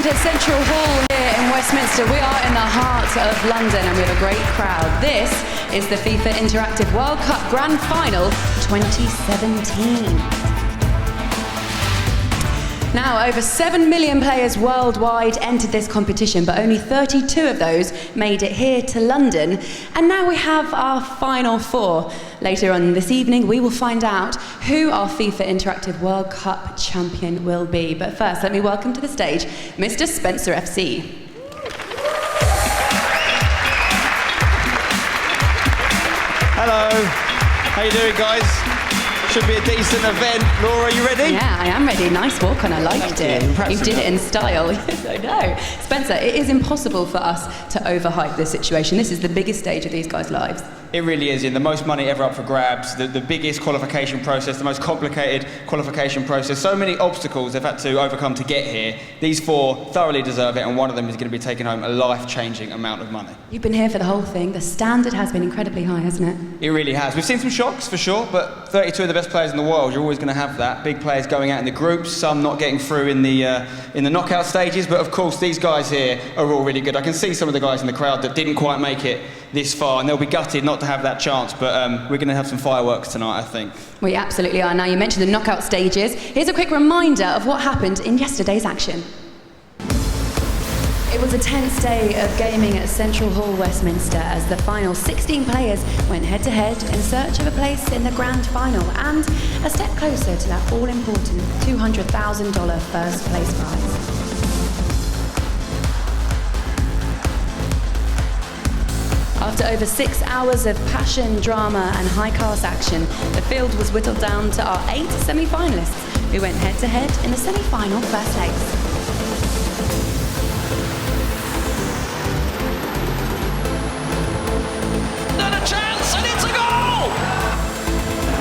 joined at Central Hall here in Westminster. We are in the heart of London and we have a great crowd. This is the FIFA Interactive World Cup Grand Final 2017. Now, over 7 million players worldwide entered this competition, but only 32 of those made it here to London. And now we have our final four. Later on this evening, we will find out who our FIFA Interactive World Cup champion will be. But first, let me welcome to the stage Mr. Spencer FC. Hello, how you doing, guys? Should be a decent event. Laura, are you ready? Yeah, I am ready. Nice walk and I liked it. You did it in style. Yes, I know. Spencer, it is impossible for us to overhype this situation. This is the biggest stage of these guys' lives. It really is, in the most money ever up for grabs, the biggest qualification process, the most complicated qualification process. So many obstacles they've had to overcome to get here. These four thoroughly deserve it, and one of them is going to be taking home a life-changing amount of money. You've been here for the whole thing. The standard has been incredibly high, hasn't it? It really has. We've seen some shocks, for sure, but 32 of the best players in the world, you're always going to have that. Big players going out in the groups, some not getting through in the knockout stages, but of course these guys here are all really good. I can see some of the guys in the crowd that didn't quite make it this far, and they'll be gutted not to have that chance, but we're going to have some fireworks tonight, I think. We absolutely are. Now, you mentioned the knockout stages. Here's a quick reminder of what happened in yesterday's action. It was a tense day of gaming at Central Hall, Westminster, as the final 16 players went head-to-head in search of a place in the grand final and a step closer to that all-important $200,000 first place prize. After over 6 hours of passion, drama and high-class action, the field was whittled down to our 8 semi-finalists who went head-to-head in the semi-final first legs.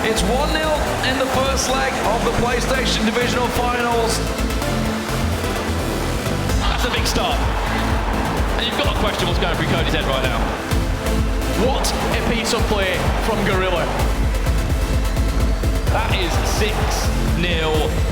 It's 1-0 in the first leg of the PlayStation Divisional Finals. That's a big start. And you've got to question what's going through Cody's head right now. What a piece of play from Gorilla. That is 6-0.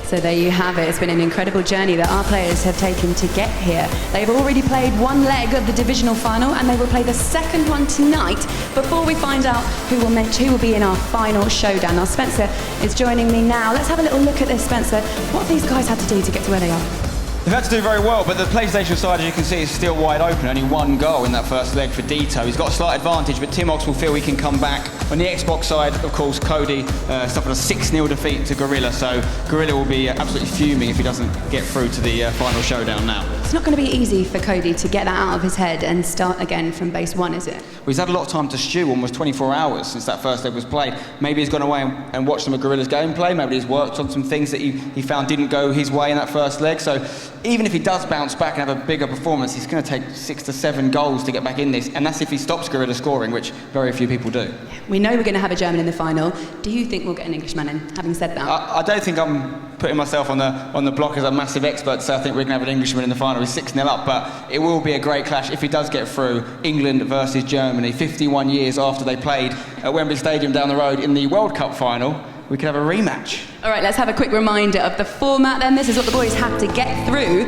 So there you have it. It's been an incredible journey that our players have taken to get here. They've already played one leg of the divisional final and they will play the second one tonight before we find out who will be in our final showdown. Now, Spencer is joining me now. Let's have a little look at this, Spencer. What have these guys had to do to get to where they are? They've had to do very well, but the PlayStation side, as you can see, is still wide open. Only one goal in that first leg for Dito. He's got a slight advantage, but Timox will feel he can come back. On the Xbox side, of course, Cody suffered a 6-0 defeat to Gorilla, so Gorilla will be absolutely fuming if he doesn't get through to the final showdown now. It's not going to be easy for Cody to get that out of his head and start again from base one, is it? Well, he's had a lot of time to stew, almost 24 hours since that first leg was played. Maybe he's gone away and watched some of Gorilla's gameplay. Maybe he's worked on some things that he found didn't go his way in that first leg. So even if he does bounce back and have a bigger performance, he's going to take 6 to 7 goals to get back in this, and that's if he stops Gorilla scoring, which very few people do. We know we're going to have a German in the final. Do you think we'll get an Englishman in, having said that? I don't think I'm putting myself on the block as a massive expert, so I think we're going to have an Englishman in the final. He's 6-0 up, but it will be a great clash if he does get through. England versus Germany, 51 years after they played at Wembley Stadium down the road in the World Cup final. We could have a rematch. All right, let's have a quick reminder of the format then. This is what the boys have to get through.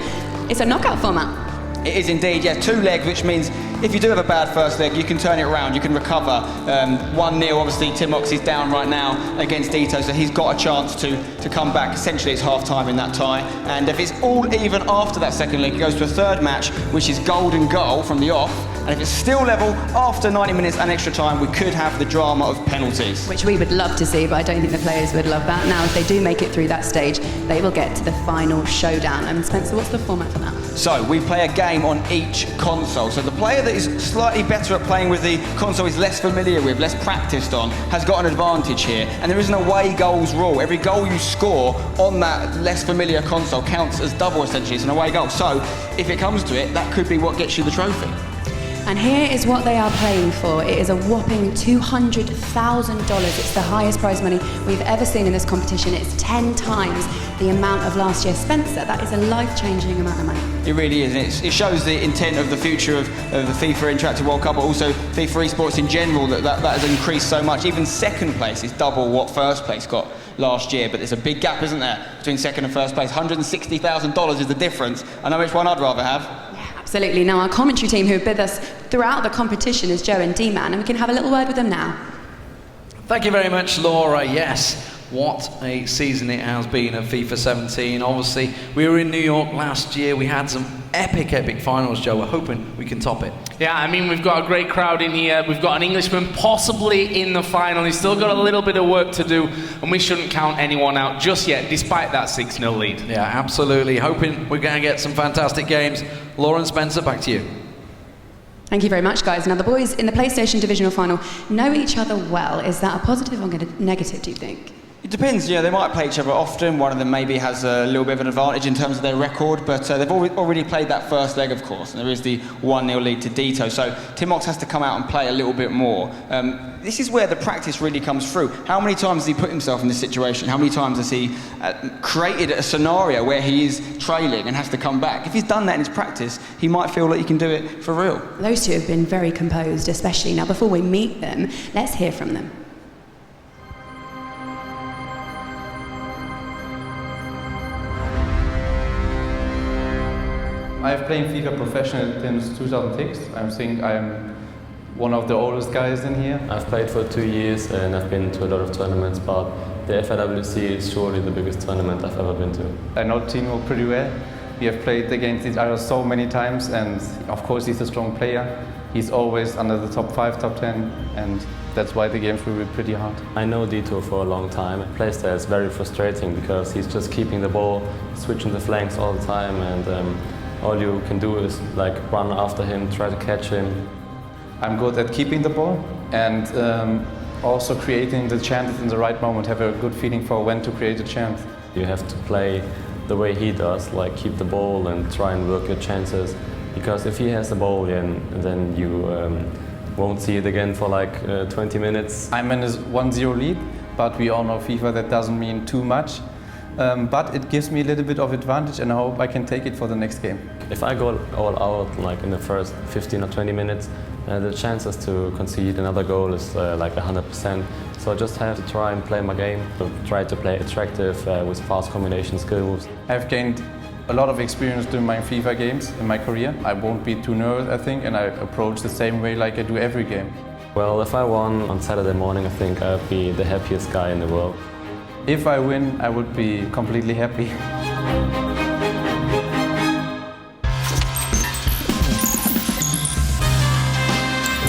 It's a knockout format. It is indeed, yeah, 2 legs, which means if you do have a bad first leg, you can turn it around, you can recover. 1-0, obviously, Timox is down right now against Dito, so he's got a chance to come back. Essentially, it's half-time in that tie. And if it's all even after that second leg, it goes to a third match, which is golden goal from the off. And if it's still level, after 90 minutes and extra time, we could have the drama of penalties. Which we would love to see, but I don't think the players would love that. Now, if they do make it through that stage, they will get to the final showdown. And Spencer, what's the format for that? So, we play a game on each console. So the player that is slightly better at playing with the console he's less familiar with, less practiced on, has got an advantage here. And there is an away goals rule. Every goal you score on that less familiar console counts as double, essentially. It's an away goal. So, if it comes to it, that could be what gets you the trophy. And here is what they are playing for. It is a whopping $200,000. It's the highest prize money we've ever seen in this competition. It's 10 times the amount of last year's Spencer. That is a life-changing amount of money. It really is, and it shows the intent of the future of the FIFA Interactive World Cup, but also FIFA eSports in general, that has increased so much. Even second place is double what first place got last year, but there's a big gap, isn't there, between second and first place. $160,000 is the difference. I know which one I'd rather have. Absolutely. Now, our commentary team who have been with us throughout the competition is Joe and D-Man, and we can have a little word with them now. Thank you very much, Laura. Yes, what a season it has been at FIFA 17. Obviously, we were in New York last year. We had some epic finals, Joe. We're hoping we can top it. Yeah, I mean, we've got a great crowd in here. We've got an Englishman possibly in the final. He's still got a little bit of work to do, and we shouldn't count anyone out just yet, despite that 6-0 lead. Yeah, absolutely. Hoping we're going to get some fantastic games. Lauren, Spencer, back to you. Thank you very much, guys. Now, the boys in the PlayStation Divisional Final know each other well. Is that a positive or negative, do you think? It depends, they might play each other often. One of them maybe has a little bit of an advantage in terms of their record, but they've already played that first leg, of course, and there is the 1-0 lead to Dito, so Timox has to come out and play a little bit more. This is where the practice really comes through. How many times has he put himself in this situation? How many times has he created a scenario where he is trailing and has to come back? If he's done that in his practice, he might feel that he can do it for real. Those two have been very composed, especially. Now, before we meet them, let's hear from them. I've played FIFA professionally since 2006. I think I'm one of the oldest guys in here. I've played for 2 years and I've been to a lot of tournaments, but the FIWC is surely the biggest tournament I've ever been to. I know Timo pretty well. We have played against each other so many times, and of course he's a strong player. He's always under the top 5, top 10, and that's why the games will be pretty hard. I know Dito for a long time. Play style is very frustrating because he's just keeping the ball, switching the flanks all the time, and all you can do is like run after him, try to catch him. I'm good at keeping the ball and also creating the chances in the right moment, have a good feeling for when to create a chance. You have to play the way he does, like keep the ball and try and work your chances, because if he has the ball then you won't see it again for like 20 minutes. I'm in a 1-0 lead, but we all know FIFA, that doesn't mean too much. But it gives me a little bit of advantage, and I hope I can take it for the next game. If I go all out like in the first 15 or 20 minutes, the chances to concede another goal is like 100%. So I just have to try and play my game, try to play attractive with fast combination skills. I've gained a lot of experience doing my FIFA games in my career. I won't be too nervous, I think, and I approach the same way like I do every game. Well, if I won on Saturday morning, I think I'd be the happiest guy in the world. If I win, I would be completely happy.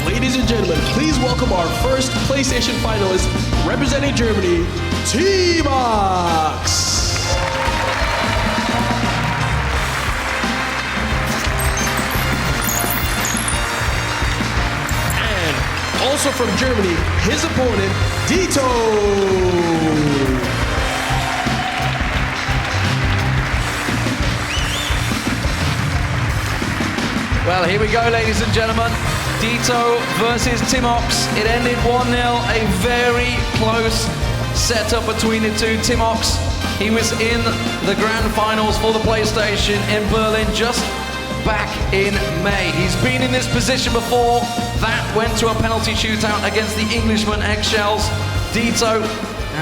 Ladies and gentlemen, please welcome our first PlayStation finalist representing Germany, T-Box. And also from Germany, his opponent, Dito. Well, here we go, ladies and gentlemen. Dito versus Timox. It ended 1-0, a very close setup between the two. Timox, he was in the Grand Finals for the PlayStation in Berlin just back in May. He's been in this position before. That went to a penalty shootout against the Englishman Eggshells. Dito,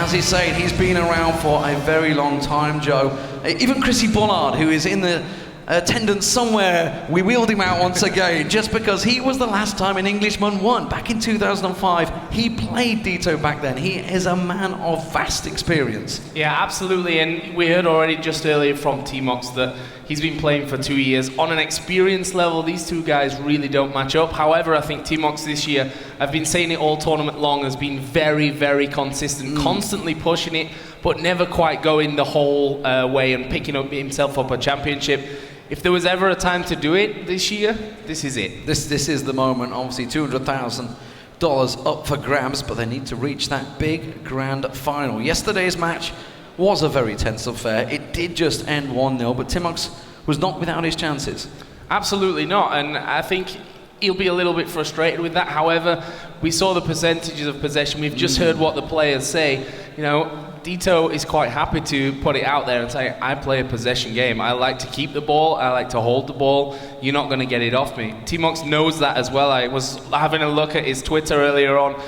as he's saying, he's been around for a very long time, Joe. Even Chrissy Bollard, who is in the attendance somewhere, we wheeled him out once again just because he was the last time an Englishman won back in 2005. He played Dito back then. He is a man of vast experience. Yeah, absolutely, and we heard already just earlier from Timox that he's been playing for 2 years. On an experience level, these two guys really don't match up. However, I think Timox this year, I've been saying it all tournament long, has been very, very consistent, constantly pushing it, but never quite going the whole way and picking up himself up a championship. If there was ever a time to do it this year, this is it. This is the moment. Obviously, $200,000 up for grabs, but they need to reach that big grand final. Yesterday's match was a very tense affair. It did just end 1-0, but Timox was not without his chances. Absolutely not, and I think he'll be a little bit frustrated with that. However, we saw the percentages of possession. We've just heard what the players say. You know, Dito is quite happy to put it out there and say, I play a possession game. I like to keep the ball. I like to hold the ball. You're not going to get it off me. Tmox knows that as well. I was having a look at his Twitter earlier on,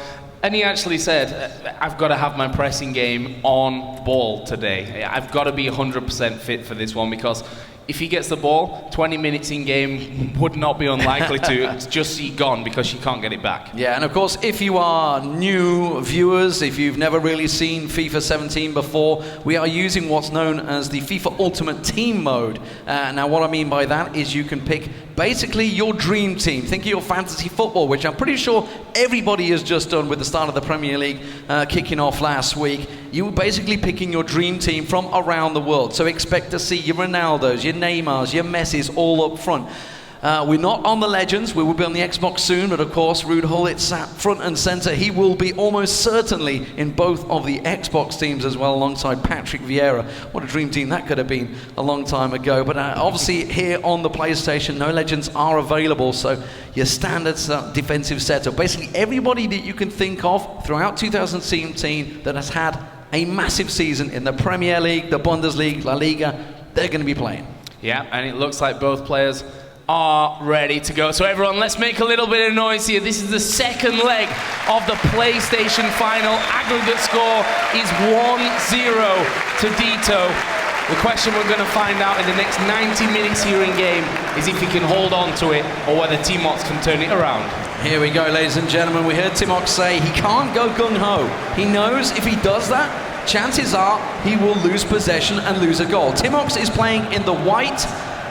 and he actually said, I've got to have my pressing game on ball today. I've got to be 100% fit for this one, because if he gets the ball, 20 minutes in game would not be unlikely to just see gone because you can't get it back. Yeah, and of course, if you are new viewers, if you've never really seen FIFA 17 before, we are using what's known as the FIFA Ultimate Team mode. Now, what I mean by that is you can pick basically your dream team. Think of your fantasy football, which I'm pretty sure everybody has just done with the start of the Premier League kicking off last week. You were basically picking your dream team from around the world. So expect to see your Ronaldos, your Neymars, your Messis all up front. We're not on the Legends. We will be on the Xbox soon, but of course, Ruud Gullit sat front and center. He will be almost certainly in both of the Xbox teams as well, alongside Patrick Vieira. What a dream team that could have been a long time ago. But obviously, here on the PlayStation, no Legends are available, so your standard defensive setup. Basically, everybody that you can think of throughout 2017 that has had a massive season in the Premier League, the Bundesliga, La Liga, they're going to be playing. Yeah, and it looks like both players are ready to go. So everyone, let's make a little bit of noise here. This is the second leg of the PlayStation final. Aggregate score is 1-0 to Dito. The question we're going to find out in the next 90 minutes here in game is if he can hold on to it or whether Tmox can turn it around. Here we go, ladies and gentlemen. We heard Tmox say he can't go gung-ho. He knows if he does that, chances are he will lose possession and lose a goal. Tmox is playing in the white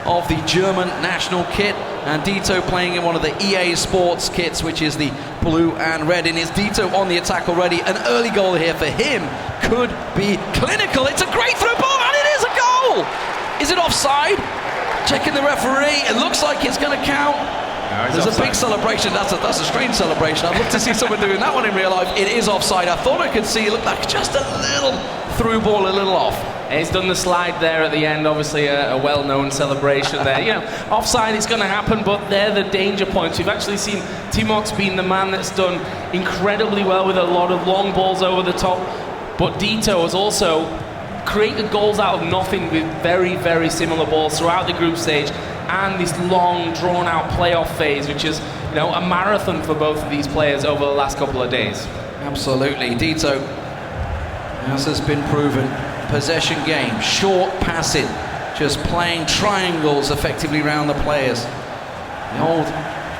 of the German national kit, and Dito playing in one of the EA Sports kits, which is the blue and red. And is Dito on the attack already? An early goal here for him could be clinical. It's a great through ball, and it is a goal! Is it offside? Checking the referee, it looks like it's going to count. No, there's offside. A big celebration. That's a strange celebration. I'd love to see someone doing that one in real life. It is offside. I thought I could see it looked like just a little through ball, a little off. He's done the slide there at the end, obviously a well-known celebration there. You know, offside is going to happen, but they're the danger points. We've actually seen Tmox being the man that's done incredibly well with a lot of long balls over the top, but Dito has also created goals out of nothing with very, very similar balls throughout the group stage and this long, drawn-out playoff phase, which is, you know, a marathon for both of these players over the last couple of days. Absolutely. Dito, as has been proven, possession game, short passing, just playing triangles effectively around the players. The old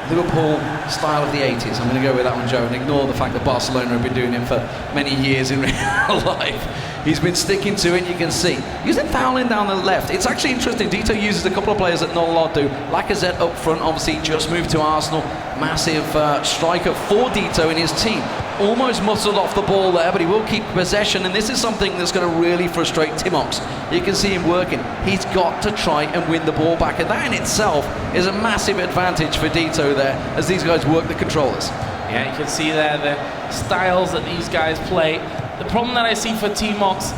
Liverpool style of the 80s. I'm going to go with that one, Joe, and ignore the fact that Barcelona have been doing it for many years in real life. He's been sticking to it, you can see. He's been fouling down the left. It's actually interesting. Dito uses a couple of players that not a lot do. Lacazette up front, obviously just moved to Arsenal. Massive striker for Dito in his team. Almost muscled off the ball there, but he will keep possession, and this is something that's going to really frustrate Tmox. You can see him working. He's got to try and win the ball back, and that in itself is a massive advantage for Dito there as these guys work the controllers. Yeah, you can see there the styles that these guys play. The problem that I see for Tmox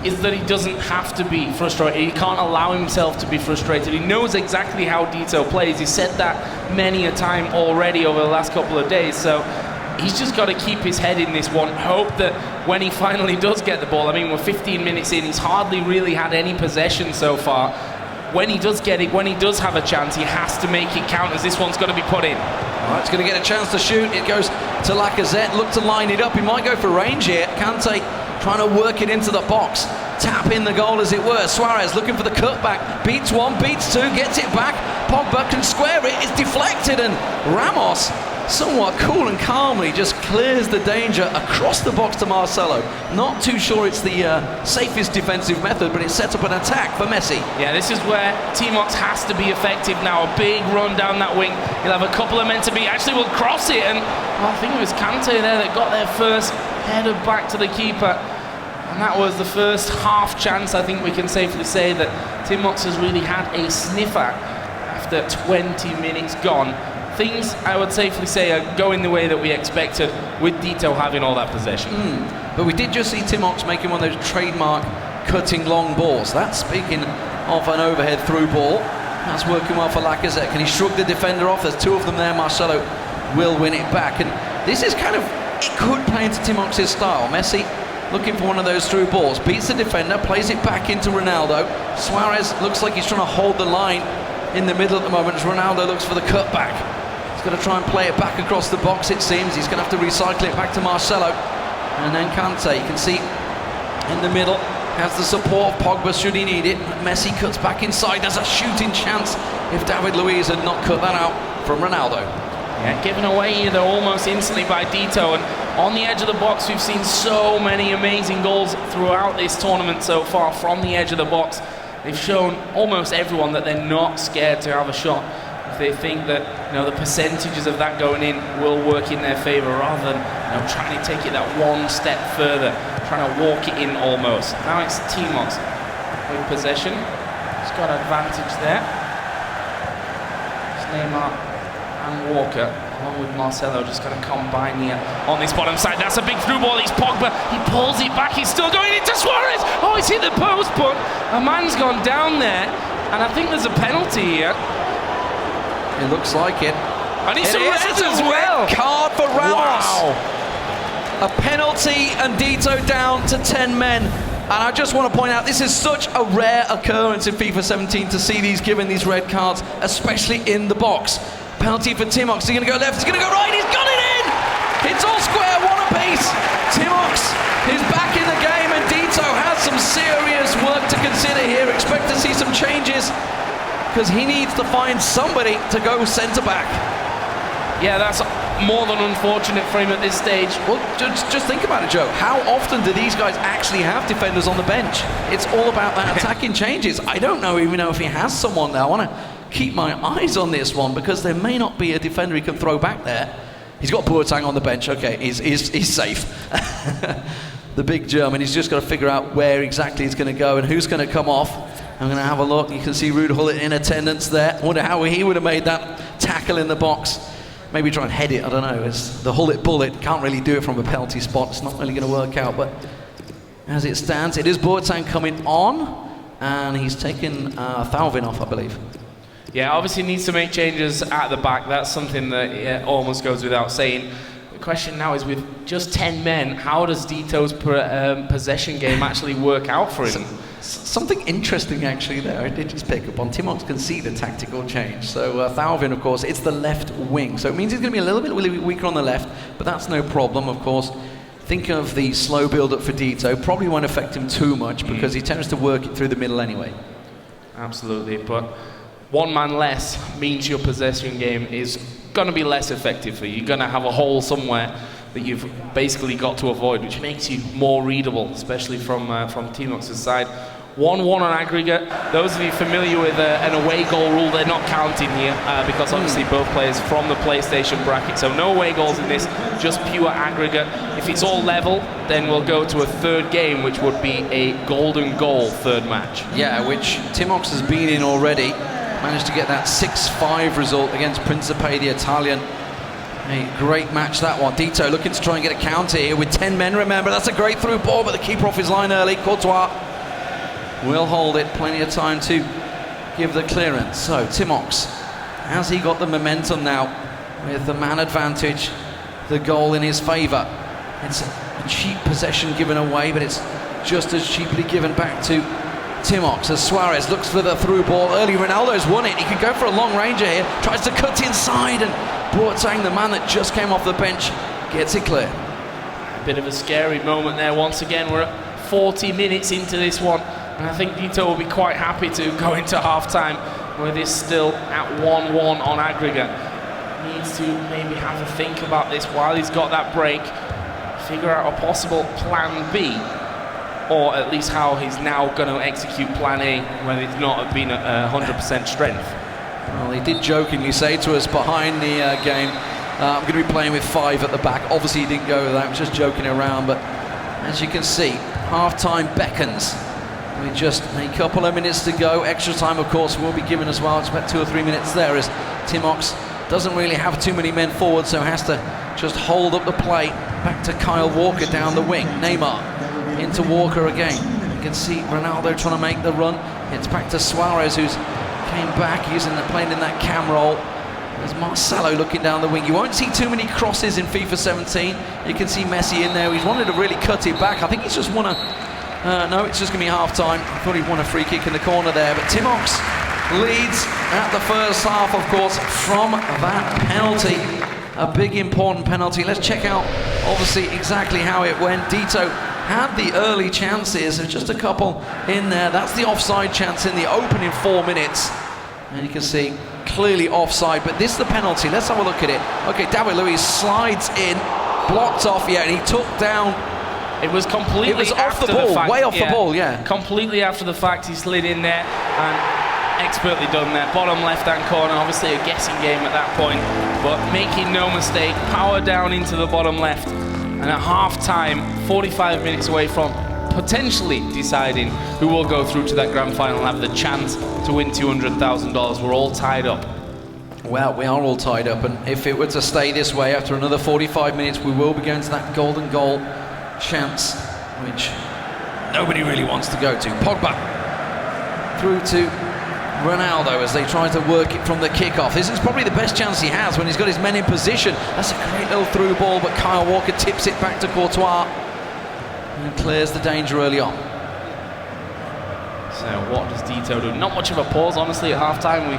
is that he doesn't have to be frustrated. He can't allow himself to be frustrated. He knows exactly how Dito plays. He said that many a time already over the last couple of days. So he's just got to keep his head in this one. Hope that when he finally does get the ball, I mean, we're 15 minutes in, he's hardly really had any possession so far. When he does get it, when he does have a chance, he has to make it count, as this one's going to be put in. All right, it's going to get a chance to shoot. It goes to Lacazette. Look to line it up. He might go for range here. Kante trying to work it into the box. Tap in the goal, as it were. Suarez looking for the cutback. Beats one, beats two, gets it back. Pogba can square it. It's deflected, and Ramos, somewhat cool and calmly, just clears the danger across the box to Marcelo. Not too sure it's the safest defensive method, but it sets up an attack for Messi. Yeah, this is where Tmox has to be effective now. A big run down that wing. He'll have a couple of men to beat. Actually, will cross it, and well, I think it was Kante there that got there first, headed back to the keeper. And that was the first half chance, I think we can safely say, that Tmox has really had a sniffer after 20 minutes gone. Things, I would safely say, are going the way that we expected, with Dito having all that possession. But we did just see Tmox making one of those trademark cutting long balls. That's speaking of an overhead through ball. That's working well for Lacazette. Can he shrug the defender off? There's two of them there. Marcelo will win it back. And this is kind of, it could play into Timox's style. Messi looking for one of those through balls. Beats the defender, plays it back into Ronaldo. Suarez looks like he's trying to hold the line in the middle at the moment as Ronaldo looks for the cutback. He's going to try and play it back across the box, it seems. He's going to have to recycle it back to Marcelo. And then Kante, you can see in the middle, has the support of Pogba should he need it. Messi cuts back inside. There's a shooting chance if David Luiz had not cut that out from Ronaldo. Yeah, given away either almost instantly by Dito, and on the edge of the box we've seen so many amazing goals throughout this tournament so far from the edge of the box. They've shown almost everyone that they're not scared to have a shot if they think that, you know, the percentages of that going in will work in their favour, rather than, you know, trying to take it that one step further, trying to walk it in almost. Now it's Timox with possession. He's got advantage there. It's Neymar and Walker, along with Marcelo, just going to combine here on this bottom side. That's a big through ball. It's Pogba. He pulls it back. He's still going into Suarez. Oh, he's hit the post, but a man's gone down there, and I think there's a penalty here. It looks like it. And it's a red as well. Card for Ramos. Wow. A penalty and Dito down to 10 men. And I just want to point out, this is such a rare occurrence in FIFA 17 to see these given these red cards, especially in the box. Penalty for Timox. He's going to go left, he's going to go right, he's got it in! It's all square, one apiece. Timox is back in the game, and Dito has some serious work to consider here. Expect to see some changes, because he needs to find somebody to go centre-back. Yeah, that's more than unfortunate for him at this stage. Well, just think about it, Joe. How often do these guys actually have defenders on the bench? It's all about that attacking changes. I don't even know if he has someone there. I want to keep my eyes on this one, because there may not be a defender he can throw back there. He's got Boateng on the bench. Okay, he's safe. The big German. He's just got to figure out where exactly he's going to go and who's going to come off. I'm going to have a look. You can see Ruud Gullit in attendance there. I wonder how he would have made that tackle in the box. Maybe try and head it, I don't know. It's the Gullit bullet. Can't really do it from a penalty spot. It's not really going to work out. But as it stands, it is Boateng coming on, and he's taken Thauvin off, I believe. Yeah, obviously needs to make changes at the back. That's something that almost goes without saying. The question now is, with just 10 men, how does Dito's possession game actually work out for him? Something interesting actually there, I did just pick up on. Timox can see the tactical change. So Thauvin, of course, it's the left wing. So it means he's going to be a little bit weaker on the left, but that's no problem, of course. Think of the slow build-up for Dito. Probably won't affect him too much, because he tends to work it through the middle anyway. Absolutely, but one man less means your possession game is going to be less effective for you. You're going to have a hole somewhere that you've basically got to avoid, which makes you more readable, especially from Timox's side. 1-1 on aggregate. Those of you familiar with an away goal rule, they're not counting here, because obviously both players from the PlayStation bracket, so no away goals in this, just pure aggregate. If it's all level, then we'll go to a third game, which would be a golden goal third match. Yeah, which Timox has been in already. Managed to get that 6-5 result against Principe, the Italian. A great match, that one. Dito looking to try and get a counter here with 10 men, remember. That's a great through ball, but the keeper off his line early. Courtois will hold it. Plenty of time to give the clearance. So, Timox, has he got the momentum now with the man advantage, the goal in his favour? It's a cheap possession given away, but it's just as cheaply given back to Timox as Suarez looks for the through ball early. Ronaldo's won it. He can go for a long ranger here. Tries to cut inside, and Boateng, the man that just came off the bench, gets it clear. A bit of a scary moment there. Once again, we're at 40 minutes into this one, and I think Dito will be quite happy to go into half-time with this still at 1-1 on aggregate. Needs to maybe have a think about this while he's got that break. Figure out a possible plan B, or at least how he's now going to execute plan A when it's not been 100% strength. Well, he did jokingly say to us behind the game, I'm going to be playing with 5 at the back. Obviously he didn't go with that, he was just joking around, but as you can see, half-time beckons with just a couple of minutes to go. Extra time, of course, will be given as well. It's about 2 or 3 minutes there, as Timox doesn't really have too many men forward, so has to just hold up the play. Back to Kyle Walker down the wing. Neymar into Walker again. You can see Ronaldo trying to make the run. It's back to Suarez, who's Came back playing in that cam role. There's Marcelo looking down the wing. You won't see too many crosses in FIFA 17. You can see Messi in there. He's wanted to really cut it back. I think he's just won a... no, it's just going to be half-time. I thought he'd won a free kick in the corner there. But Timox leads at the first half, of course, from that penalty. A big, important penalty. Let's check out, obviously, exactly how it went. Dito had the early chances. There's just a couple in there. That's the offside chance in the opening 4 minutes. And you can see clearly offside, but this is the penalty. Let's have a look at it. Okay, David Luiz slides in, blocked off, yeah, and he took down. It was completely It was off after the ball, fact, way off the ball, yeah. Completely after the fact, he slid in there and expertly done there. Bottom left-hand corner, obviously a guessing game at that point, but making no mistake, power down into the bottom left. And at half-time, 45 minutes away from potentially deciding who will go through to that grand final and have the chance to win $200,000. We're all tied up. Well, we are all tied up, and if it were to stay this way after another 45 minutes, we will be going to that golden goal chance, which nobody really wants to go to. Pogba through to Ronaldo as they try to work it from the kickoff. This is probably the best chance he has when he's got his men in position. That's a great little through ball, but Kyle Walker tips it back to Courtois and clears the danger early on. So what does Dito do? Not much of a pause, honestly, at half-time. We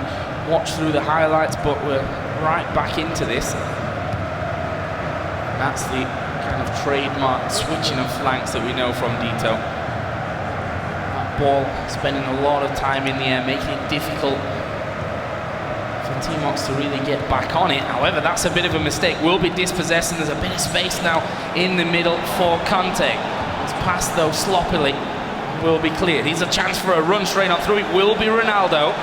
watched through the highlights, but we're right back into this. That's the kind of trademark switching of flanks that we know from Dito. That ball spending a lot of time in the air, making it difficult for Timox to really get back on it. However, that's a bit of a mistake. We'll be dispossessed, and there's a bit of space now in the middle for Kante. It's passed, though, sloppily. Will be cleared. Here's a chance for a run straight on through. It will be Ronaldo.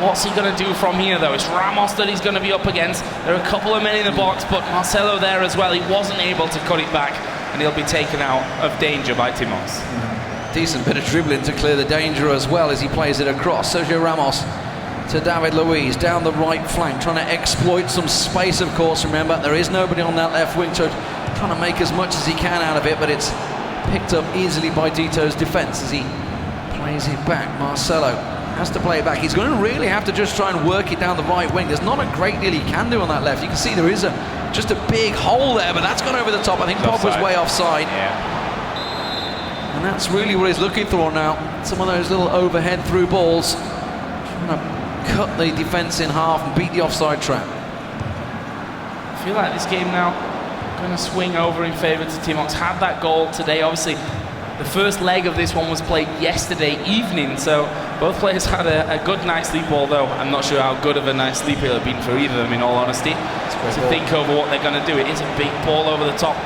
What's he going to do from here, though? It's Ramos that he's going to be up against. There are a couple of men in the box, but Marcelo there as well. He wasn't able to cut it back, and he'll be taken out of danger by Timox. Decent bit of dribbling to clear the danger as well as he plays it across. Sergio Ramos to David Luiz down the right flank, trying to exploit some space, of course. Remember, there is nobody on that left wing, so trying to make as much as he can out of it, but it's picked up easily by Dito's defence as he plays it back. Marcelo has to play it back. He's going to really have to just try and work it down the right wing. There's not a great deal he can do on that left. You can see there is just a big hole there, but that's gone over the top. I think Pogba's way offside. Yeah. And that's really what he's looking for now. Some of those little overhead through balls, trying to cut the defence in half and beat the offside trap. I feel like this game now going to swing over in favour to Timox. Had that goal today, obviously. The first leg of this one was played yesterday evening, so both players had a good night's sleep, although I'm not sure how good of a night's sleep it'll have been for either of them, in all honesty. To think over what they're going to do. It is a big ball over the top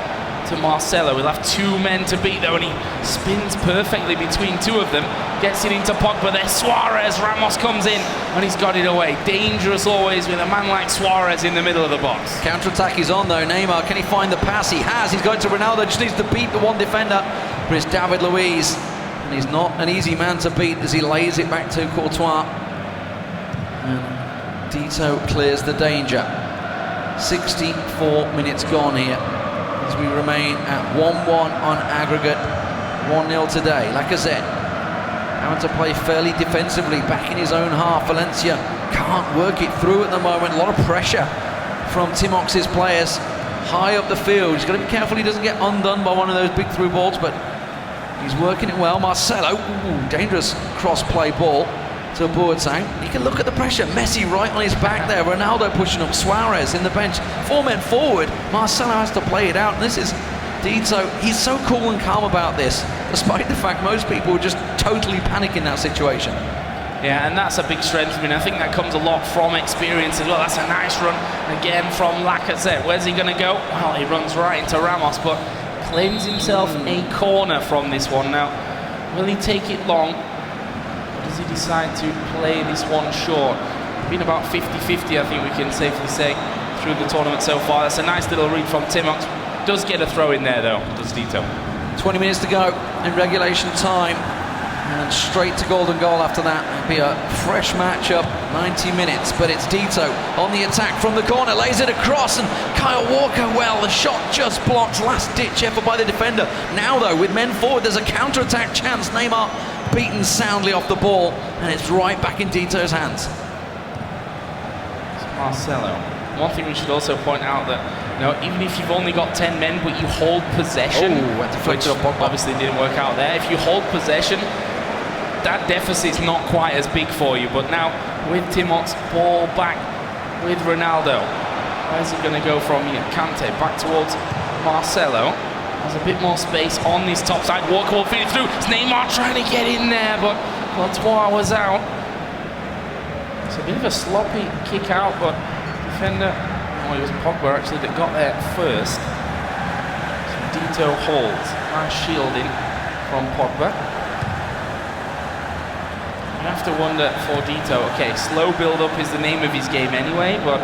to Marcelo. We'll have two men to beat, though, and he spins perfectly between two of them. Gets it into Pogba. There's Suarez. Ramos comes in, and he's got it away. Dangerous always with a man like Suarez in the middle of the box. Counter-attack is on, though. Neymar, can he find the pass? He has. He's going to Ronaldo. Just needs to beat the one defender. But it's David Luiz, and he's not an easy man to beat as he lays it back to Courtois. And Dito clears the danger. 64 minutes gone here as we remain at 1-1 on aggregate. 1-0 today. Lacazette having to play fairly defensively back in his own half. Valencia can't work it through at the moment. A lot of pressure from Timox's players high up the field. He's got to be careful he doesn't get undone by one of those big through balls, but he's working it well. Marcelo, dangerous cross-play ball to Boateng. You can look at the pressure. Messi right on his back there. Ronaldo pushing up. Suarez in the bench. 4 men forward. Marcelo has to play it out. And this is Dito. He's so cool and calm about this, despite the fact most people would just totally panic in that situation. Yeah, and that's a big strength. I mean, I think that comes a lot from experience as well. That's a nice run again from Lacazette. Where's he going to go? Well, he runs right into Ramos, but claims himself a corner from this one. Now, will he take it long? Or does he decide to play this one short? Been about 50-50, I think we can safely say, through the tournament so far. That's a nice little read from Timox. Does get a throw in there, though, does Dito. 20 minutes to go in regulation time. And straight to golden goal after that. It'll be a fresh matchup, 90 minutes. But it's Dito on the attack from the corner, lays it across, and Kyle Walker, well, the shot just blocked. Last-ditch effort by the defender. Now, though, with men forward, there's a counter-attack chance. Neymar beaten soundly off the ball, and it's right back in Dito's hands. Marcelo. One thing we should also point out that, you know, even if you've only got 10 men, but you hold possession, which obviously didn't work out there. If you hold possession, that deficit's not quite as big for you. But now with Timox, ball back with Ronaldo. Where's he going to go from here? Kante back towards Marcelo. There's a bit more space on this top side. Walker will feed it through. It's Neymar trying to get in there, but Courtois was out. It's a bit of a sloppy kick out, but defender, oh, it was Pogba actually that got there first. So Dito holds. Nice shielding from Pogba. You have to wonder for Dito, okay, slow build-up is the name of his game anyway, but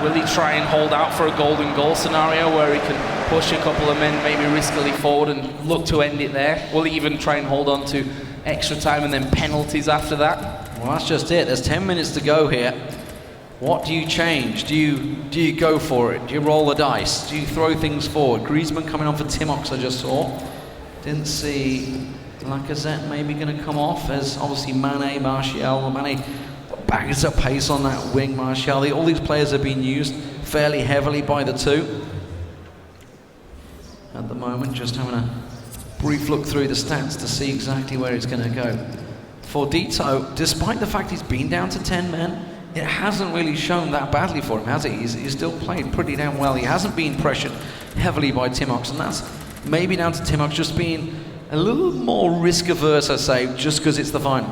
will he try and hold out for a golden goal scenario where he can push a couple of men maybe riskily forward and look to end it there? Will he even try and hold on to extra time and then penalties after that? Well, that's just it. There's 10 minutes to go here. What do you change? Do you go for it? Do you roll the dice? Do you throw things forward? Griezmann coming on for Timox, I just saw. Didn't see Lacazette maybe going to come off. There's obviously Mane, Martial. Mane bags up pace on that wing, Martial. All these players have been used fairly heavily by the two. At the moment, just having a brief look through the stats to see exactly where it's going to go. For Dito, despite the fact he's been down to 10 men, it hasn't really shown that badly for him, has it? He's still played pretty damn well. He hasn't been pressured heavily by Timox, and that's maybe down to Timox just being a little more risk-averse, I say, just because it's the final.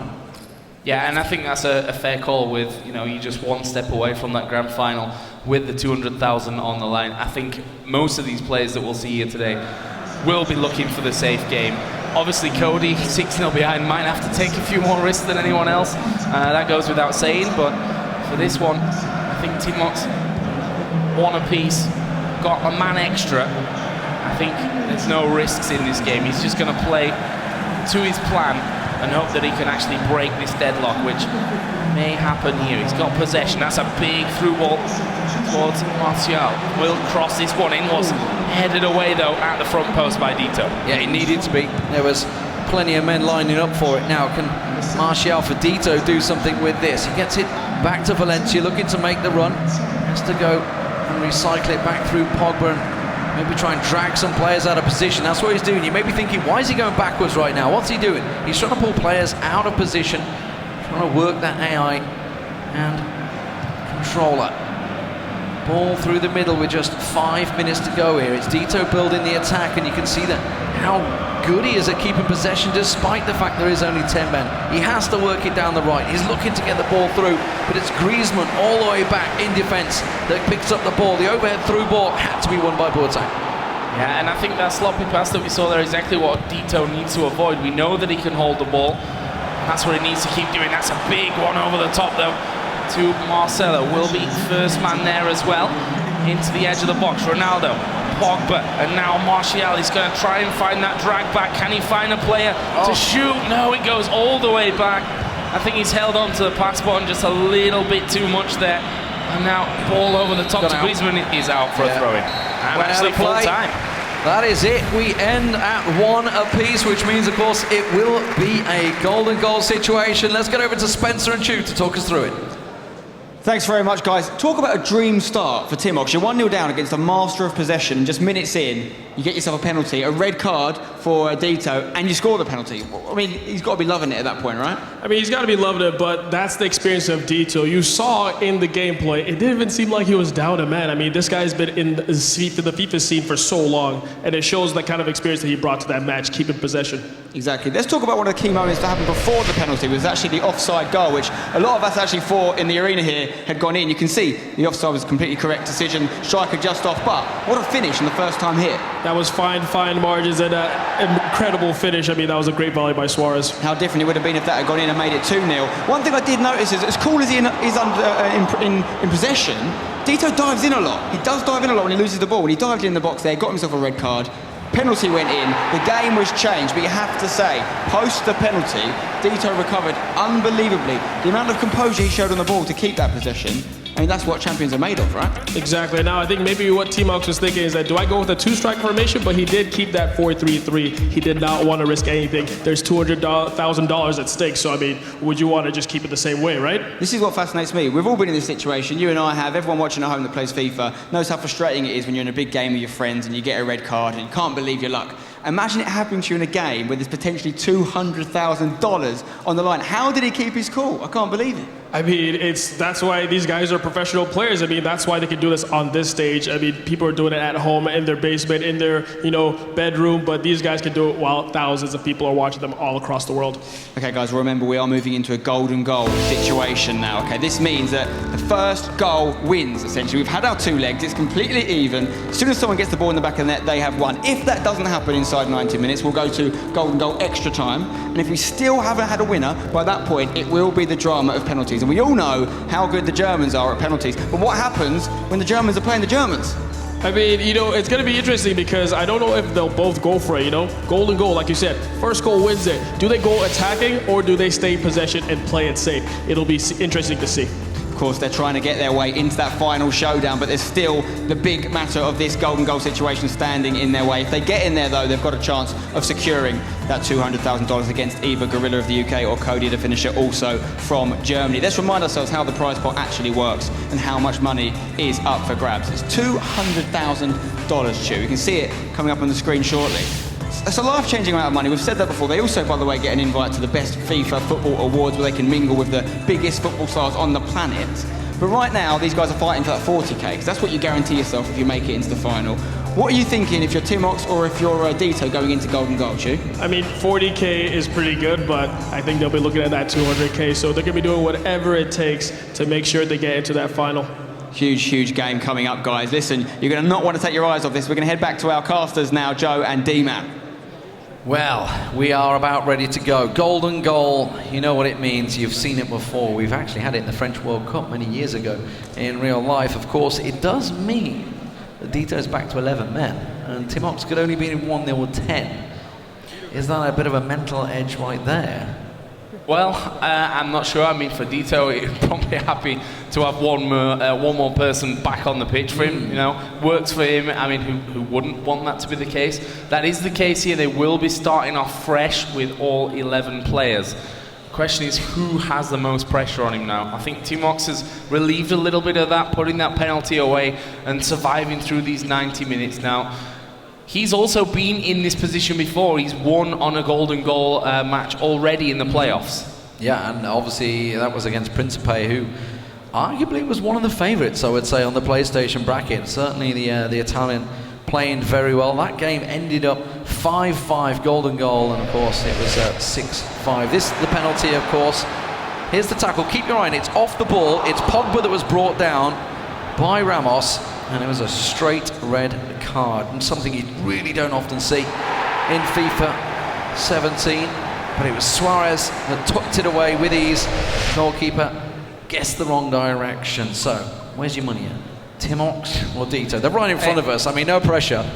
Yeah, and I think that's a fair call with, you know, you're just one step away from that grand final with the 200,000 on the line. I think most of these players that we'll see here today will be looking for the safe game. Obviously, Cody, 6-0 behind, might have to take a few more risks than anyone else. That goes without saying, but for this one, I think Timox, one apiece, got a man extra. I think there's no risks in this game. He's just going to play to his plan and hope that he can actually break this deadlock, which may happen here. He's got possession. That's a big through ball towards Martial. Will cross this one in. Was headed away, though, at the front post by Dito. Yeah, it needed to be. There was plenty of men lining up for it. Now, can Martial for Dito do something with this? He gets it back to Valencia, looking to make the run. Has to go and recycle it back through Pogba and maybe try and drag some players out of position. That's what he's doing. You may be thinking, why is he going backwards right now? What's he doing? He's trying to pull players out of position, trying to work that AI and controller. Ball through the middle with just 5 minutes to go here. It's Dito building the attack, and you can see that how good he is at keeping possession despite the fact there is only 10 men. He has to work it down the right. He's looking to get the ball through, but it's Griezmann all the way back in defence that picks up the ball. The overhead through ball had to be won by Boateng. Yeah, and I think that sloppy pass that we saw there is exactly what Dito needs to avoid. We know that he can hold the ball. That's what he needs to keep doing. That's a big one over the top, though, to Marcelo. Will be first man there as well. Into the edge of the box. Ronaldo, Pogba, and now Martial is going to try and find that drag back. Can he find a player to shoot? No, it goes all the way back. I think he's held on to the pass button just a little bit too much there. And now ball over the top to Griezmann is out for a throw-in. And actually full time. That is it. We end at 1 apiece, which means, of course, it will be a golden goal situation. Let's get over to Spencer and Chu to talk us through it. Thanks very much, guys. Talk about a dream start for Timox. You're 1-0 down against a master of possession, and just minutes in, you get yourself a penalty, a red card for Dito, and you score the penalty. I mean, he's got to be loving it at that point, right? I mean, he's got to be loving it, but that's the experience of Dito. You saw in the gameplay, it didn't even seem like he was down a man. I mean, this guy's been in the FIFA scene for so long, and it shows the kind of experience that he brought to that match, keeping possession. Exactly. Let's talk about one of the key moments that happened before the penalty. It was actually the offside goal, which a lot of us actually thought in the arena here had gone in. You can see the offside was a completely correct decision. Striker just off, but what a finish in the first time hit. That was fine margins and an incredible finish. I mean, that was a great volley by Suarez. How different it would have been if that had gone in and made it 2-0. One thing I did notice is, as cool as he is in possession, Dito dives in a lot. He does dive in a lot when he loses the ball. When he dived in the box there, got himself a red card. penalty went in, the game was changed, but you have to say, post the penalty, Dito recovered unbelievably. The amount of composure he showed on the ball to keep that possession, I mean, that's what champions are made of, right? Exactly. Now, I think maybe what T-Mox was thinking is that, do I go with a two-strike formation? But he did keep that 4-3-3. He did not want to risk anything. There's $200,000 at stake, so, I mean, would you want to just keep it the same way, right? This is what fascinates me. We've all been in this situation. You and I have. Everyone watching at home that plays FIFA knows how frustrating it is when you're in a big game with your friends and you get a red card and you can't believe your luck. Imagine it happening to you in a game where there's potentially $200,000 on the line. How did he keep his cool? I can't believe it. I mean, that's why these guys are professional players. I mean, that's why they can do this on this stage. I mean, people are doing it at home, in their basement, in their, bedroom, but these guys can do it while thousands of people are watching them all across the world. Okay, guys, remember, we are moving into a golden goal situation now, okay? This means that the first goal wins, essentially. We've had our two legs, it's completely even. As soon as someone gets the ball in the back of the net, they have won. If that doesn't happen inside 90 minutes, we'll go to golden goal extra time. And if we still haven't had a winner, by that point, it will be the drama of penalties. And we all know how good the Germans are at penalties. But what happens when the Germans are playing the Germans? I mean, it's going to be interesting because I don't know if they'll both go for it, Golden goal, like you said, first goal wins it. Do they go attacking or do they stay in possession and play it safe? It'll be interesting to see. Of course, they're trying to get their way into that final showdown, but there's still the big matter of this golden goal situation standing in their way. If they get in there, though, they've got a chance of securing that $200,000 against either Gorilla of the UK or Cody the finisher, also from Germany. Let's remind ourselves how the prize pot actually works and how much money is up for grabs. It's $200,000, Stu. You can see it coming up on the screen shortly. It's a life-changing amount of money. We've said that before. They also, by the way, get an invite to the best FIFA football awards where they can mingle with the biggest football stars on the planet. But right now, these guys are fighting for that 40k, because that's what you guarantee yourself if you make it into the final. What are you thinking if you're Timox or if you're Dito going into golden goal, Chu? I mean, 40k is pretty good, but I think they'll be looking at that 200k, so they're going to be doing whatever it takes to make sure they get into that final. Huge, huge game coming up, guys. Listen, you're going to not want to take your eyes off this. We're going to head back to our casters now, Joe and D-Man. Well, we are about ready to go. Golden goal, you know what it means. You've seen it before. We've actually had it in the French World Cup many years ago in real life. Of course, it does mean that Dito's back to 11 men, and Timox could only be in 1-0 10. Is that a bit of a mental edge right there? Well, I'm not sure. I mean, for Dito, he's probably happy to have one more person back on the pitch for him. Works for him. I mean, who wouldn't want that to be the case? That is the case here. They will be starting off fresh with all 11 players. The question is, who has the most pressure on him now? I think Timox has relieved a little bit of that, putting that penalty away and surviving through these 90 minutes now. He's also been in this position before. He's won on a golden goal match already in the playoffs. Yeah, and obviously that was against Principe, who arguably was one of the favourites, I would say, on the PlayStation bracket. Certainly the Italian playing very well. That game ended up 5-5 golden goal, and of course it was 6-5. This is the penalty, of course. Here's the tackle. Keep your eye on it. It's off the ball. It's Pogba that was brought down by Ramos, and it was a straight red card, and something you really don't often see in FIFA 17. But it was Suarez that tucked it away with ease. Goalkeeper guessed the wrong direction. So, where's your money at? Timox or Dito? They're right in front of us. I mean, no pressure.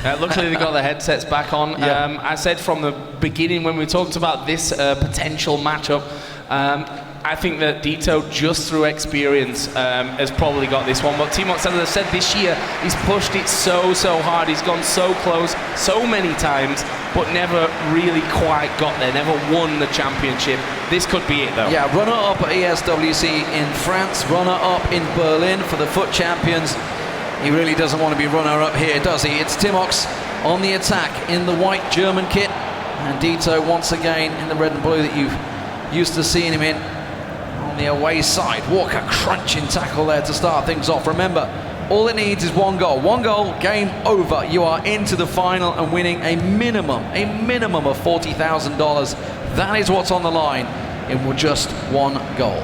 Luckily, they got their headsets back on. Yeah. I said from the beginning when we talked about this potential matchup, I think that Dito, just through experience, has probably got this one. But Timox, as I said, this year, he's pushed it so hard. He's gone so close so many times, but never really quite got there, never won the championship. This could be it, though. Yeah, runner-up at ESWC in France, runner-up in Berlin for the FUT champions. He really doesn't want to be runner-up here, does he? It's Timox on the attack in the white German kit, and Dito once again in the red and blue that you've used to seeing him in. On the away side, Walker crunching tackle there to start things off. Remember, all it needs is one goal. One goal, game over. You are into the final and winning a minimum of $40,000. That is what's on the line in just one goal.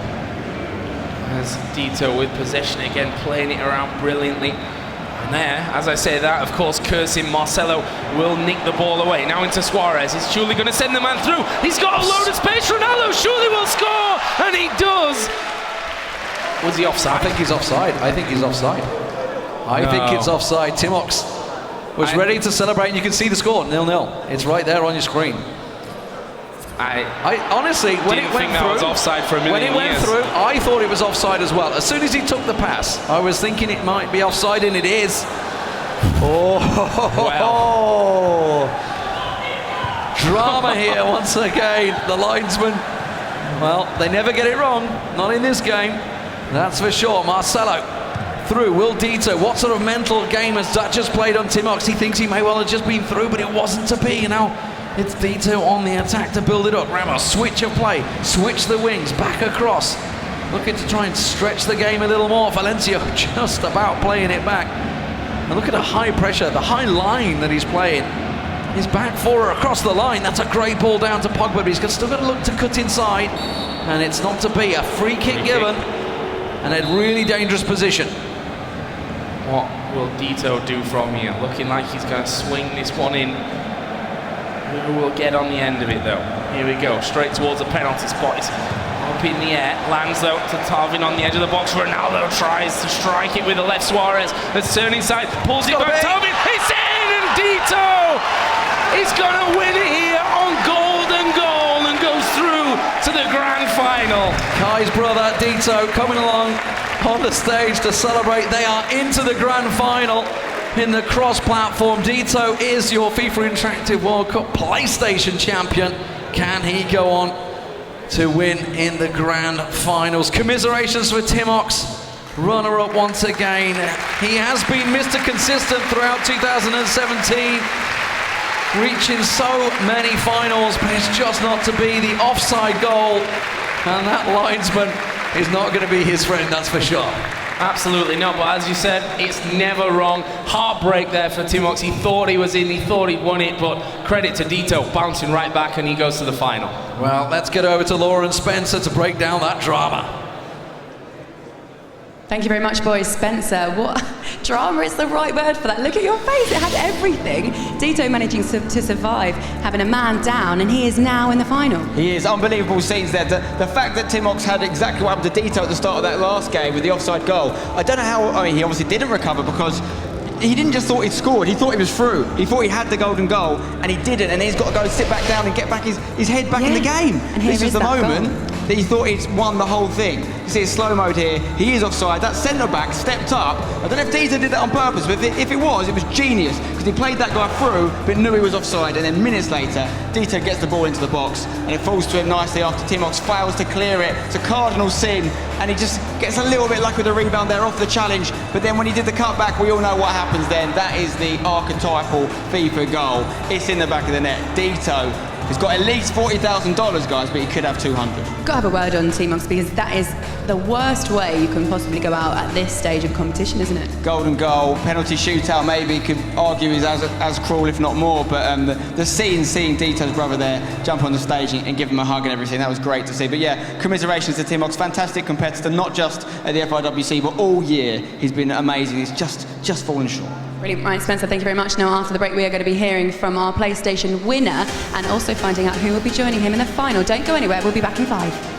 As Dito with possession again, playing it around brilliantly. And there, as I say that, of course, cursing Marcelo will nick the ball away. Now into Suarez. He's surely going to send the man through. He's got a load of space. Ronaldo surely will score, and he does. Was he offside? I think he's offside. I think it's offside. Timox was ready to celebrate, and you can see the score, 0-0. It's right there on your screen. I honestly, when it went through, was offside for a million when it went years. through, I thought it was offside as well. As soon as he took the pass, I was thinking it might be offside, and it is. Oh, drama here once again. The linesman, well, they never get it wrong. Not in this game, that's for sure. Marcelo through. Will Dito, what sort of mental game has that just played on Timox? He thinks he may well have just been through, but it wasn't to be. Now it's Dito on the attack to build it up. Ramos, switch of play, switch the wings, back across. Looking to try and stretch the game a little more. Valencia just about playing it back. And look at the high pressure, the high line that he's playing. His back four across the line. That's a great ball down to Pogba, but he's still got to look to cut inside. And it's not to be. A free kick given. And a really dangerous position. What will Dito do from here? Looking like he's going to swing this one in. Who will get on the end of it though? Here we go, straight towards the penalty spot. It's up in the air, lands though to Tarvin on the edge of the box. Ronaldo tries to strike it with the left. Suarez, let's turn inside, pulls it back. Tarvin, it's in, and Dito is going to win it here on golden goal and goes through to the grand final. Kai's brother Dito coming along on the stage to celebrate. They are into the grand final in the cross-platform. Dito is your FIFA Interactive World Cup PlayStation champion. Can he go on to win in the grand finals? Commiserations for Timox, runner-up once again. He has been Mr. Consistent throughout 2017, reaching so many finals, but it's just not to be. The offside goal, and that linesman is not going to be his friend, that's for sure. Absolutely not, but as you said, it's never wrong. Heartbreak there for Timox. He thought he was in, he thought he'd won it, but credit to Dito, bouncing right back, and he goes to the final. Well, let's get over to Laura and Spencer to break down that drama. Thank you very much, boys. Spencer, what drama is the right word for that? Look at your face, it had everything. Dito managing to survive, having a man down, and he is now in the final. He is. Unbelievable scenes there. The fact that Timox had exactly what happened to Dito at the start of that last game with the offside goal, I don't know how, I mean, he obviously didn't recover because he didn't just thought he'd scored, he thought he was through. He thought he had the golden goal, and he didn't, and he's got to go sit back down and get back his head back in the game. And this is the moment that he thought he'd won the whole thing. You see his slow mode here, he is offside. That centre-back stepped up. I don't know if Dito did that on purpose, but if it was genius, because he played that guy through, but knew he was offside, and then minutes later, Dito gets the ball into the box, and it falls to him nicely after Timox fails to clear it. It's a cardinal sin, and he just gets a little bit lucky with the rebound there off the challenge, but then when he did the cutback, we all know what happens then. That is the archetypal FIFA goal. It's in the back of the net. Dito has got at least $40,000, guys, but he could have 200. Got to have a word on Timox, because that is the worst way you can possibly go out at this stage of competition, isn't it? Golden goal, penalty shootout, maybe could argue is as cruel, if not more. But the seeing Dito's brother there jump on the stage and give him a hug and everything, that was great to see. But yeah, commiserations to Timox, fantastic competitor, not just at the FIWC, but all year he's been amazing. He's just fallen short. Brilliant. Right, Spencer, thank you very much. Now, after the break, we are going to be hearing from our PlayStation winner and also finding out who will be joining him in the final. Don't go anywhere. We'll be back in 5.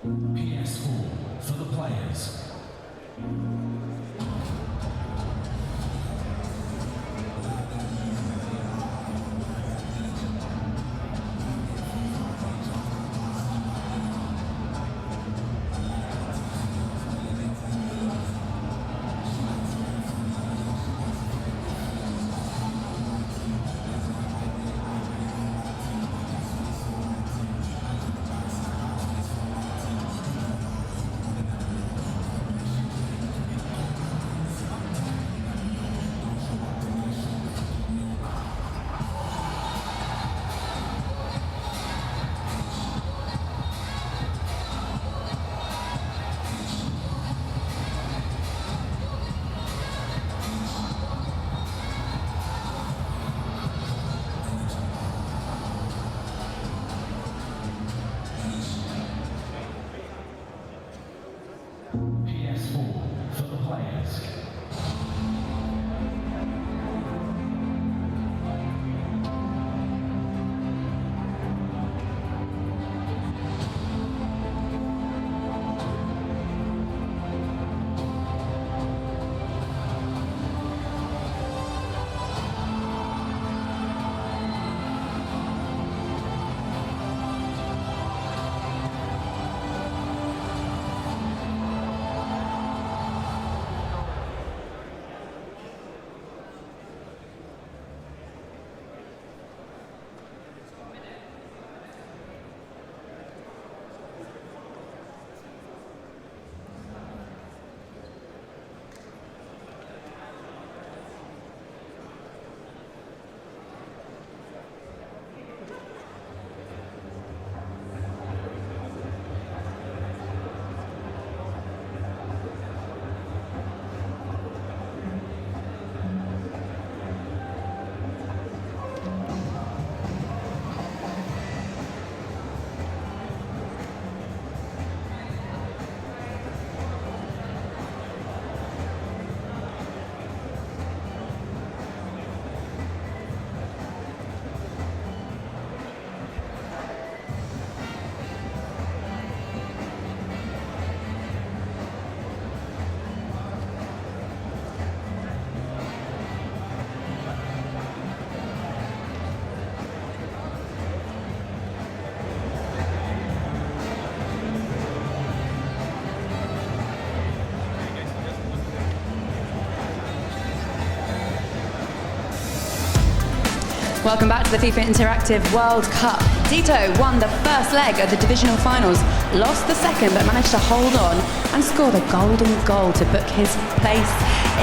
PS4 for the players. PS4 for the players. Welcome back to the FIFA Interactive World Cup. Dito won the first leg of the divisional finals, lost the second but managed to hold on and score the golden goal to book his place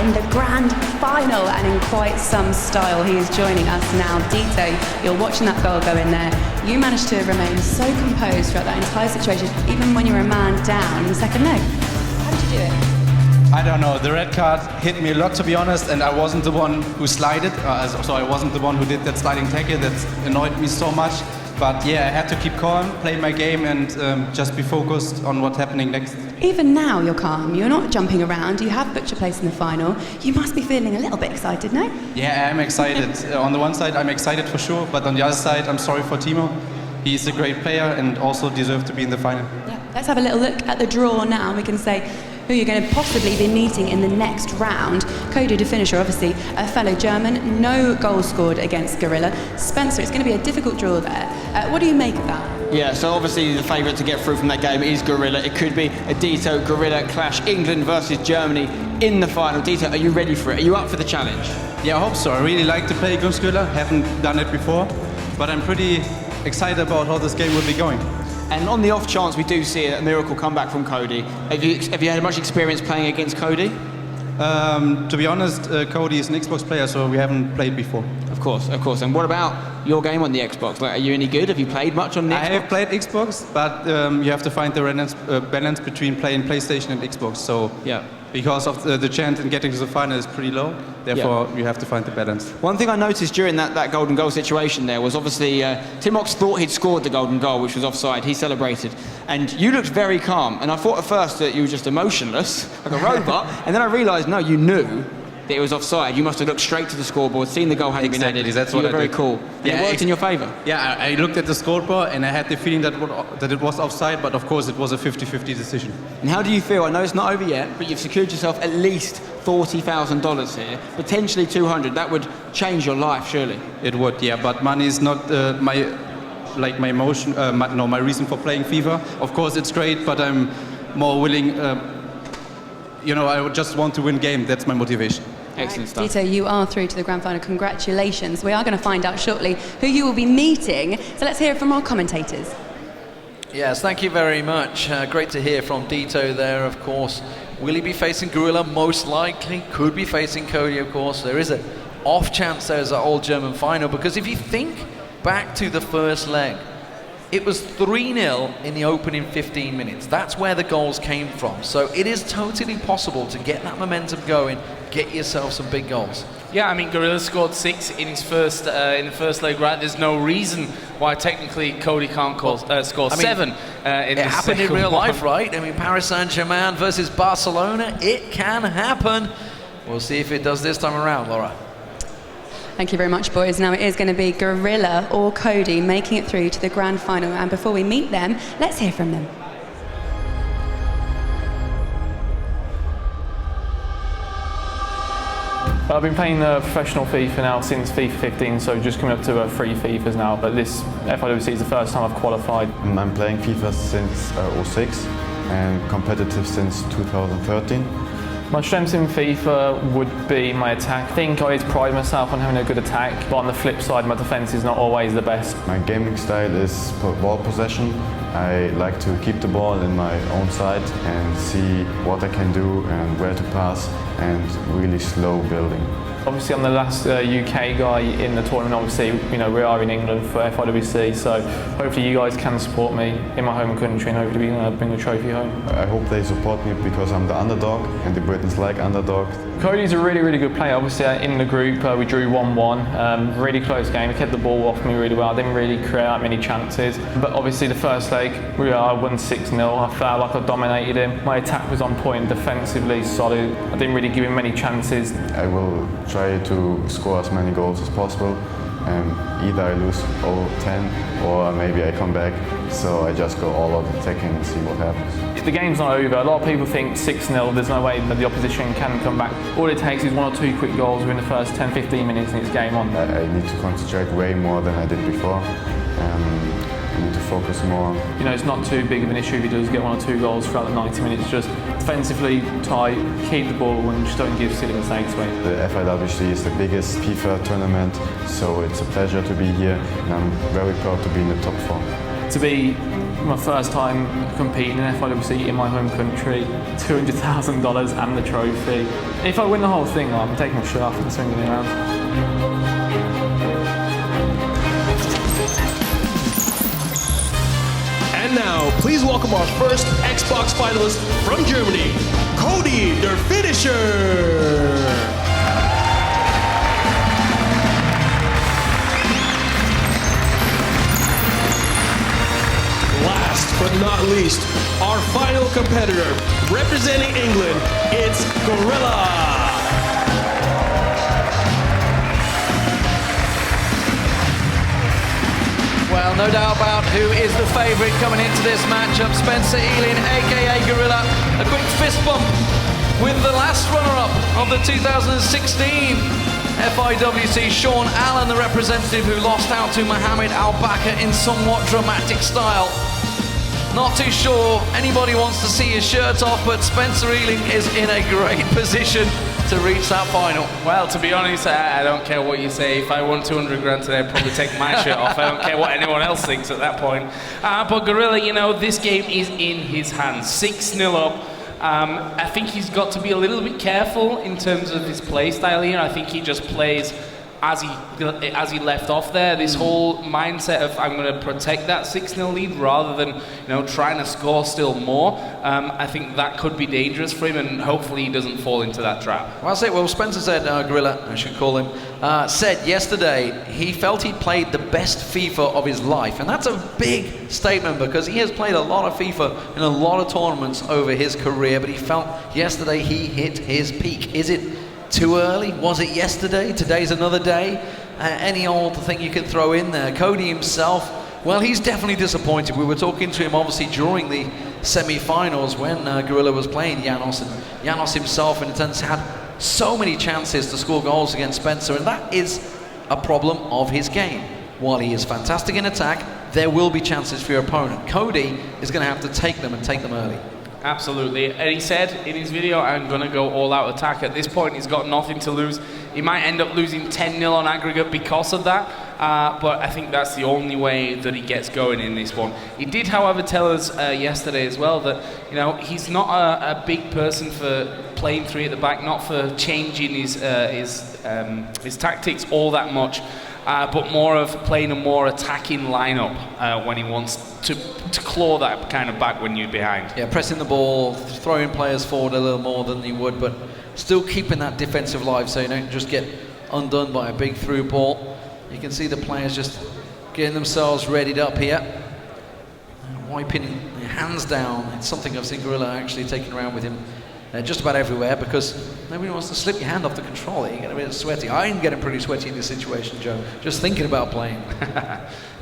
in the grand final, and in quite some style. He is joining us now. Dito, you're watching that goal go in there. You managed to remain so composed throughout that entire situation, even when you were a man down in the second leg. How did you do it? I don't know, the red card hit me a lot, to be honest, and I wasn't the one who slided, so I wasn't the one who did that sliding tackle. That annoyed me so much. But yeah, I had to keep calm, play my game, and just be focused on what's happening next. Even now you're calm, you're not jumping around, you have booked your place in the final. You must be feeling a little bit excited, no? Yeah, I'm excited. On the one side, I'm excited for sure, but on the other side, I'm sorry for Timo. He's a great player and also deserves to be in the final. Yeah. Let's have a little look at the draw now. We can say who you're going to possibly be meeting in the next round. Cody, the finisher, obviously a fellow German, no goals scored against Gorilla. Spencer, it's going to be a difficult draw there. What do you make of that? Yeah, so obviously the favourite to get through from that game is Gorilla. It could be a Dito Gorilla clash, England versus Germany in the final. Dito, are you ready for it? Are you up for the challenge? Yeah, I hope so. I really like to play against Gorilla. Haven't done it before, but I'm pretty excited about how this game will be going. And on the off chance we do see a miracle comeback from Cody, have you had much experience playing against Cody? To be honest, Cody is an Xbox player, so we haven't played before. Of course. And what about your game on the Xbox? Like, are you any good? Have you played much on the Xbox? I have played Xbox, but you have to find the balance between playing PlayStation and Xbox. So yeah. Because of the chance in getting to the final is pretty low, therefore you have to find the balance. One thing I noticed during that golden goal situation there was obviously Timox thought he'd scored the golden goal, which was offside. He celebrated, and you looked very calm. And I thought at first that you were just emotionless, like a robot, and then I realised no, you knew that it was offside, you must have looked straight to the scoreboard, seen the goal hadn't been Exactly, added. that's You what were I very did. cool. Yeah, it worked in your favour. Yeah, I looked at the scoreboard and I had the feeling that it was offside, but of course it was a 50-50 decision. And how do you feel? I know it's not over yet, but you've secured yourself at least $40,000 here, potentially 200. That would change your life, surely. It would, yeah, but money is not my reason for playing FIFA. Of course, it's great, but I'm more willing. I would just want to win game. That's my motivation. Excellent stuff. Dito, you are through to the grand final. Congratulations. We are going to find out shortly who you will be meeting. So let's hear it from our commentators. Yes, thank you very much. Great to hear from Dito there, of course. Will he be facing Gorilla? Most likely. Could be facing Cody, of course. There is an off chance there's an old German final, because if you think back to the first leg, it was 3-0 in the opening 15 minutes. That's where the goals came from. So it is totally possible to get that momentum going, get yourself some big goals. Yeah, I mean, Gorilla scored 6 in his first in the first leg, right? There's no reason why technically Cody can't score 7 in it the happened in second real one. life, right? I mean, Paris Saint-Germain versus Barcelona, it can happen. We'll see if it does this time around, Laura. Thank you very much, boys. Now it is going to be Gorilla or Cody making it through to the grand final. And before we meet them, let's hear from them. I've been playing professional FIFA now since FIFA 15, so just coming up to 3 FIFAs now, but this FIWC is the first time I've qualified. I'm playing FIFA since 06 and competitive since 2013. My strengths in FIFA would be my attack. I think I pride myself on having a good attack, but on the flip side, my defence is not always the best. My gaming style is ball possession. I like to keep the ball in my own side and see what I can do and where to pass, and really slow building. Obviously I'm the last UK guy in the tournament. Obviously, we are in England for FIWC, so hopefully you guys can support me in my home country and hopefully we can bring the trophy home. I hope they support me because I'm the underdog and the Britons like underdogs. Cody's a really, really good player. Obviously in the group we drew 1-1, really close game. He kept the ball off me really well. I didn't really create that many chances, but obviously the first leg I won 6-0. I felt like I dominated him. My attack was on point, defensively solid. I didn't really give him many chances. I will try to score as many goals as possible. Either I lose 0-10 or maybe I come back, so I just go all out attacking and see what happens. The game's not over. A lot of people think 6-0, there's no way that the opposition can come back. All it takes is 1 or 2 quick goals within the first 10-15 minutes and it's game on. I need to concentrate way more than I did before. I need to focus more. It's not too big of an issue if he does get 1 or 2 goals throughout the 90 minutes. Just defensively tight, keep the ball and just don't give silly mistakes away. The FIWC is the biggest FIFA tournament, so it's a pleasure to be here and I'm very proud to be in the top 4. To be my first time competing in FIWC in my home country, $200,000 and the trophy. If I win the whole thing, I'm taking my shirt off and swinging it around. And now, please welcome our first Xbox finalist from Germany, Cody, der Finisher. Last but not least, our final competitor, representing England, it's Gorilla. Well, no doubt about who is the favourite coming into this matchup. Spencer Ealing, aka Gorilla. A quick fist bump with the last runner-up of the 2016 FIWC, Sean Allen, the representative who lost out to Mohamed Al-Bakr in somewhat dramatic style. Not too sure anybody wants to see his shirt off, but Spencer Ealing is in a great position to reach that final. Well, to be honest, I don't care what you say. If I won 200 grand today, I'd probably take my shirt off. I don't care what anyone else thinks at that point. But Gorilla, this game is in his hands. 6-0 up. I think he's got to be a little bit careful in terms of his play style here. I think he just plays as he left off there. This whole mindset of I'm going to protect that 6-0 lead rather than trying to score still more. I think that could be dangerous for him, and hopefully he doesn't fall into that trap. Well, Spencer said, Gorilla, I should call him, said yesterday he felt he played the best FIFA of his life, and that's a big statement because he has played a lot of FIFA in a lot of tournaments over his career, but he felt yesterday he hit his peak. Is it too early? Was it yesterday? Today's another day? Any old thing you can throw in there. Cody himself, well, he's definitely disappointed. We were talking to him obviously during the semi-finals when Gorilla was playing Janos, and Janos himself in a sense had so many chances to score goals against Spencer, and that is a problem of his game. While he is fantastic in attack, there will be chances for your opponent. Cody is going to have to take them and take them early. Absolutely, and he said in his video, I'm going to go all-out attack. At this point, he's got nothing to lose. He might end up losing 10-0 on aggregate because of that, but I think that's the only way that he gets going in this one. He did, however, tell us yesterday as well that, you know, he's not a big person for playing three at the back, not for changing his tactics all that much. But more of playing a more attacking lineup when he wants to claw that kind of back when you're behind. Yeah, pressing the ball, throwing players forward a little more than he would, but still keeping that defensive live so you don't just get undone by a big through ball. You can see the players just getting themselves readied up here. Wiping their hands down. It's something I've seen Gorilla actually taking around with him just about everywhere, because nobody wants to slip your hand off the controller. You get a bit sweaty. I'm getting pretty sweaty in this situation, Joe, just thinking about playing.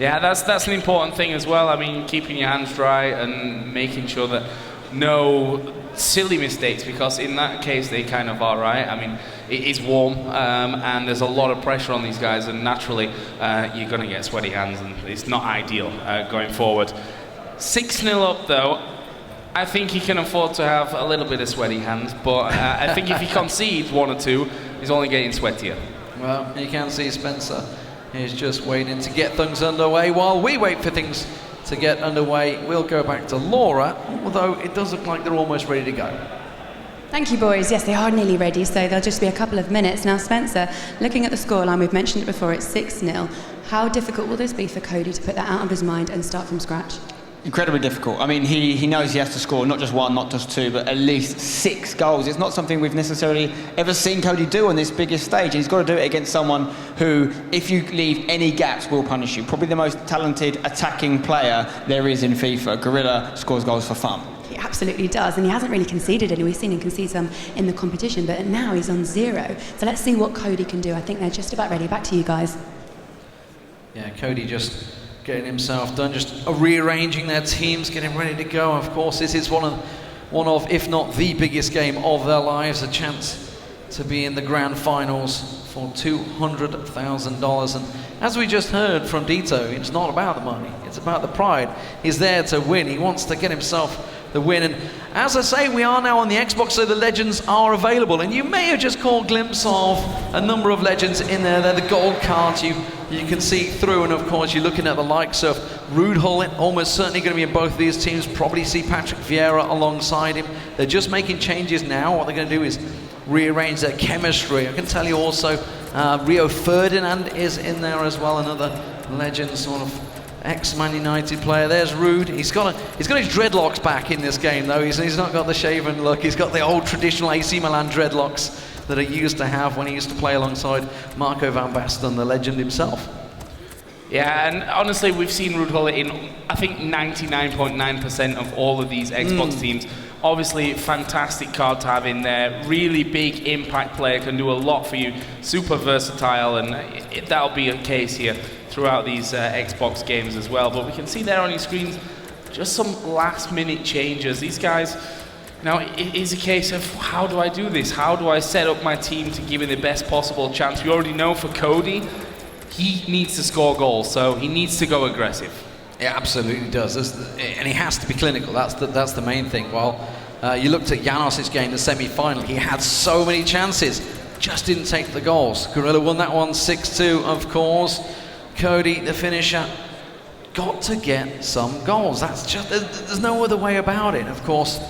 Yeah, that's an important thing as well. I mean, keeping your hands dry and making sure that no silly mistakes, because in that case they kind of are, right? I mean, it is warm and there's a lot of pressure on these guys, and naturally you're going to get sweaty hands, and it's not ideal going forward. 6-0 up though. I think he can afford to have a little bit of sweaty hands, but I think if he concedes one or two, he's only getting sweatier. Well, you can see Spencer is just waiting to get things underway. While we wait for things to get underway, we'll go back to Laura, although it does look like they're almost ready to go. Thank you, boys. Yes, they are nearly ready, so there'll just be a couple of minutes. Now, Spencer, looking at the scoreline, we've mentioned it before, it's 6-0. How difficult will this be for Cody to put that out of his mind and start from scratch? Incredibly difficult. I mean, he knows he has to score not just one, not just two, but at least 6 goals. It's not something we've necessarily ever seen Cody do on this biggest stage. And he's got to do it against someone who, if you leave any gaps, will punish you. Probably the most talented attacking player there is in FIFA. Gorilla scores goals for fun. He absolutely does, and he hasn't really conceded any. We've seen him concede some in the competition, but now he's on 0. So let's see what Cody can do. I think they're just about ready. Back to you guys. Yeah, Cody just getting himself done, just rearranging their teams, getting ready to go. Of course, this is one of, if not the biggest game of their lives, a chance to be in the Grand Finals for $200,000. And as we just heard from Dito, it's not about the money, it's about the pride. He's there to win. He wants to get himself the win. And as I say, we are now on the Xbox, so the legends are available. And you may have just caught a glimpse of a number of legends in there. They're the gold cards you can see through. And of course, you're looking at the likes of Rude Hull, almost certainly going to be in both of these teams. Probably see Patrick Vieira alongside him. They're just making changes now. What they're going to do is rearrange their chemistry. I can tell you also Rio Ferdinand is in there as well, another legend, sort of ex-Man United player. There's Rude. He's got his dreadlocks back in this game, though. He's not got the shaven look. He's got the old traditional AC Milan dreadlocks that he used to have when he used to play alongside Marco van Basten, the legend himself. Yeah, and honestly, we've seen Ruud Gullit in, I think, 99.9% of all of these Xbox teams. Obviously, fantastic card to have in there. Really big impact player, can do a lot for you. Super versatile, and that'll be a case here throughout these Xbox games as well. But we can see there on your screens just some last-minute changes. These guys, now it is a case of how do I do this? How do I set up my team to give it the best possible chance? We already know for Cody, he needs to score goals, so he needs to go aggressive. Yeah, absolutely does. And he has to be clinical. That's the main thing. Well, you looked at Janos' game, the semi-final. He had so many chances, just didn't take the goals. Gorilla won that one 6-2, of course. Cody, the finisher, got to get some goals. That's just, there's no other way about it. Of course,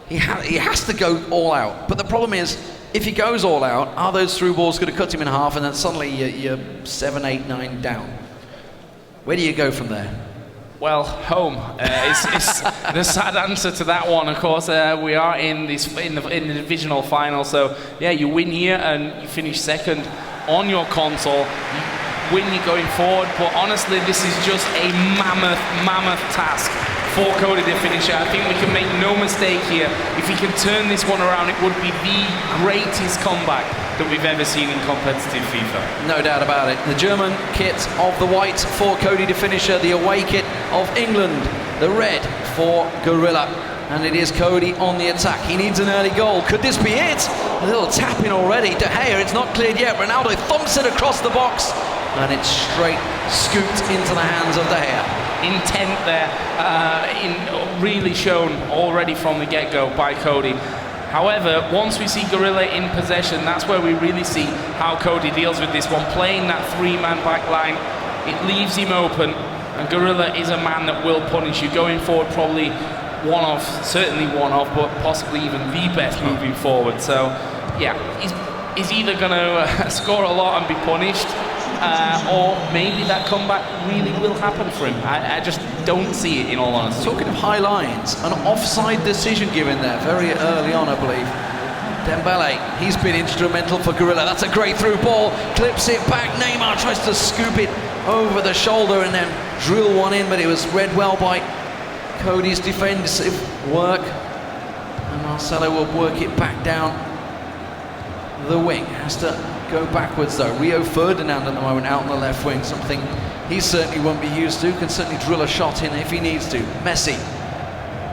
he has to go all out. But the problem is, if he goes all out, are those through balls going to cut him in half, and then suddenly you're 7, 8, 9 down? Where do you go from there? Well, home is the sad answer to that one. Of course, we are in the divisional final, so yeah, you win here and you finish second on your console. You win, you're going forward, but honestly, this is just a mammoth task for Cody the finisher. I think we can make no mistake here. If he can turn this one around, it would be the greatest comeback that we've ever seen in competitive FIFA. No doubt about it. The German kit of the white for Cody the finisher, the away kit of England, the red for Gorilla. And it is Cody on the attack. He needs an early goal. Could this be it? A little tapping already. De Gea, it's not cleared yet. Ronaldo thumps it across the box, and it's straight scooped into the hands of De Gea. Intent there, really shown already from the get-go by Cody. However, once we see Gorilla in possession, that's where we really see how Cody deals with this one. Playing that three-man back line, it leaves him open, and Gorilla is a man that will punish you. Going forward, probably certainly one of, but possibly even the best moving forward. So, yeah, he's either going to score a lot and be punished, or maybe that comeback really will happen for him. I just don't see it, in all honesty. Talking of high lines, an offside decision given there very early on, I believe. Dembele, he's been instrumental for Gorilla. That's a great through ball, clips it back. Neymar tries to scoop it over the shoulder and then drill one in, but it was read well by Cody's defensive work. And Marcelo will work it back down the wing. Has to go backwards though. Rio Ferdinand at the moment out on the left wing, something he certainly won't be used to. Can certainly drill a shot in if he needs to. Messi,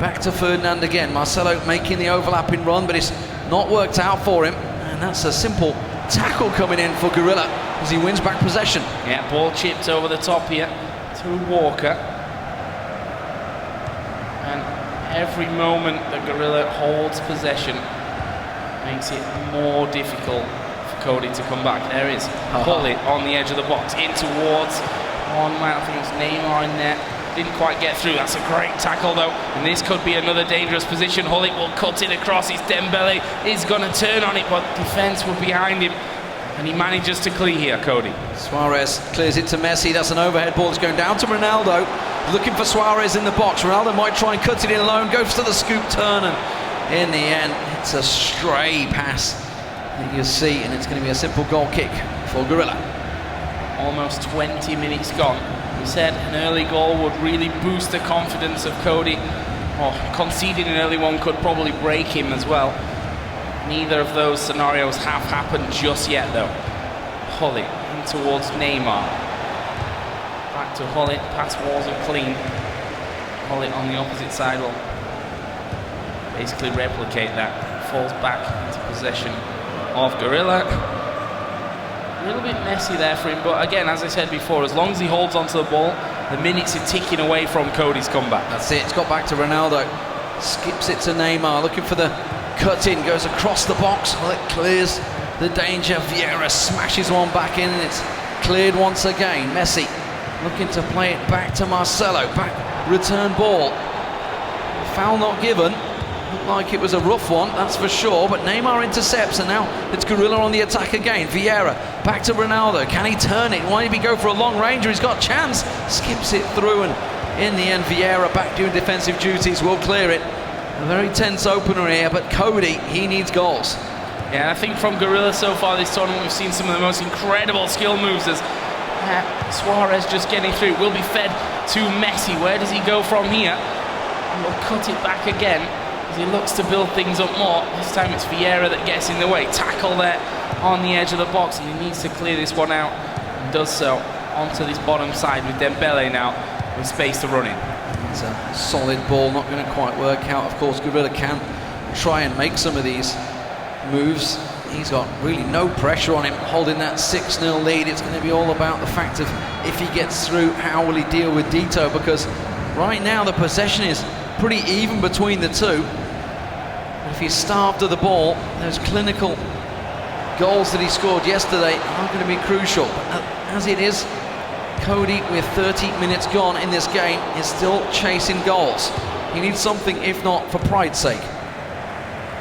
back to Ferdinand again. Marcelo making the overlapping run, but it's not worked out for him. And that's a simple tackle coming in for Gorilla as he wins back possession. Yeah, ball chipped over the top here to Walker. And every moment that Gorilla holds possession makes it more difficult for Cody to come back. There is Hullet on the edge of the box, in towards one man, I think it was Neymar in there. Didn't quite get through. That's a great tackle though, and this could be another dangerous position. Hullet will cut it across. It's Dembele is going to turn on it, but defence were behind him, and he manages to clear here, Cody. Suarez clears it to Messi. That's an overhead ball that's going down to Ronaldo. Looking for Suarez in the box. Ronaldo might try and cut it in alone. Goes to the scoop turn, and in the end, it's a stray pass that you see, and it's going to be a simple goal kick for Gorilla. Almost 20 minutes gone. We said an early goal would really boost the confidence of Cody. Conceding an early one could probably break him as well. Neither of those scenarios have happened just yet though. Hullet in towards Neymar. Back to Hullet, pass wasn't clean. Hullet on the opposite side will basically replicate that. Falls back into possession of Gorilla. A little bit messy there for him, but again, as I said before, as long as he holds onto the ball, the minutes are ticking away from Cody's comeback. That's it, it's got back to Ronaldo. Skips it to Neymar, looking for the cut in, goes across the box. Well, it clears the danger. Vieira smashes one back in, and it's cleared once again. Messi looking to play it back to Marcelo. Back return ball. Foul not given. Looked like it was a rough one, that's for sure, but Neymar intercepts, and now it's Gorilla on the attack again. Vieira back to Ronaldo. Can he turn it? Why did he go for a long ranger? He's got chance. Skips it through, and in the end, Vieira back doing defensive duties will clear it. A very tense opener here, but Cody, he needs goals. Yeah, I think from Gorilla so far this tournament, we've seen some of the most incredible skill moves as Suarez just getting through. Will be fed to Messi. Where does he go from here? And we'll cut it back again. He looks to build things up more. This time it's Vieira that gets in the way. Tackle there on the edge of the box, and he needs to clear this one out, and does so onto this bottom side with Dembele now with space to run in. It's a solid ball, not going to quite work out. Of course, Gorilla can try and make some of these moves. He's got really no pressure on him holding that 6-0 lead. It's going to be all about the fact of if he gets through, how will he deal with Dito, because right now the possession is pretty even between the two. But if he's starved of the ball, those clinical goals that he scored yesterday are going to be crucial. But as it is, Cody, with 30 minutes gone in this game, is still chasing goals. He needs something, if not for pride's sake.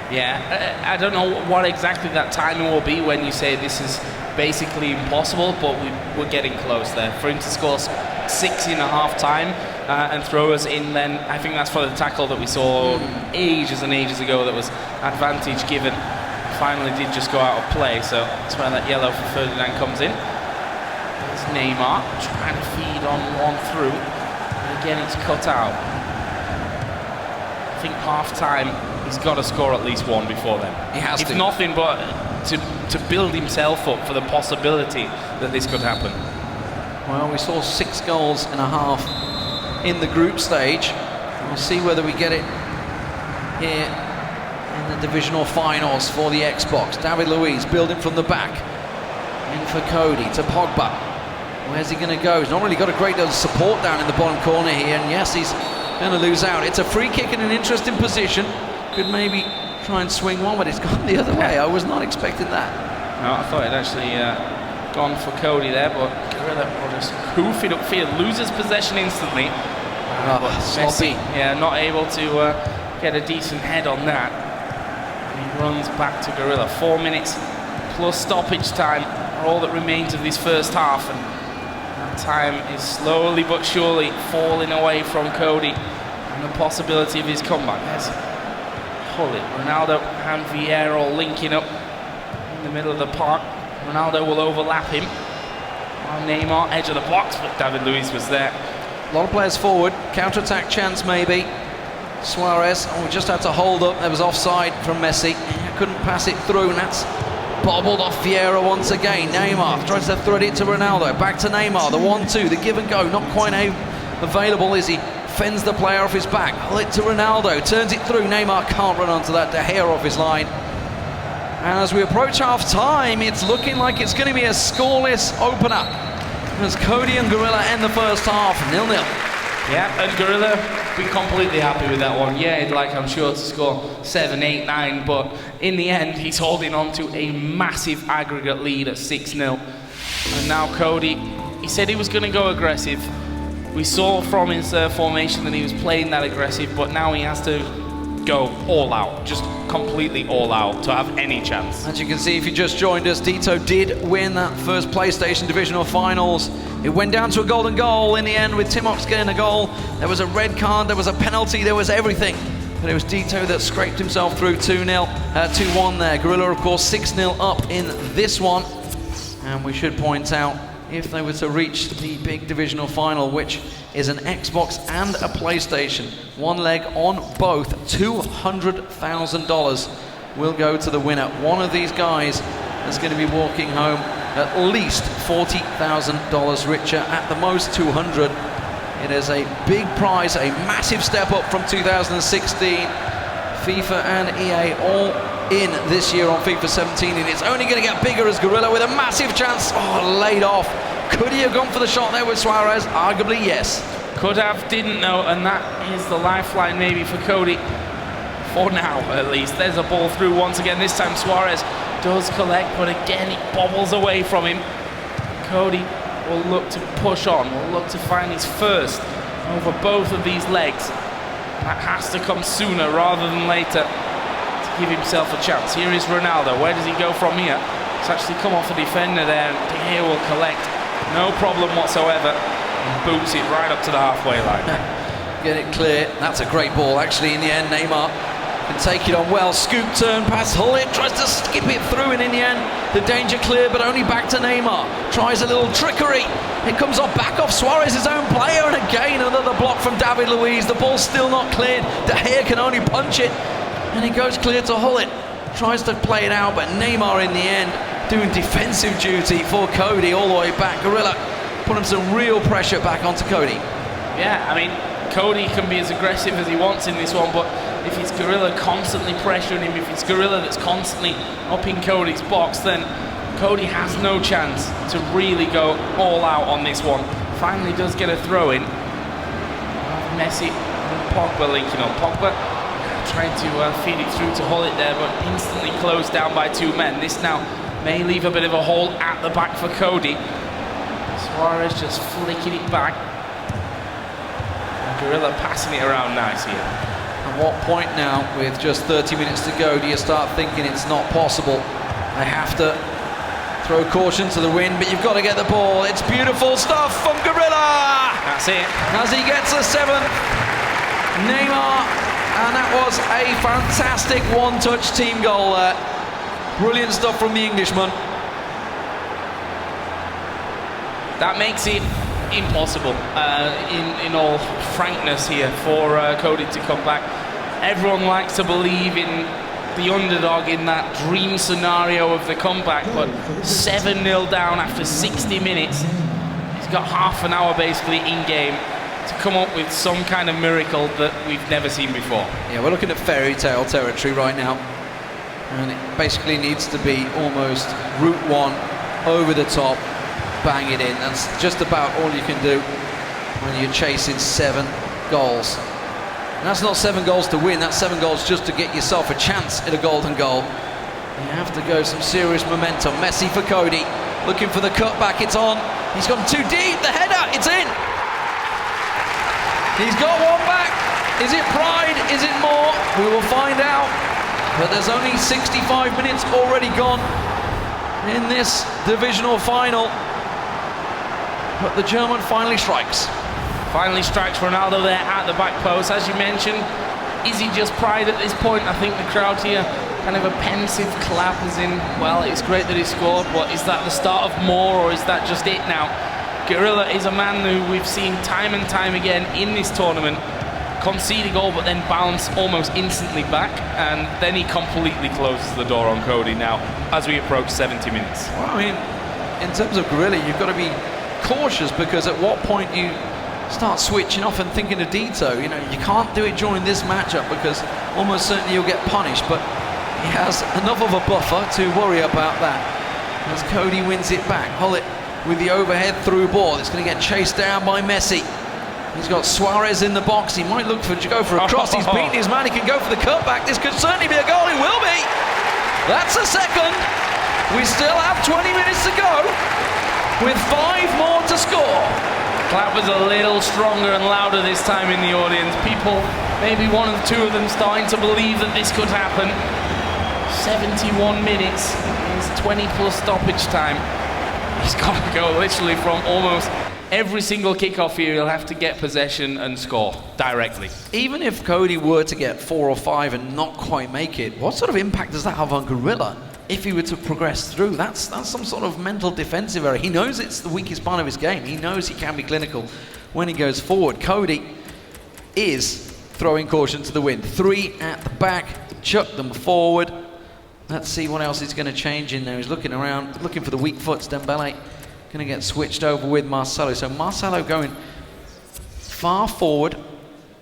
Yeah, I don't know what exactly that timing will be when you say this is basically impossible, but we're getting close there. For him to score 6 in a half time and throw us in, then I think that's for the tackle that we saw ages and ages ago that was advantage given. Finally did just go out of play, so that's where that yellow for Ferdinand comes in. It's Neymar trying to feed on one through, and again it's cut out. I think half time he's got to score at least one before then. He has to. If nothing but to build himself up for the possibility that this could happen. Well, we saw 6 goals and a half in the group stage. We'll see whether we get it here in the divisional finals for the Xbox. David Luiz building from the back. In for Cody to Pogba. Where's he going to go? He's not really got a great deal of support down in the bottom corner here, and yes, he's going to lose out. It's a free kick in an interesting position. Could maybe try and swing one, but it's gone the other way. I was not expecting that. No, I thought it actually gone for Cody there, but Gorilla will just hoof it upfield, loses possession instantly. Sloppy. Yeah, not able to get a decent head on that. And he runs back to Gorilla. 4 minutes plus stoppage time are all that remains of this first half, and that time is slowly but surely falling away from Cody and the possibility of his comeback. There's Hullet, Ronaldo and Vieira all linking up in the middle of the park. Ronaldo will overlap him. Neymar, edge of the box, but David Luiz was there. A lot of players forward. Counter-attack chance maybe. Suarez, just had to hold up. There was offside from Messi. Couldn't pass it through, and that's bobbled off Vieira once again. Neymar tries to thread it to Ronaldo. Back to Neymar, the 1-2, the give and go. Not quite available as he fends the player off his back. Hullet to Ronaldo, turns it through. Neymar can't run onto that. De Gea off his line. And as we approach half-time, it's looking like it's going to be a scoreless opener, as Cody and Gorilla end the first half 0-0. Yeah, and Gorilla be completely happy with that one. Yeah, he'd like, I'm sure, to score 7, 8, 9, but in the end, he's holding on to a massive aggregate lead at 6-0. And now Cody, he said he was going to go aggressive. We saw from his formation that he was playing that aggressive, but now he has to go all out, just completely all out to have any chance. As you can see, if you just joined us, Dito did win that first PlayStation Divisional Finals. It went down to a golden goal in the end, with Timox getting a goal. There was a red card, there was a penalty, there was everything. But it was Dito that scraped himself through 2-1 there. Gorilla, of course, 6-0 up in this one. And we should point out, if they were to reach the big divisional final, which is an Xbox and a PlayStation, one leg on both, $200,000 will go to the winner. One of these guys is going to be walking home at least $40,000 richer, at the most 200. It is a big prize, a massive step up from 2016. FIFA and EA all in this year on FIFA 17, and it's only going to get bigger as Gorilla with a massive chance. Oh, laid off. Could he have gone for the shot there with Suarez? Arguably, yes. Could have, didn't know, and that is the lifeline maybe for Cody. For now, at least. There's a ball through once again. This time Suarez does collect, but again it bobbles away from him. Cody will look to push on, will look to find his first over both of these legs. That has to come sooner rather than later to give himself a chance. Here is Ronaldo. Where does he go from here? It's actually come off a defender there, and De Gea will collect. No problem whatsoever. And boots it right up to the halfway line. Get it clear. That's a great ball, actually, in the end. Neymar can take it on well. Scoop turn past Hullet, tries to skip it through, and in the end, the danger clear, but only back to Neymar. Tries a little trickery. It comes off back off Suarez's own player, and again another block from David Luiz. The ball's still not cleared. De Gea can only punch it, and it goes clear to Hullet. Tries to play it out, but Neymar in the end doing defensive duty for Cody all the way back. Gorilla putting some real pressure back onto Cody. Yeah, I mean, Cody can be as aggressive as he wants in this one, but if it's Gorilla constantly pressuring him, if it's Gorilla that's constantly up in Cody's box, then Cody has no chance to really go all out on this one. Finally does get a throw in. Messi and Pogba linking up. Pogba trying to feed it through to Hullet there, but instantly closed down by two men. This now may leave a bit of a hole at the back for Cody. Suarez just flicking it back. And Gorilla passing it around nice here. At what point now, with just 30 minutes to go, do you start thinking it's not possible? They have to throw caution to the wind, but you've got to get the ball. It's beautiful stuff from Gorilla! That's it. As he gets a 7th, Neymar, and that was a fantastic one-touch team goal there. Brilliant stuff from the Englishman. That makes it impossible, in all frankness here, for Cody to come back. Everyone likes to believe in the underdog in that dream scenario of the comeback, but 7-0 down after 60 minutes. He's got half an hour basically in game to come up with some kind of miracle that we've never seen before. Yeah, we're looking at fairy tale territory right now, and it basically needs to be almost route one, over the top, bang it in. That's just about all you can do when you're chasing 7 goals. And that's not 7 goals to win, that's 7 goals just to get yourself a chance at a golden goal. You have to go some serious momentum. Messi for Cody, looking for the cutback, it's on. He's gone too deep, the header, it's in. He's got one back. Is it pride? Is it more? We will find out. But there's only 65 minutes already gone in this divisional final. But the German finally strikes. Finally strikes Ronaldo there at the back post. As you mentioned, is he just pride at this point? I think the crowd here, kind of a pensive clap as in, well, it's great that he scored, but is that the start of more, or is that just it now? Gorilla is a man who we've seen time and time again in this tournament concede a goal but then bounce almost instantly back, and then he completely closes the door on Cody now as we approach 70 minutes. Well, I mean, in terms of Gorilla, you've got to be cautious, because at what point you start switching off and thinking of Dito, you know, you can't do it during this matchup because almost certainly you'll get punished, but he has enough of a buffer to worry about that as Cody wins it back. Hullet with the overhead through ball. It's going to get chased down by Messi. He's got Suarez in the box. He might look to go for a cross. He's beaten his man. He can go for the cutback. This could certainly be a goal. It will be. That's a second. We still have 20 minutes to go with 5 more to score. Clap was a little stronger and louder this time in the audience. People, maybe 1 or 2 of them, starting to believe that this could happen. 71 minutes is 20 plus stoppage time. He's got to go literally from almost every single kickoff here. He'll have to get possession and score directly. Even if Cody were to get 4 or 5 and not quite make it, what sort of impact does that have on Gorilla if he were to progress through? That's some sort of mental defensive error. He knows it's the weakest part of his game. He knows he can be clinical when he goes forward. Cody is throwing caution to the wind. 3 at the back, chuck them forward. Let's see what else he's going to change in there. He's looking around, looking for the weak foots. Dembele going to get switched over with Marcelo. So Marcelo going far forward,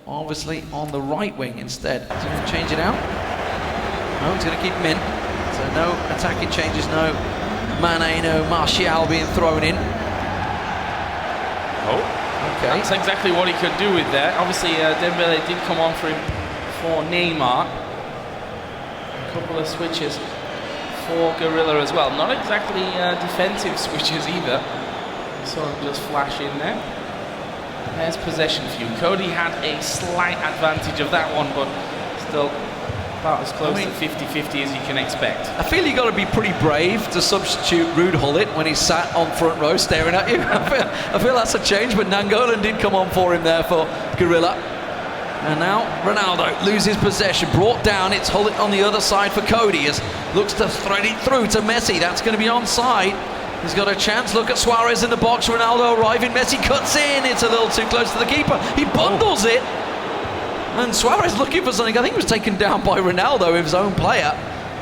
obviously on the right wing instead. Is he going to change it out? No, he's going to keep him in. So no attacking changes, no Mane, no Martial being thrown in. Oh, okay. That's exactly what he could do with that. Obviously, Dembele did come on for him for Neymar. A couple of switches for Gorilla as well. Not exactly defensive switches either. So just flash in there. There's possession for you. Cody had a slight advantage of that one, but still about as close to 50-50 as you can expect. I feel you got to be pretty brave to substitute Ruud Hullet when he's sat on front row staring at you. I feel that's a change, but Nangolan did come on for him there for Gorilla. And now Ronaldo loses possession, brought down. It's Hullet on the other side for Cody as looks to thread it through to Messi. That's going to be onside. He's got a chance. Look at Suarez in the box. Ronaldo arriving. Messi cuts in. It's a little too close to the keeper. He bundles it. And Suarez looking for something. I think it was taken down by Ronaldo, his own player.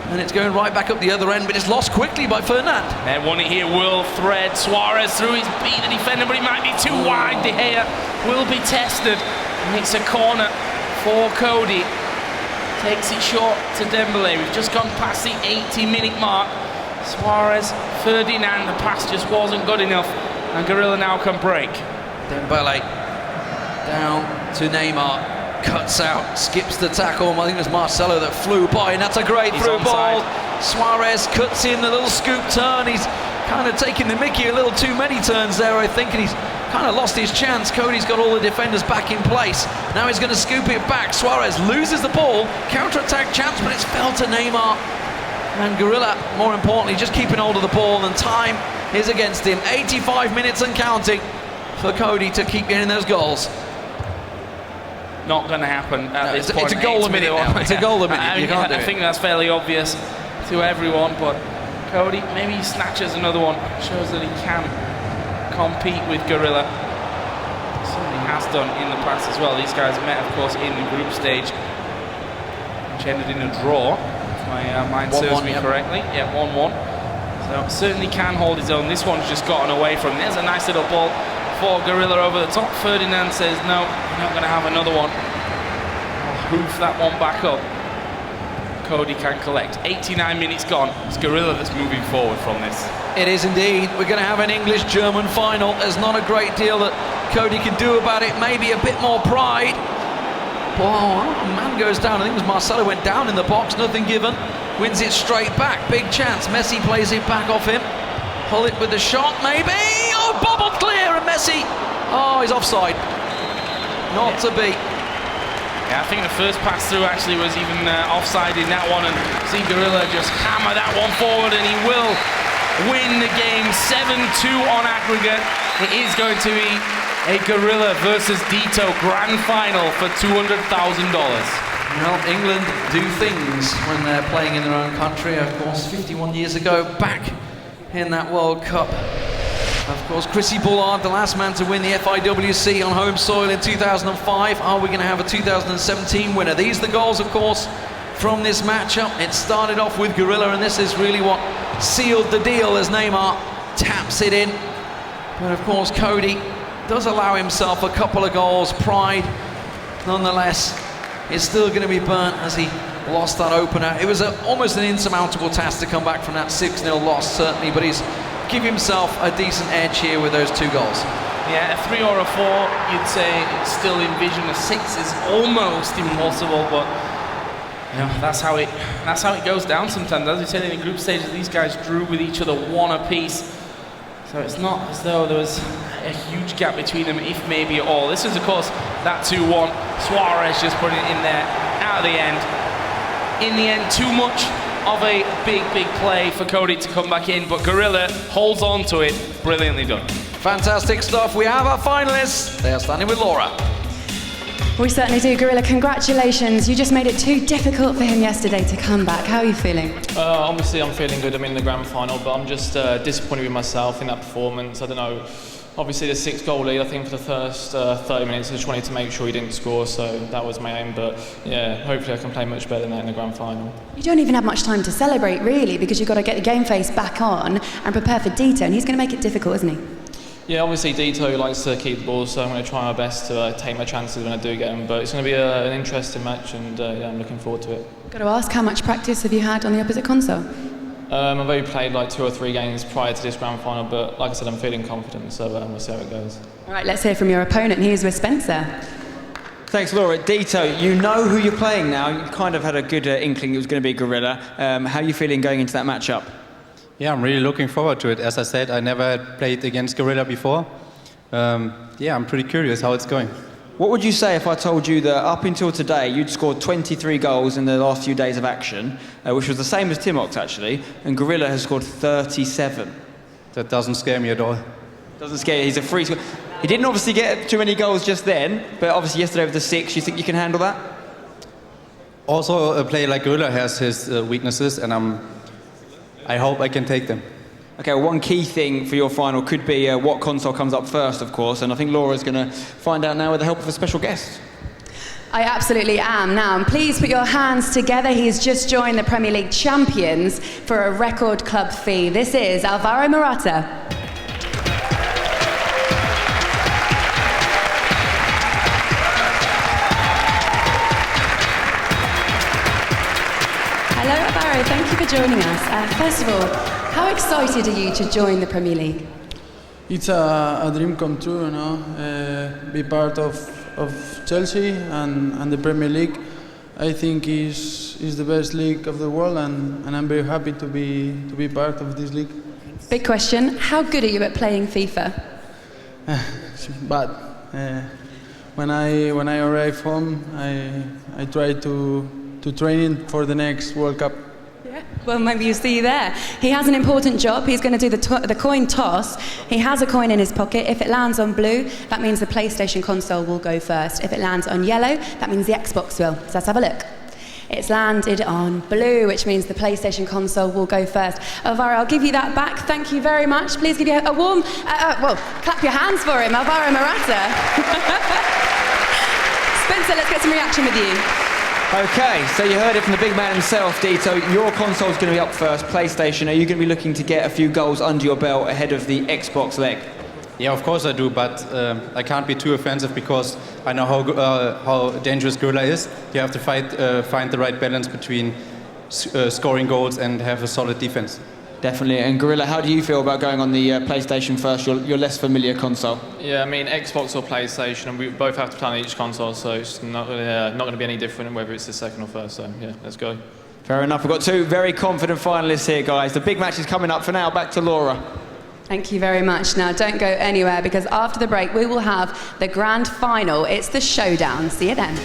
And it's going right back up the other end, but it's lost quickly by Fernand. They want it here. Will thread Suarez through. He's beat the defender, but he might be too wide. De Gea will be tested. And it's a corner for Cody. Takes it short to Dembele. We've just gone past the 80-minute mark. Suarez, Ferdinand, the pass just wasn't good enough. And Gorilla now can break. Dembele down to Neymar. Cuts out, skips the tackle. I think it was Marcelo that flew by, and that's a great through ball. Suarez cuts in the little scoop turn. He's kind of taking the mickey a little too many turns there, I think, and he's kind of lost his chance. Cody's got all the defenders back in place. Now he's going to scoop it back. Suarez loses the ball. Counter-attack chance, but it's fell to Neymar. And Gorilla, more importantly, just keeping hold of the ball, and time is against him. 85 minutes and counting for Cody to keep getting those goals. Not going to happen at this point. It's a goal a minute now. It's a goal a minute. You can't do it. I think that's fairly obvious to everyone, but Cody, maybe he snatches another one. Shows that he can compete with Gorilla. Certainly has done in the past as well. These guys met, of course, in the group stage, which ended in a draw. my mind serves me correctly. Yeah, 1-1. So certainly can hold his own. This one's just gotten away from him. There's a nice little ball for Gorilla over the top. Ferdinand says, no, you're not going to have another one. I'll hoof that one back up. Cody can collect. 89 minutes gone. It's Gorilla that's moving forward from this. It is indeed. We're going to have an English-German final. There's not a great deal that Cody can do about it. Maybe a bit more pride. Oh, man goes down. I think it was Marcelo went down in the box. Nothing given. Wins it straight back. Big chance. Messi plays it back off him. Pull it with the shot, maybe. Oh, bobbled clear, and Messi. Oh, he's offside. Not to be. Yeah, I think the first pass through actually was even offside in that one, and see Gorilla just hammer that one forward, and he will win the game 7-2 on aggregate. It is going to be a Gorilla versus Dito grand final for $200,000. Well, England do things when they're playing in their own country. Of course, 51 years ago, back in that World Cup. Of course, Chrissy Bullard, the last man to win the FIWC on home soil in 2005. Are we going to have a 2017 winner? These are the goals, of course, from this matchup. It started off with Gorilla, and this is really what sealed the deal as Neymar taps it in. But of course, Cody does allow himself a couple of goals. Pride, nonetheless, is still going to be burnt as he lost that opener. It was almost an insurmountable task to come back from that 6-0 loss, certainly, but he's give himself a decent edge here with those 2 goals. Yeah, a 3 or a 4, you'd say still envision. A 6 is almost impossible, but you know, that's how it goes down sometimes. As we said in the group stages, these guys drew with each other 1 apiece. So it's not as though there was a huge gap between them, if maybe at all. This is, of course, that 2-1. Suarez just putting it in there, out of the end. In the end, too much of a big play for Cody to come back in, but Gorilla holds on to it. Brilliantly done. Fantastic stuff. We have our finalists. They are standing with Laura. We certainly do. Gorilla, congratulations. You just made it too difficult for him yesterday to come back. How are you feeling? Obviously, I'm feeling good. I'm in the grand final, but I'm just disappointed with myself in that performance. I don't know. Obviously, the 6-goal lead, I think, for the first 30 minutes, I just wanted to make sure he didn't score, so that was my aim. But yeah, hopefully I can play much better than that in the grand final. You don't even have much time to celebrate, really, because you've got to get the game face back on and prepare for Dito, and he's going to make it difficult, isn't he? Yeah, obviously Dito likes to keep the ball, so I'm going to try my best to take my chances when I do get them. But it's going to be an interesting match, and yeah, I'm looking forward to it. Got to ask, how much practice have you had on the opposite console? I've only played like 2 or 3 games prior to this grand final, but like I said, I'm feeling confident, so we'll see how it goes. All right, let's hear from your opponent. Here's with Spencer. Thanks, Laura. Dito, you know who you're playing now. You kind of had a good inkling it was going to be Gorilla. How are you feeling going into that matchup? Yeah, I'm really looking forward to it. As I said, I never had played against Gorilla before. Yeah, I'm pretty curious how it's going. What would you say if I told you that up until today you'd scored 23 goals in the last few days of action, which was the same as Timox actually, and Gorilla has scored 37? That doesn't scare me at all. Doesn't scare you, he's a free scorer. He didn't obviously get too many goals just then, but obviously yesterday with the 6, you think you can handle that? Also, a player like Gorilla has his weaknesses, and I hope I can take them. Okay, well, one key thing for your final could be what console comes up first, of course, and I think Laura's going to find out now with the help of a special guest. I absolutely am. Now, and please put your hands together. He's just joined the Premier League champions for a record club fee. This is Alvaro Morata. Hello, Alvaro. Thank you for joining us. First of all, how excited are you to join the Premier League? It's a dream come true, you know. Be part of Chelsea and the Premier League. I think is the best league of the world, and I'm very happy to be part of this league. Big question: how good are you at playing FIFA? But when I arrive home, I try to train for the next World Cup. Well, maybe you see there. He has an important job. He's going to do the coin toss. He has a coin in his pocket. If it lands on blue, that means the PlayStation console will go first. If it lands on yellow, that means the Xbox will. So let's have a look. It's landed on blue, which means the PlayStation console will go first. Alvaro, I'll give you that back. Thank you very much. Please give you a warm, well, clap your hands for him, Alvaro Morata. Spencer, let's get some reaction with you. Okay, so you heard it from the big man himself, Dito. Your console's going to be up first, PlayStation. Are you going to be looking to get a few goals under your belt ahead of the Xbox leg? Yeah, of course I do, but I can't be too offensive because I know how dangerous Gorilla is. You have to find the right balance between scoring goals and have a solid defense. Definitely. And Gorilla, how do you feel about going on the PlayStation first, your less familiar console? Yeah, I mean, Xbox or PlayStation, and we both have to play on each console, so it's not going to be any different whether it's the second or first, so yeah, let's go. Fair enough. We've got two very confident finalists here, guys. The big match is coming up. For now, back to Laura. Thank you very much. Now, don't go anywhere because after the break, we will have the grand final. It's the Showdown. See you then.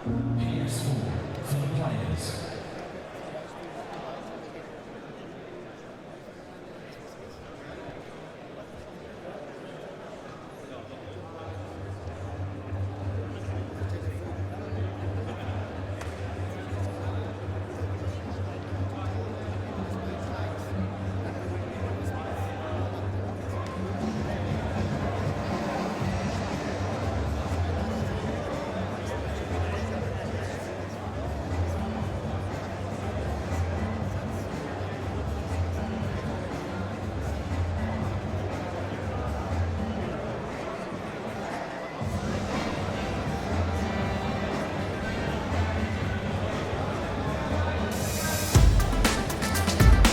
PS4 for the players.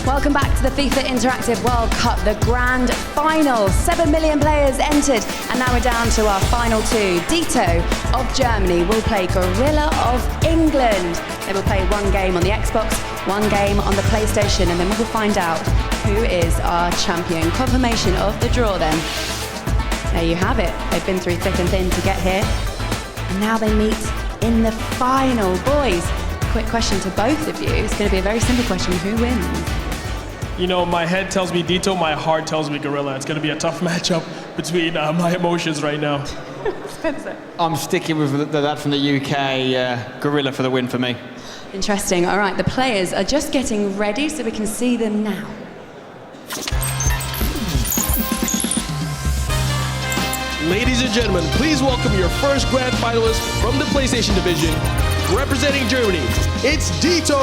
Welcome back to the FIFA Interactive World Cup, the Grand Finals. 7 million players entered, and now we're down to our final two. Dito of Germany will play Gorilla of England. They will play one game on the Xbox, one game on the PlayStation, and then we will find out who is our champion. Confirmation of the draw then. There you have it. They've been through thick and thin to get here, and now they meet in the final. Boys, quick question to both of you. It's going to be a very simple question. Who wins? You know, my head tells me Dito, my heart tells me Gorilla. It's going to be a tough matchup between my emotions right now. Spencer. I'm sticking with the lad from the UK, Gorilla for the win for me. Interesting. All right, the players are just getting ready so we can see them now. Ladies and gentlemen, please welcome your first Grand Finalist from the PlayStation division. Representing Germany, it's Dito!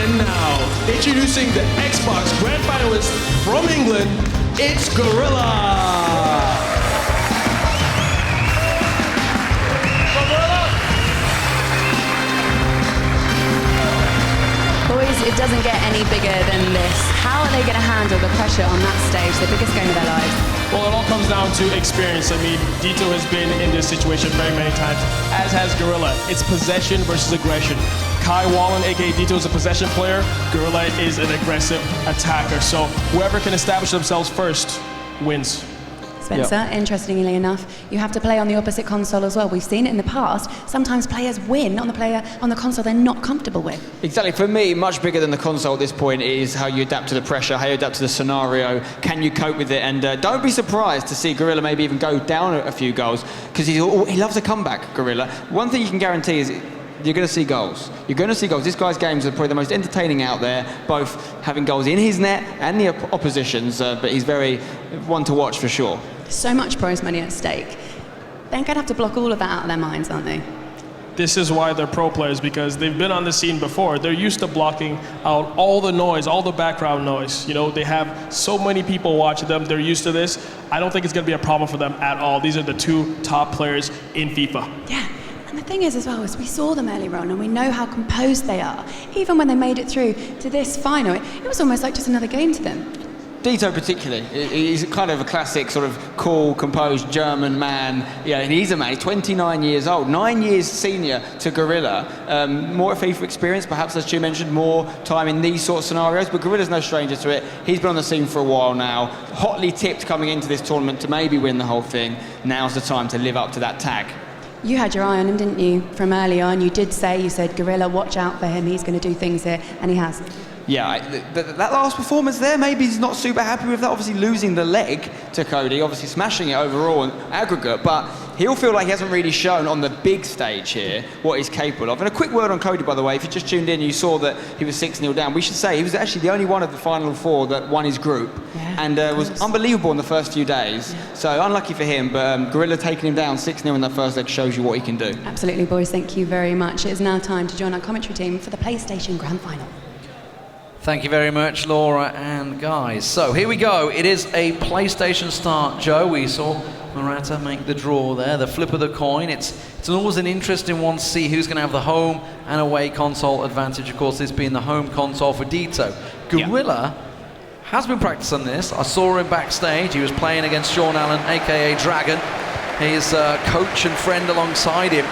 And now, introducing the Xbox Grand Finalist from England, it's Gorilla! Boys, it doesn't get any bigger than this. How are they going to handle the pressure on that stage, the biggest game of their lives? Well, it all comes down to experience. I mean, Dito has been in this situation very many times, as has Gorilla. It's possession versus aggression. Kai Wallen, aka Dito, is a possession player. Gorilla is an aggressive attacker. So whoever can establish themselves first wins. Spencer, interestingly enough, you have to play on the opposite console as well. We've seen it in the past. Sometimes players win on the console they're not comfortable with. Exactly. For me, much bigger than the console at this point is how you adapt to the pressure, how you adapt to the scenario. Can you cope with it? And don't be surprised to see Gorilla maybe even go down a few goals, because he loves a comeback, Gorilla. One thing you can guarantee is you're going to see goals. You're going to see goals. This guy's games are probably the most entertaining out there, both having goals in his net and the opposition's, but he's very one to watch for sure. So much prize money at stake. They're going to have to block all of that out of their minds, aren't they? This is why they're pro players, because they've been on the scene before. They're used to blocking out all the noise, all the background noise. You know, they have so many people watching them. They're used to this. I don't think it's going to be a problem for them at all. These are the two top players in FIFA. Yeah. And the thing is as well, is we saw them earlier on and we know how composed they are. Even when they made it through to this final, it was almost like just another game to them. Dito particularly, he's kind of a classic sort of cool, composed German man. Yeah, and he's a man, he's 29 years old, 9 years senior to Gorilla. More FIFA experience, perhaps as Stu mentioned, more time in these sort of scenarios, but Gorilla's no stranger to it. He's been on the scene for a while now, hotly tipped coming into this tournament to maybe win the whole thing. Now's the time to live up to that tag. You had your eye on him, didn't you, from early on? You said, Gorilla, watch out for him, he's going to do things here, and he has. Yeah, that last performance there, maybe he's not super happy with that. Obviously losing the leg to Cody, obviously smashing it overall in aggregate, but he'll feel like he hasn't really shown on the big stage here what he's capable of. And a quick word on Cody, by the way, if you just tuned in, you saw that he was 6-0 down. We should say he was actually the only one of the final four that won his group, and was unbelievable in the first few days. So unlucky for him, but Gorilla taking him down 6-0 in that first leg shows you what he can do. Absolutely, boys, thank you very much. It is now time to join our commentary team for the PlayStation Grand Final. Thank you very much, Laura and guys. So here we go. It is a PlayStation start, Joe. We saw Murata make the draw there, the flip of the coin. It's always an interesting one to see who's going to have the home and away console advantage. Of course, this being the home console for Dito. Gorilla has been practicing this. I saw him backstage. He was playing against Sean Allen, aka Dragon, his coach and friend alongside him.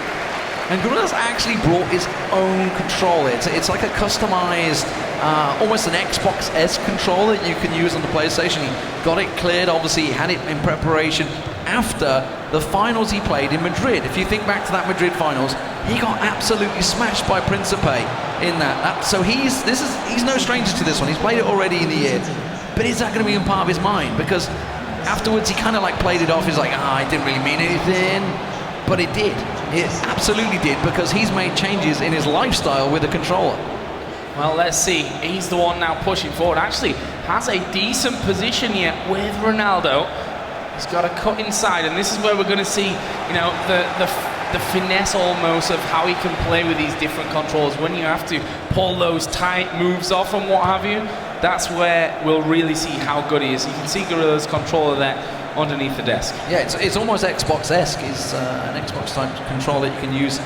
And Gorilla's actually brought his own controller. It's like a customized, almost an Xbox-esque controller that you can use on the PlayStation. He got it cleared, obviously he had it in preparation after the finals he played in Madrid. If you think back to that Madrid finals, he got absolutely smashed by Principe in that. So he's no stranger to this one. He's played it already in the year. But is that going to be in part of his mind? Because afterwards he kind of like played it off. He's like, it didn't really mean anything. But it did. It absolutely did, because he's made changes in his lifestyle with the controller. Well, let's see. He's the one now pushing forward. Actually has a decent position yet with Ronaldo. He's got a cut inside, and this is where we're going to see, you know, the finesse almost of how he can play with these different controls. When you have to pull those tight moves off and what have you, that's where we'll really see how good he is. You can see Gorilla's controller there underneath the desk. Yeah, it's almost Xbox-esque. It's an Xbox-type controller that you can use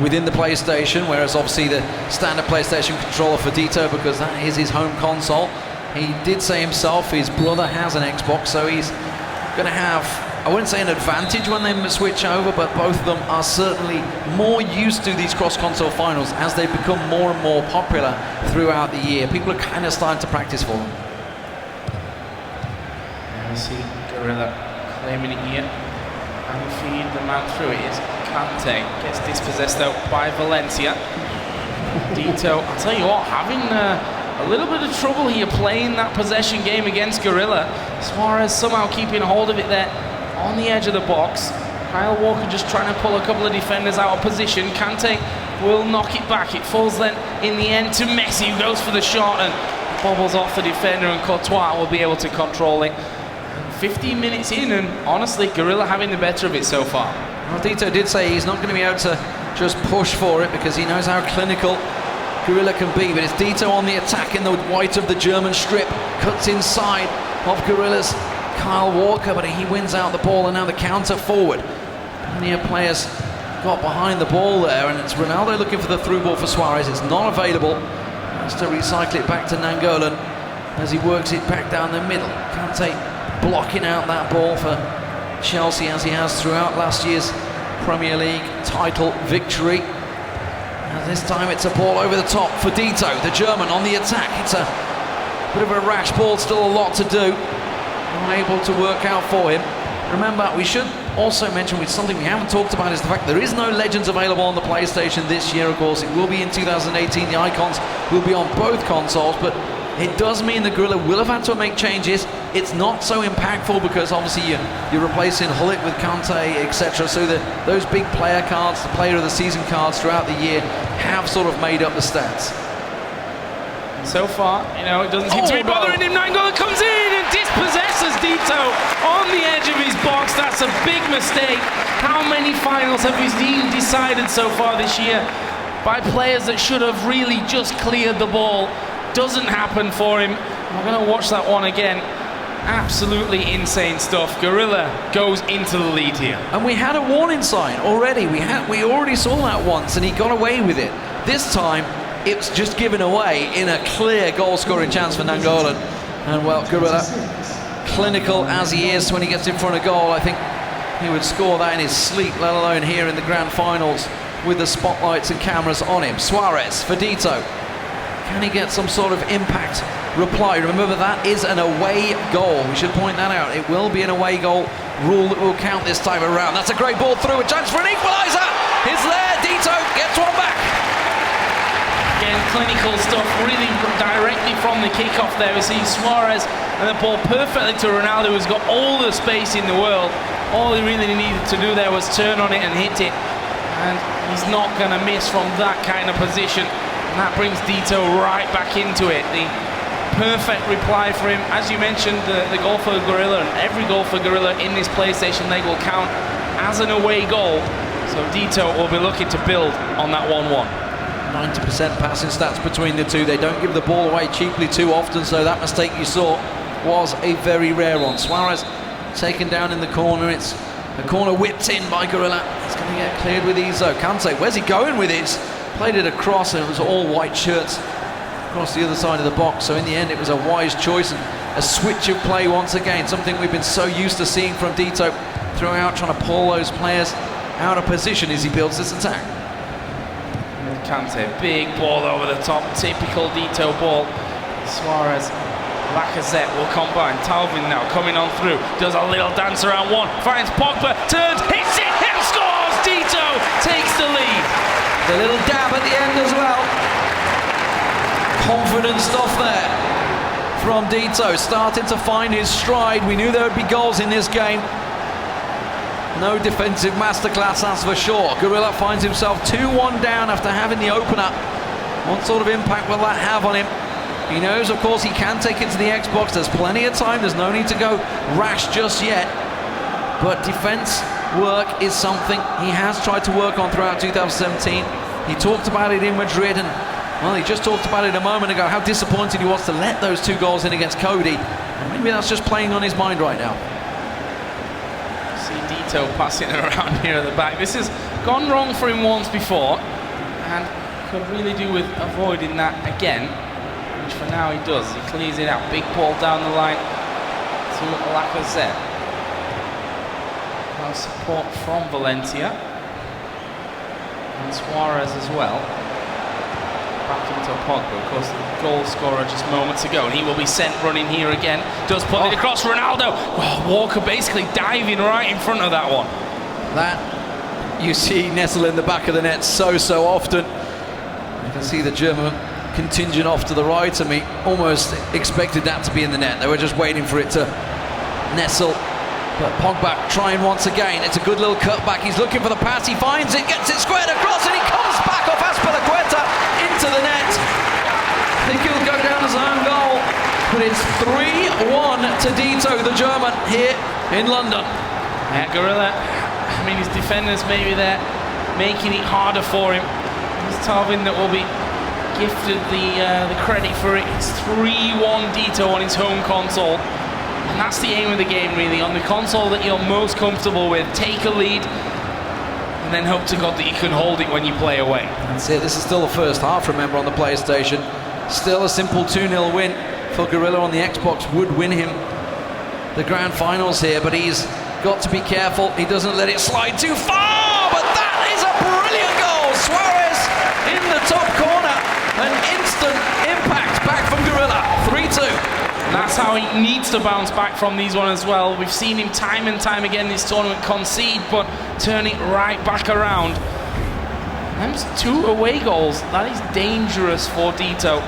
within the PlayStation, whereas obviously the standard PlayStation controller for Dito, because that is his home console. He did say himself his brother has an Xbox, so he's going to have, I wouldn't say an advantage when they switch over, but both of them are certainly more used to these cross-console finals as they become more and more popular throughout the year. People are kind of starting to practice for them. I see Gorilla claiming it here and feed the man through. It is Kante, gets dispossessed though by Valencia. Dito, I'll tell you what, having a little bit of trouble here playing that possession game against Gorilla. Suarez somehow keeping hold of it there on the edge of the box. Kyle Walker just trying to pull a couple of defenders out of position. Kante will knock it back. It falls then in the end to Messi, who goes for the shot and bobbles off the defender, and Courtois will be able to control it. 15 minutes in, and honestly, Gorilla having the better of it so far. Well, Dito did say he's not going to be able to just push for it because he knows how clinical Gorilla can be, but it's Dito on the attack in the white of the German strip, cuts inside of Gorilla's Kyle Walker, but he wins out the ball, and now the counter forward. Plenty of players got behind the ball there, and it's Ronaldo looking for the through ball for Suarez. It's not available. Has to recycle it back to Nangolan as he works it back down the middle. Kante blocking out that ball for Chelsea, as he has throughout last year's Premier League title victory. And this time it's a ball over the top for Dito, the German on the attack. It's a bit of a rash ball, still a lot to do. Unable to work out for him. Remember, we should also mention, with something we haven't talked about, is the fact there is no Legends available on the PlayStation this year. Of course, it will be in 2018. The icons will be on both consoles, but it does mean that Gorilla will have had to make changes. It's not so impactful because obviously you're replacing Hullet with Kante, etc. So those big player cards, the player of the season cards throughout the year, have sort of made up the stats. So far, you know, it doesn't seem to be bothering him. Nangolan comes in and dispossesses Dito on the edge of his box. That's a big mistake. How many finals have we seen decided so far this year by players that should have really just cleared the ball? Doesn't happen for him. I'm going to watch that one again. Absolutely insane stuff. Gorilla goes into the lead here. And we had a warning sign already. We already saw that once, and he got away with it. This time, it's just given away in a clear goal-scoring chance for Nangolan. And well, Gorilla, clinical as he is when he gets in front of goal, I think he would score that in his sleep, let alone here in the Grand Finals with the spotlights and cameras on him. Suarez for Dito. Can he get some sort of impact reply? Remember, that is an away goal. We should point that out. It will be an away goal rule that will count this time around. That's a great ball through. A chance for an equaliser. It's there. Dito gets one back. Again, clinical stuff, really directly from the kickoff there. We see Suarez and the ball perfectly to Ronaldo, who's got all the space in the world. All he really needed to do there was turn on it and hit it. And he's not going to miss from that kind of position. And that brings Dito right back into it. The perfect reply for him. As you mentioned, the goal for Gorilla, and every goal for Gorilla in this PlayStation League will count as an away goal. So Dito will be looking to build on that 1-1. 90% passing stats between the two. They don't give the ball away cheaply too often, so that mistake you saw was a very rare one. Suarez taken down in the corner. It's a corner whipped in by Gorilla. It's going to get cleared with ease though. Kante, where's he going with it? Played it across, and it was all white shirts across the other side of the box. So in the end, it was a wise choice and a switch of play once again. Something we've been so used to seeing from Dito throughout, trying to pull those players out of position as he builds this attack. chance here. Big ball over the top, typical Dito ball. Suarez, Lacazette will combine. Talvin now coming on through, does a little dance around one, finds Pogba, turns, hits it, and scores! Dito takes the lead. The little dab at the end as well. Confident stuff there from Dito, starting to find his stride. We knew there would be goals in this game. No defensive masterclass, that's for sure. Gorilla finds himself 2-1 down after having the opener. What sort of impact will that have on him? He knows, of course, he can take it to the Xbox. There's plenty of time. There's no need to go rash just yet. But defense work is something he has tried to work on throughout 2017. He talked about it in Madrid, and well, he just talked about it a moment ago, how disappointed he was to let those 2 goals in against Cody. And maybe that's just playing on his mind right now. See Dito passing around here at the back. This has gone wrong for him once before, and could really do with avoiding that again, which for now he does. He clears it out. Big ball down the line to Lacazette. Well, support from Valencia. And Suarez as well. Back into Pogba, of course, the goal scorer just moments ago, and he will be sent running here again. Does put it across Ronaldo. Oh, Walker basically diving right in front of that one. That you see nestle in the back of the net so often. You can see the German contingent off to the right of me. Almost expected that to be in the net. They were just waiting for it to nestle. But Pogba trying once again. It's a good little cutback. He's looking for the pass. He finds it, gets it squared across, and he comes back off Azpilicueta into the net. I think he'll go down as an own goal. But it's 3-1 to Dito, the German, here in London. Yeah, Gorilla, I mean, his defenders maybe they're making it harder for him. It's Talvin that will be gifted the credit for it. It's 3-1 Dito on his home console. And that's the aim of the game, really. On the console that you're most comfortable with, take a lead and then hope to God that you can hold it when you play away. That's it. This is still the first half, remember, on the PlayStation. Still a simple 2-0 win for Gorilla on the Xbox would win him the Grand Finals here, but he's got to be careful. He doesn't let it slide too far, but that is a brilliant goal. Suarez in the top corner. An instant impact back from Gorilla. 3-2. And that's how he needs to bounce back from these ones as well. We've seen him time and time again this tournament concede, but turn it right back around. Them's 2 away goals. That is dangerous for Dito,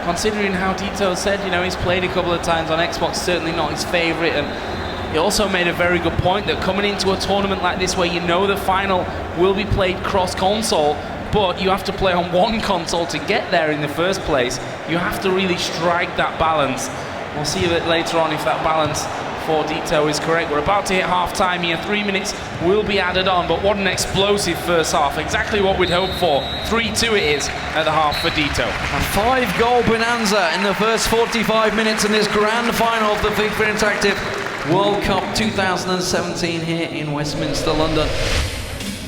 considering how Dito said, you know, he's played a couple of times on Xbox, certainly not his favourite. And he also made a very good point that coming into a tournament like this, where you know the final will be played cross-console, but you have to play on one console to get there in the first place. You have to really strike that balance. We'll see a bit later on if that balance for Dito is correct. We're about to hit half-time here. 3 minutes will be added on, but what an explosive first half. Exactly what we'd hoped for. 3-2 it is at the half for Dito. A 5-goal bonanza in the first 45 minutes in this grand final of the FIFA Interactive World Cup 2017 here in Westminster, London.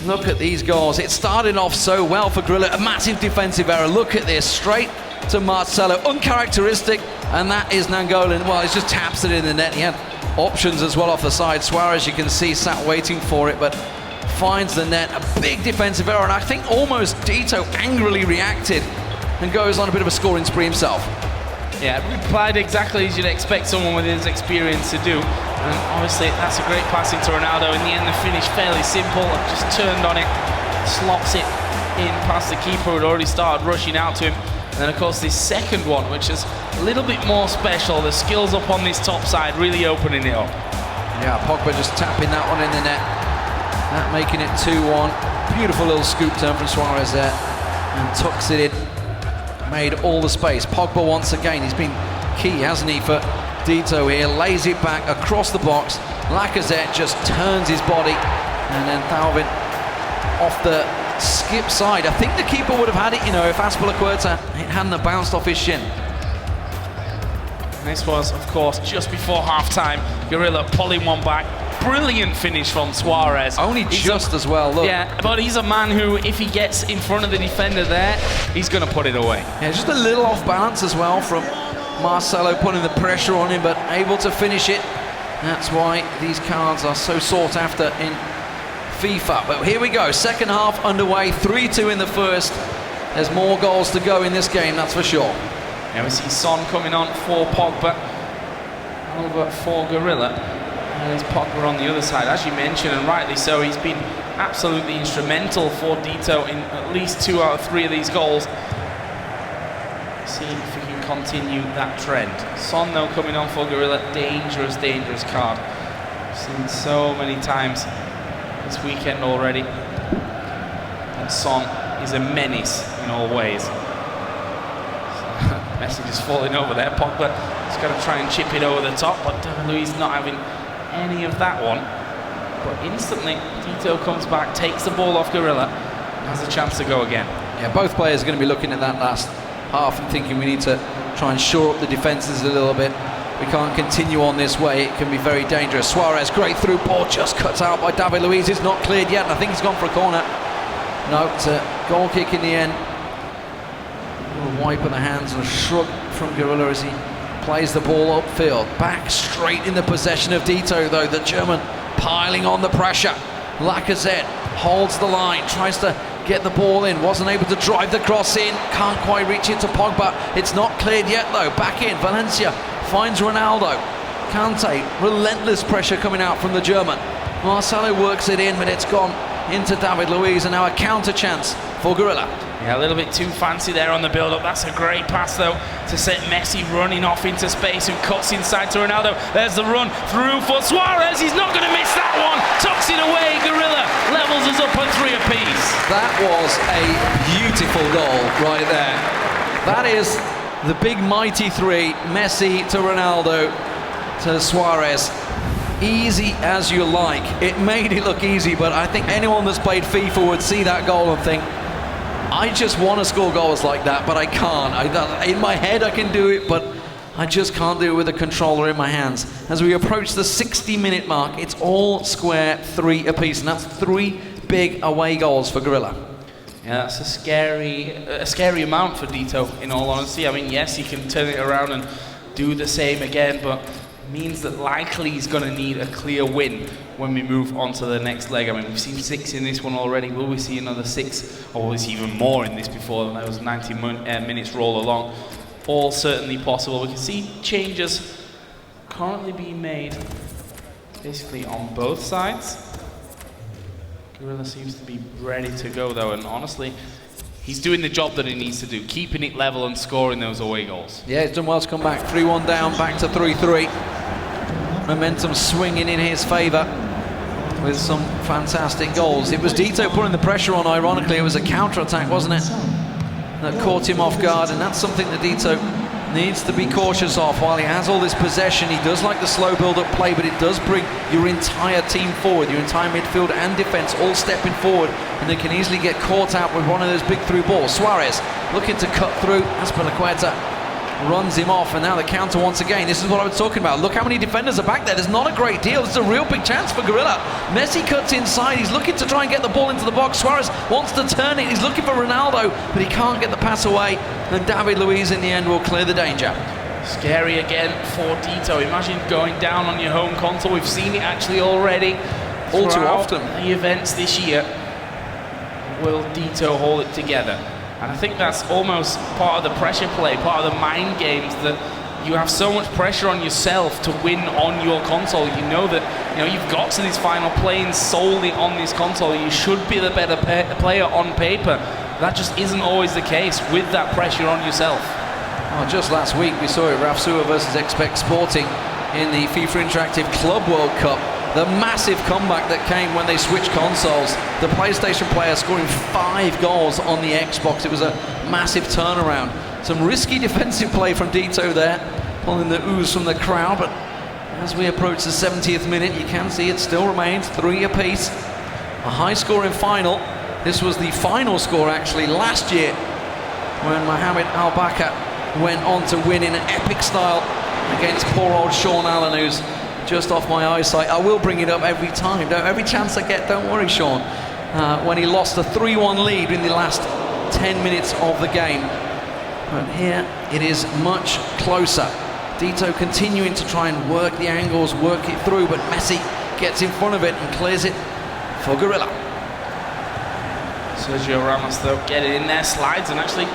Look at these goals. It started off so well for Gorilla. A massive defensive error. Look at this. Straight to Marcelo. Uncharacteristic. And that is Nangolan. Well, he just taps it in the net. He had options as well off the side. Suarez, you can see, sat waiting for it, but finds the net. A big defensive error. And I think almost Dito angrily reacted and goes on a bit of a scoring spree himself. Yeah, replied exactly as you'd expect someone with his experience to do. And obviously, that's a great passing to Ronaldo. In the end, the finish fairly simple. Just turned on it, slots it in past the keeper, who'd already started rushing out to him. And then, of course, this second one, which is a little bit more special. The skills up on this top side, really opening it up. Yeah, Pogba just tapping that one in the net. That making it 2-1. Beautiful little scoop turn from Suarez there. And tucks it in. Made all the space. Pogba once again. He's been key, hasn't he, for Dito here. Lays it back across the box. Lacazette just turns his body. And then Talvin off the skip side. I think the keeper would have had it, you know, if Azpilicueta hadn't bounced off his shin. And this was, of course, just before half-time. Gorilla pulling one back. Brilliant finish from Suarez. Only just as well, look. Yeah, but he's a man who, if he gets in front of the defender there, he's going to put it away. Yeah, just a little off balance as well from Marcelo, putting the pressure on him, but able to finish it. That's why these cards are so sought after in FIFA. But here we go, second half underway, 3-2 in the first. There's more goals to go in this game, that's for sure. Now we see Son coming on for Pogba, over for Gorilla, and there's Pogba on the other side. As you mentioned, and rightly so, he's been absolutely instrumental for Dito in at least 2 out of 3 of these goals. See if we can continue that trend. Son though coming on for Gorilla, dangerous, dangerous card. We've seen so many times this weekend already. And Son is a menace in all ways. Messi just falling over there. Pogba is going to try and chip it over the top, but Luis not having any of that one. But instantly, Dito comes back, takes the ball off Gorilla, and has a chance to go again. Yeah, both players are going to be looking at that last half and thinking we need to try and shore up the defences a little bit. We can't continue on this way, it can be very dangerous. Suarez, great through ball, just cut out by David Luiz. It's not cleared yet, and I think he's gone for a corner. No, it's a goal kick in the end. A wipe of the hands and a shrug from Gorilla as he plays the ball upfield. Back straight in the possession of Dito though, the German piling on the pressure. Lacazette holds the line, tries to get the ball in, wasn't able to drive the cross in, can't quite reach it to Pogba. It's not cleared yet though, back in, Valencia finds Ronaldo. Kante, relentless pressure coming out from the German. Marcelo works it in, but it's gone into David Luiz, and now a counter chance for Gorilla. Yeah, a little bit too fancy there on the build-up. That's a great pass, though, to set Messi running off into space, who cuts inside to Ronaldo. There's the run through for Suarez. He's not going to miss that one. Tucks it away. Gorilla levels us up at 3 apiece. That was a beautiful goal right there. That is the big mighty 3. Messi to Ronaldo to Suarez. Easy as you like. It made it look easy, but I think anyone that's played FIFA would see that goal and think, I just want to score goals like that, but I can't. In my head I can do it, but I just can't do it with a controller in my hands. As we approach the 60-minute mark, it's all square 3 apiece, and that's 3 big away goals for Gorilla. Yeah, that's a scary amount for Dito, in all honesty. I mean, yes, he can turn it around and do the same again, but means that likely he's going to need a clear win when we move on to the next leg. I mean, we've seen 6 in this one already. Will we see another 6, or will we see even more in this before those 90 minutes roll along? All certainly possible. We can see changes currently being made basically on both sides. Gorilla seems to be ready to go though, and honestly, he's doing the job that he needs to do, keeping it level and scoring those away goals. Yeah, he's done well to come back. 3-1 down, back to 3-3. Momentum swinging in his favour with some fantastic goals. It was Dito putting the pressure on, ironically. It was a counter-attack, wasn't it? That caught him off guard, and that's something that Dito needs to be cautious of. While he has all this possession, he does like the slow build-up play, but it does bring your entire team forward, your entire midfield and defence all stepping forward, and they can easily get caught out with one of those big through balls. Suarez looking to cut through. Azpilicueta runs him off, and now the counter once again. This is what I was talking about. Look how many defenders are back there. There's not a great deal. This is a real big chance for Gorilla. Messi cuts inside. He's looking to try and get the ball into the box. Suarez wants to turn it. He's looking for Ronaldo, but he can't get the pass away. And David Luiz in the end will clear the danger. Scary again for Dito. Imagine going down on your home console. We've seen it actually already all too often. The events this year. Will Dito hold it together? And I think that's almost part of the pressure play, part of the mind games, that you have so much pressure on yourself to win on your console. You know that you've got to this final playing solely on this console. You should be the better player on paper. That just isn't always the case with that pressure on yourself. Well, just last week we saw it, Rafsua versus Expect Sporting in the FIFA Interactive Club World Cup. The massive comeback that came when they switched consoles. The PlayStation player scoring 5 goals on the Xbox. It was a massive turnaround. Some risky defensive play from Dito there, pulling the ooze from the crowd, but as we approach the 70th minute, you can see it still remains 3 apiece. A high-scoring final. This was the final score actually last year when Mohamed Al-Bakr went on to win in an epic style against poor old Sean Allen, who's just off my eyesight. I will bring it up every time. Every chance I get, don't worry, Sean. When he lost a 3-1 lead in the last 10 minutes of the game. But here it is much closer. Dito continuing to try and work the angles, work it through, but Messi gets in front of it and clears it for Gorilla. Sergio Ramos, though, getting in there, slides and actually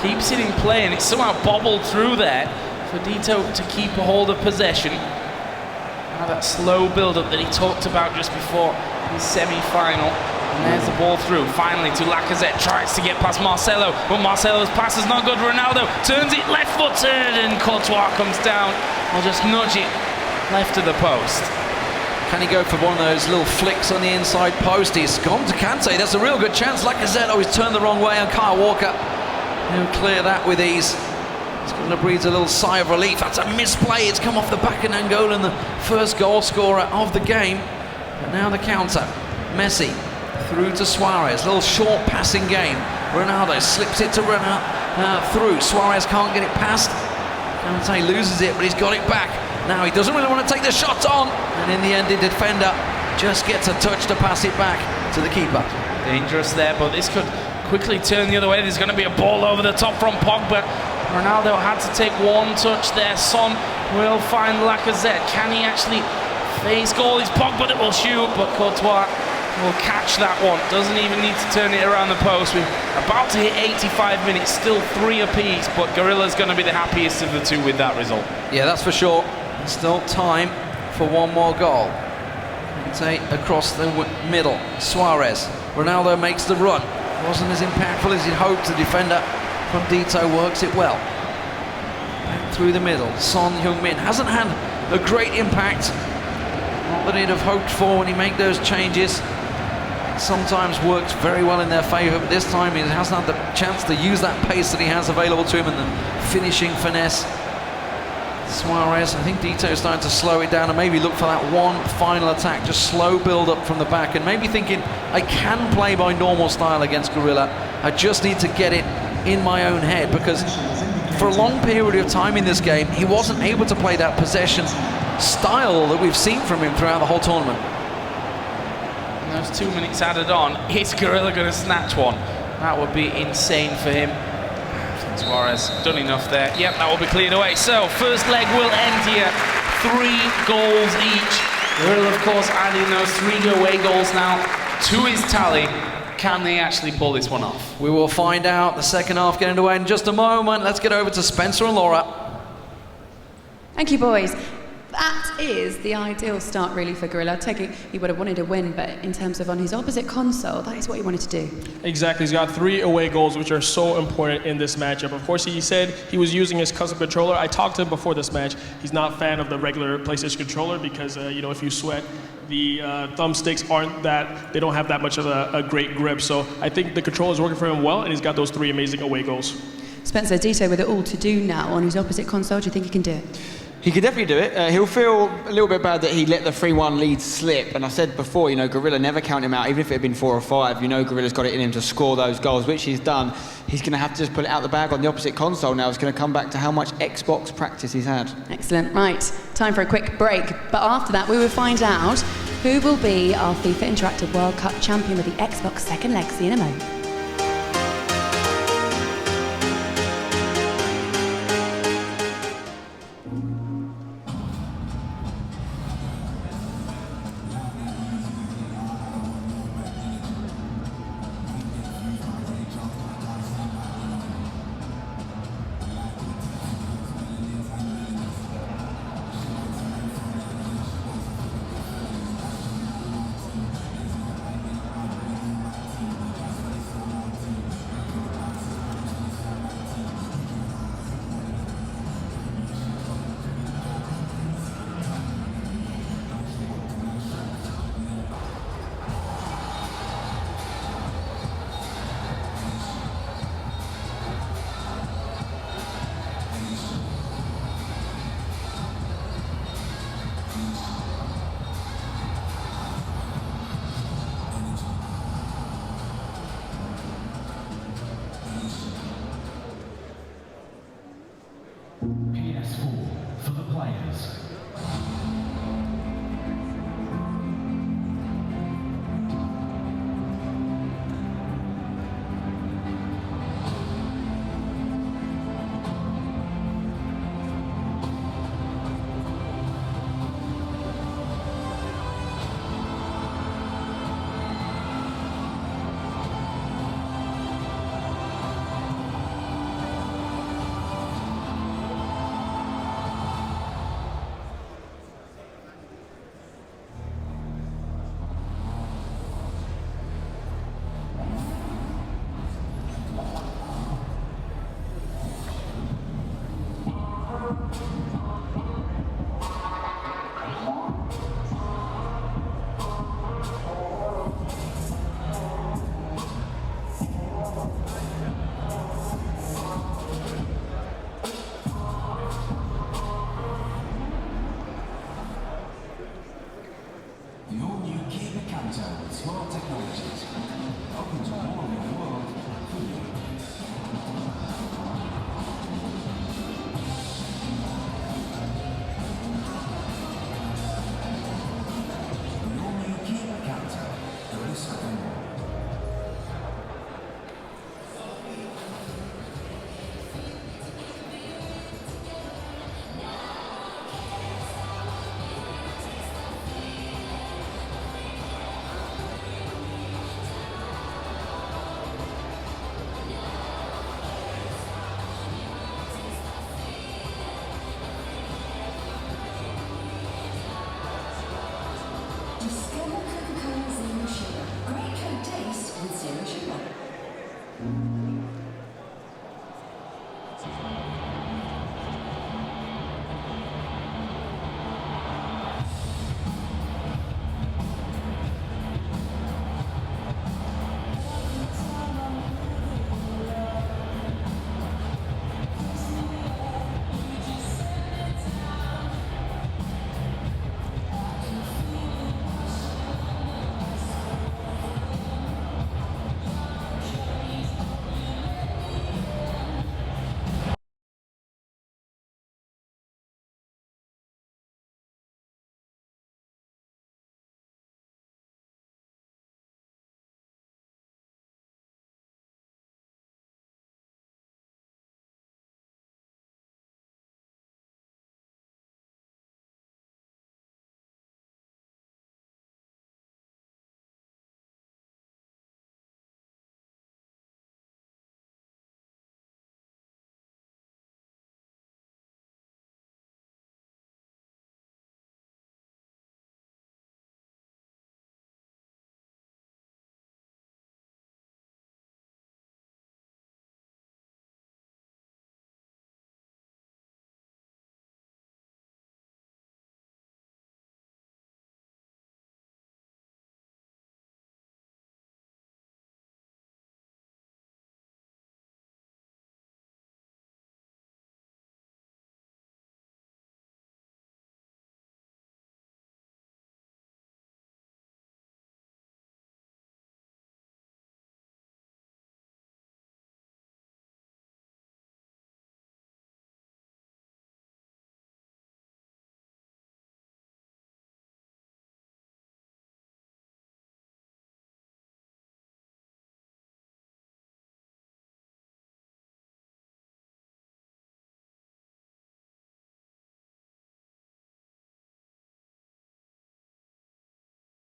keeps it in play, and it's somehow bobbled through there for Dito to keep a hold of possession. Now that slow build-up that he talked about just before his semi-final. And there's the ball through, finally to Lacazette, tries to get past Marcelo, but Marcelo's pass is not good. Ronaldo turns it left-footed, and Courtois comes down. I'll just nudge it left of the post. Can he go for one of those little flicks on the inside post? He's gone to Kante. That's a real good chance. Lacazette, oh, he's turned the wrong way, and Kyle Walker, he'll clear that with ease. He's going to breathe a little sigh of relief. That's a misplay. It's come off the back of Nangolan, the first goal scorer of the game. But now the counter. Messi through to Suarez. Little short passing game. Ronaldo slips it to through. Suarez can't get it past. Kante loses it, but he's got it back. Now he doesn't really want to take the shot on, and in the end the defender just gets a touch to pass it back to the keeper. Dangerous there, but this could quickly turn the other way. There's going to be a ball over the top from Pogba. Ronaldo had to take one touch there. Son will find Lacazette. Can he actually face goal? It's Pogba that will shoot, but Courtois will catch that one. Doesn't even need to turn it around the post. We're about to hit 85 minutes, still 3 apiece, but Gorilla's going to be the happiest of the two with that result. Yeah, that's for sure. Still time for one more goal. Say across the middle. Suarez. Ronaldo makes the run. Wasn't as impactful as he'd hoped. The defender from Dito works it well. Back through the middle. Son Heung-min hasn't had a great impact. Not that he'd have hoped for when he made those changes. Sometimes works very well in their favour, but this time he hasn't had the chance to use that pace that he has available to him and the finishing finesse. Suarez, I think Dito is starting to slow it down and maybe look for that one final attack, just slow build up from the back, and maybe thinking, I can play by normal style against Gorilla, I just need to get it in my own head, because for a long period of time in this game he wasn't able to play that possession style that we've seen from him throughout the whole tournament. And those 2 minutes added on, is Gorilla going to snatch one? That would be insane for him. Suarez done enough there. Yep, that will be cleared away. So first leg will end here. 3 goals each. Gorilla, of course, adding those 3 away goals now to his tally. Can they actually pull this one off? We will find out. The second half getting away in just a moment. Let's get over to Spencer and Laura. Thank you, boys. That is the ideal start, really, for Gorilla. I take it he would have wanted a win, but in terms of on his opposite console, that is what he wanted to do. Exactly. He's got 3 away goals, which are so important in this matchup. Of course, he said he was using his custom controller. I talked to him before this match. He's not a fan of the regular PlayStation controller because, you know, if you sweat, the thumbsticks aren't that, they don't have that much of a great grip. So I think the controller is working for him well, and he's got those 3 amazing away goals. Spencer, Dito with it all to do now on his opposite console, do you think he can do it? He could definitely do it. He'll feel a little bit bad that he let the 3-1 lead slip. And I said before, you know, Gorilla never count him out. Even if it had been 4 or 5, you know Gorilla's got it in him to score those goals, which he's done. He's going to have to just pull it out the bag on the opposite console now. It's going to come back to how much Xbox practice he's had. Excellent. Right, time for a quick break. But after that, we will find out who will be our FIFA Interactive World Cup champion with the Xbox second leg. See you in a moment. PS4 for the players.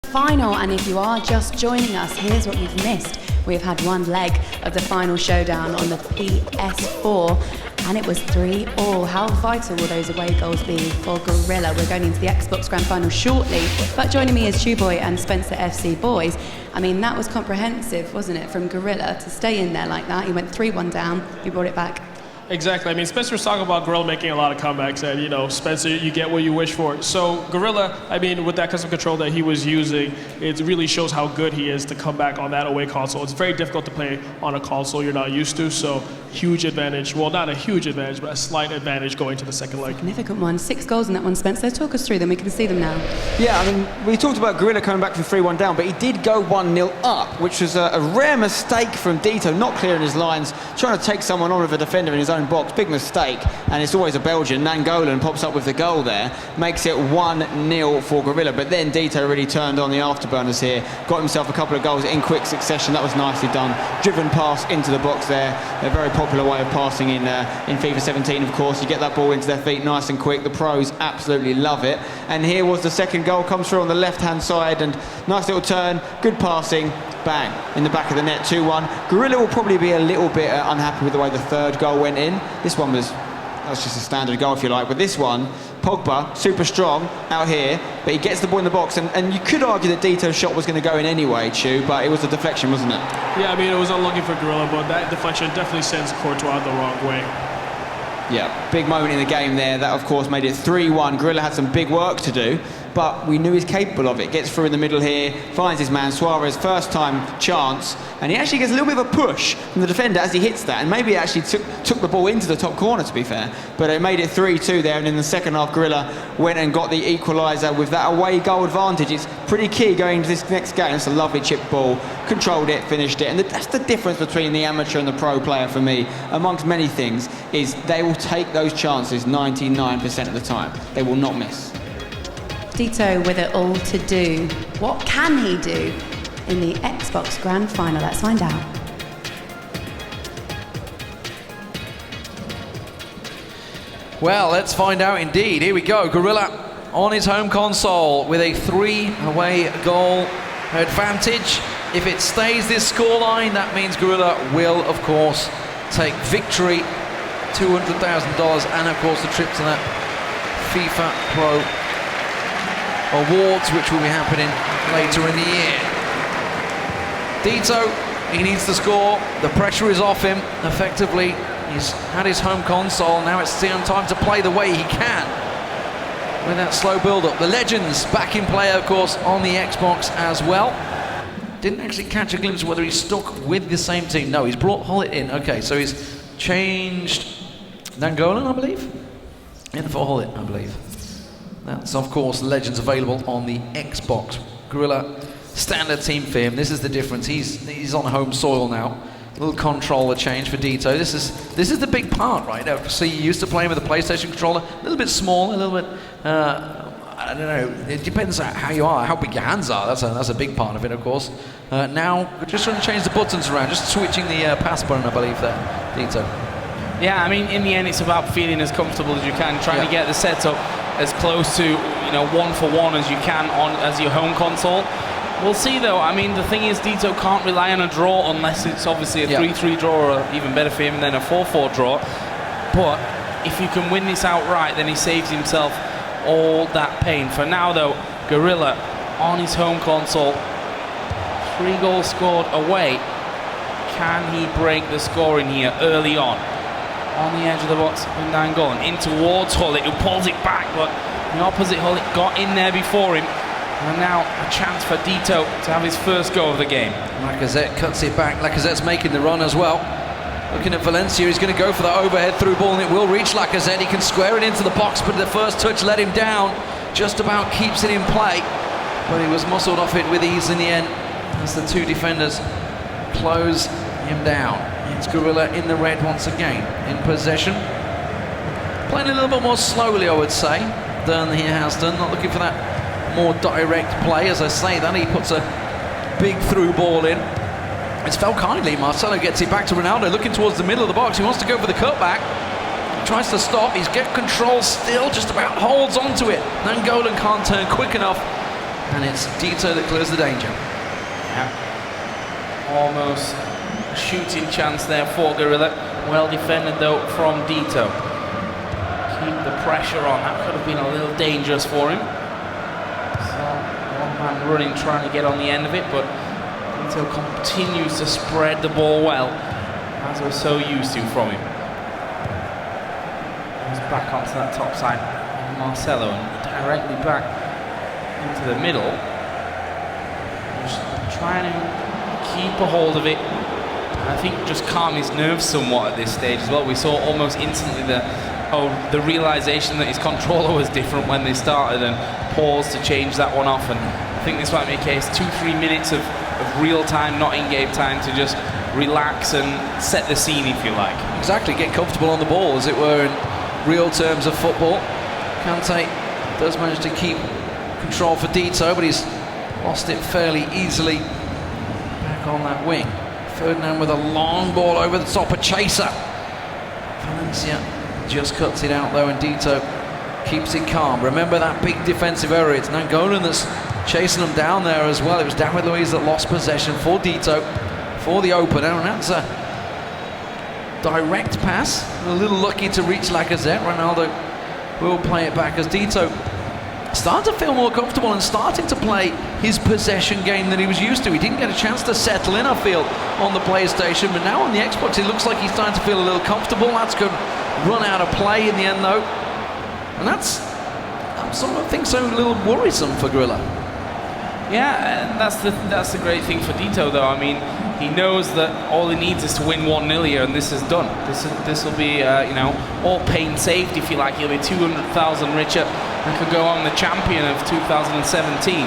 Final, and if you are just joining us, here's what you've missed. We've had one leg of the final showdown on the PS4, and it was 3-3. How vital will those away goals be for Gorilla? We're going into the Xbox Grand Final shortly, but joining me is Chewboy and Spencer FC boys. I mean, that was comprehensive, wasn't it, from Gorilla to stay in there like that? He went 3-1 down, he brought it back. Exactly. I mean, Spencer was talking about Gorilla making a lot of comebacks, and, you know, Spencer, you get what you wish for. So Gorilla, I mean, with that custom control that he was using, it really shows how good he is to come back on that away console. It's very difficult to play on a console you're not used to, so huge advantage. Well, not a huge advantage, but a slight advantage going to the second leg. Significant one. 6 goals in that one, Spencer. Talk us through them. We can see them now. Yeah, I mean, we talked about Gorilla coming back from 3-1 down, but he did go 1-0 up, which was a rare mistake from Dito, not clearing his lines, trying to take someone on with a defender in his own box. Big mistake, and it's always a Belgian. Nangolan pops up with the goal there, makes it 1-0 for Gorilla, but then Dito really turned on the afterburners here, got himself a couple of goals in quick succession. That was nicely done. Driven pass into the box there, a very popular way of passing in FIFA 17, of course. You get that ball into their feet nice and quick. The pros absolutely love it. And here was the second goal, comes through on the left-hand side, and nice little turn, good passing, bang, in the back of the net, 2-1. Gorilla will probably be a little bit unhappy with the way the third goal went in. This one was just a standard goal, if you like, but this one, Pogba, super strong out here, but he gets the ball in the box, and you could argue that Dito's shot was going to go in anyway, Chew, but it was a deflection, wasn't it? Yeah, I mean, it was unlucky for Gorilla, but that deflection definitely sends Courtois the wrong way. Yeah, big moment in the game there. That, of course, made it 3-1. Gorilla had some big work to do, but we knew he's capable of it. Gets through in the middle here, finds his man, Suarez, first time chance, and he actually gets a little bit of a push from the defender as he hits that, and maybe it actually took the ball into the top corner, to be fair, but it made it 3-2 there, and in the second half, Gorilla went and got the equaliser with that away goal advantage. It's pretty key going into this next game. It's a lovely chip ball, controlled it, finished it, and that's the difference between the amateur and the pro player for me, amongst many things, is they will take those chances 99% of the time. They will not miss. Dito with it all to do. What can he do in the Xbox Grand Final? Let's find out. Well, let's find out indeed. Here we go. Gorilla on his home console with a 3-away goal advantage. If it stays this scoreline, that means Gorilla will, of course, take victory. $200,000 and, of course, the trip to that FIFA Pro Awards, which will be happening later in the year. Dito, he needs to score. The pressure is off him. Effectively, he's had his home console. Now it's time to play the way he can with that slow build-up. The Legends back in play, of course, on the Xbox as well. Didn't actually catch a glimpse of whether he's stuck with the same team. No, he's brought Hullet in. Okay, so he's changed Nangolan, I believe, in for Hullet, I believe. That's, of course, Legends available on the Xbox. Gorilla, standard team for him. This is the difference. He's on home soil now. A little controller change for Dito. This is the big part, right? Obviously, you used to play with a PlayStation controller, a little bit small, a little bit. I don't know. It depends on how you are, how big your hands are. That's a big part of it, of course. Now, we're just trying to change the buttons around, just switching the pass button, I believe, there, Dito. Yeah, I mean, in the end, it's about feeling as comfortable as you can, trying to get the setup as close to, you know, 1-for-1 as you can as your home console. We'll see, though. I mean, the thing is, Dito can't rely on a draw unless it's obviously a 3-3 draw, or even better for him than a 4-4 draw. But if you can win this outright, then he saves himself all that pain. For now, though, Gorilla on his home console, 3 goals scored away. Can he break the score in here early on? On the edge of the box with Nangolan, in towards Hullet, who pulls it back, but the opposite Hullet got in there before him. And now a chance for Dito to have his first goal of the game. Lacazette cuts it back. Lacazette's making the run as well. Looking at Valencia, he's going to go for the overhead through ball, and it will reach Lacazette. He can square it into the box, but the first touch let him down. Just about keeps it in play, but he was muscled off it with ease in the end as the 2 defenders close him down. It's Gorilla in the red once again, in possession. Playing a little bit more slowly, I would say, than he has done. Not looking for that more direct play. As I say that, he puts a big through ball in. It's fell kindly. Marcelo gets it back to Ronaldo, looking towards the middle of the box. He wants to go for the cutback. Tries to stop. He's got control still, just about holds onto it. Nangolan can't turn quick enough. And it's Dito that clears the danger. Yeah. Almost a shooting chance there for Gorilla. Well defended though from Dito. Keep the pressure on. That could have been a little dangerous for him. So one man running, trying to get on the end of it, but Dito continues to spread the ball well, as we're so used to from him. He's back onto that top side. Marcelo and directly back into the middle. Just trying to keep a hold of it. I think just calm his nerves somewhat at this stage as well. We saw almost instantly the realization that his controller was different when they started and paused to change that one off. And I think this might be a case, 2-3 minutes of real time, not in-game time, to just relax and set the scene, if you like. Exactly, get comfortable on the ball, as it were, in real terms of football. Kante does manage to keep control for Dito, but he's lost it fairly easily back on that wing. Ferdinand with a long ball over the top, a chaser. Valencia just cuts it out though, and Dito keeps it calm. Remember that big defensive error. It's Nangolan that's chasing them down there as well. It was David Luiz that lost possession for Dito for the opener, and that's a direct pass. A little lucky to reach Lacazette. Ronaldo will play it back as Dito starting to feel more comfortable and starting to play his possession game that he was used to. He didn't get a chance to settle in, I feel, on the PlayStation, but now on the Xbox it looks like he's starting to feel a little comfortable. That's good run out of play in the end though, and that's some of the things so a little worrisome for Gorilla. Yeah, and that's the great thing for Dito though. I mean, he knows that all he needs is to win 1-0 here, and this is done. This will be you know, all pain saved, if you like. He'll be 200,000 richer and could go on the champion of 2017.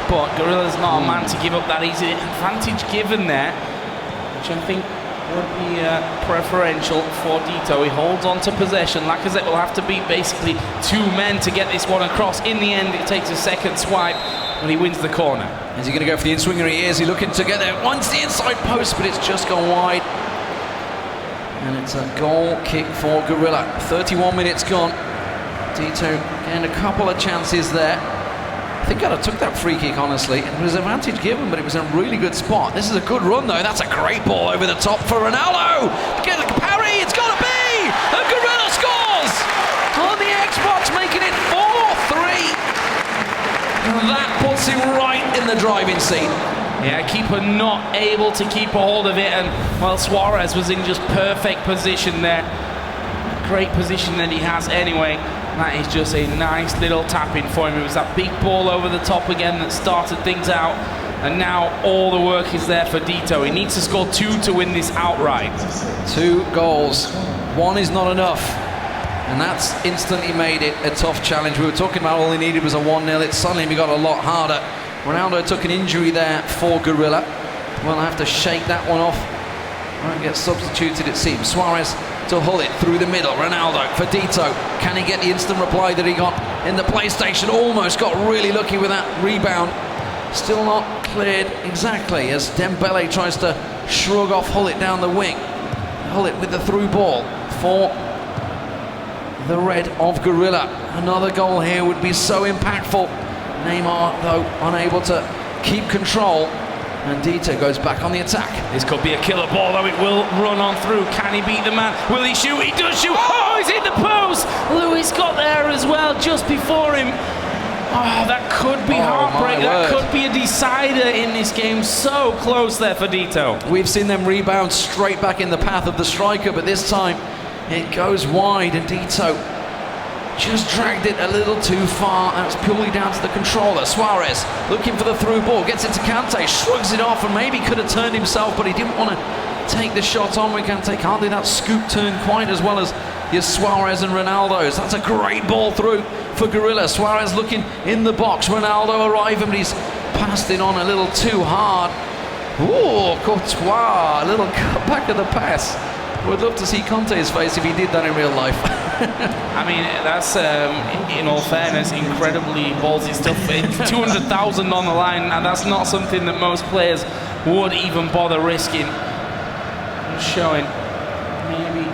But Gorilla's not a man to give up that easy. Advantage given there, which I think would be preferential for Dito. He holds on to possession. Lacazette will have to beat basically 2 men to get this one across. In the end, it takes a second swipe when he wins the corner. Is he going to go for the in-swinger? He is. He's looking to get there. Once the inside post, but it's just gone wide. And it's a goal kick for Gorilla. 31 minutes gone. Dito getting a couple of chances there. I think I'd have took that free kick, honestly. It was advantage given, but it was a really good spot. This is a good run, though. That's a great ball over the top for Ronaldo. Get a parry. It's got to be. And Gorilla scores on the Xbox, making it 4-3. That puts him right in the driving seat. Yeah, keeper not able to keep a hold of it, and well, Suarez was in just perfect position there. Great position that he has anyway. That is just a nice little tap-in for him. It was that big ball over the top again that started things out, and now all the work is there for Dito. He needs to score 2 to win this outright. 2 goals. 1 is not enough. And that's instantly made it a tough challenge. We were talking about all he needed was a 1-0. It suddenly got a lot harder. Ronaldo took an injury there for Gorilla. We'll have to shake that one off. Won't get substituted, it seems. Suarez to hull it through the middle. Ronaldo for Dito. Can he get the instant reply that he got in the PlayStation? Almost got really lucky with that rebound. Still not cleared exactly as Dembele tries to shrug off Hull it down the wing. Hull it with the through ball for the red of Gorilla. Another goal here would be so impactful. Neymar, though, unable to keep control. And Dito goes back on the attack. This could be a killer ball, though. It will run on through. Can he beat the man? Will he shoot? He does shoot. Oh, he's hit the post. Lewis got there as well, just before him. Oh, that could be heartbreak. That could be a decider in this game. So close there for Dito. We've seen them rebound straight back in the path of the striker, but this time it goes wide, and Dito just dragged it a little too far. That's purely down to the controller. Suarez looking for the through ball, gets it to Kante, shrugs it off, and maybe could have turned himself, but he didn't want to take the shot on with Kante. Can't do that scoop turn quite as well as your Suarez and Ronaldo's. That's a great ball through for Gorilla. Suarez looking in the box. Ronaldo arriving, but he's passed it on a little too hard. Ooh, Courtois, a little cut back of the pass. Would love to see Conte's face if he did that in real life. I mean, that's, in all fairness, incredibly ballsy stuff. 200,000 on the line, and that's not something that most players would even bother risking. Showing maybe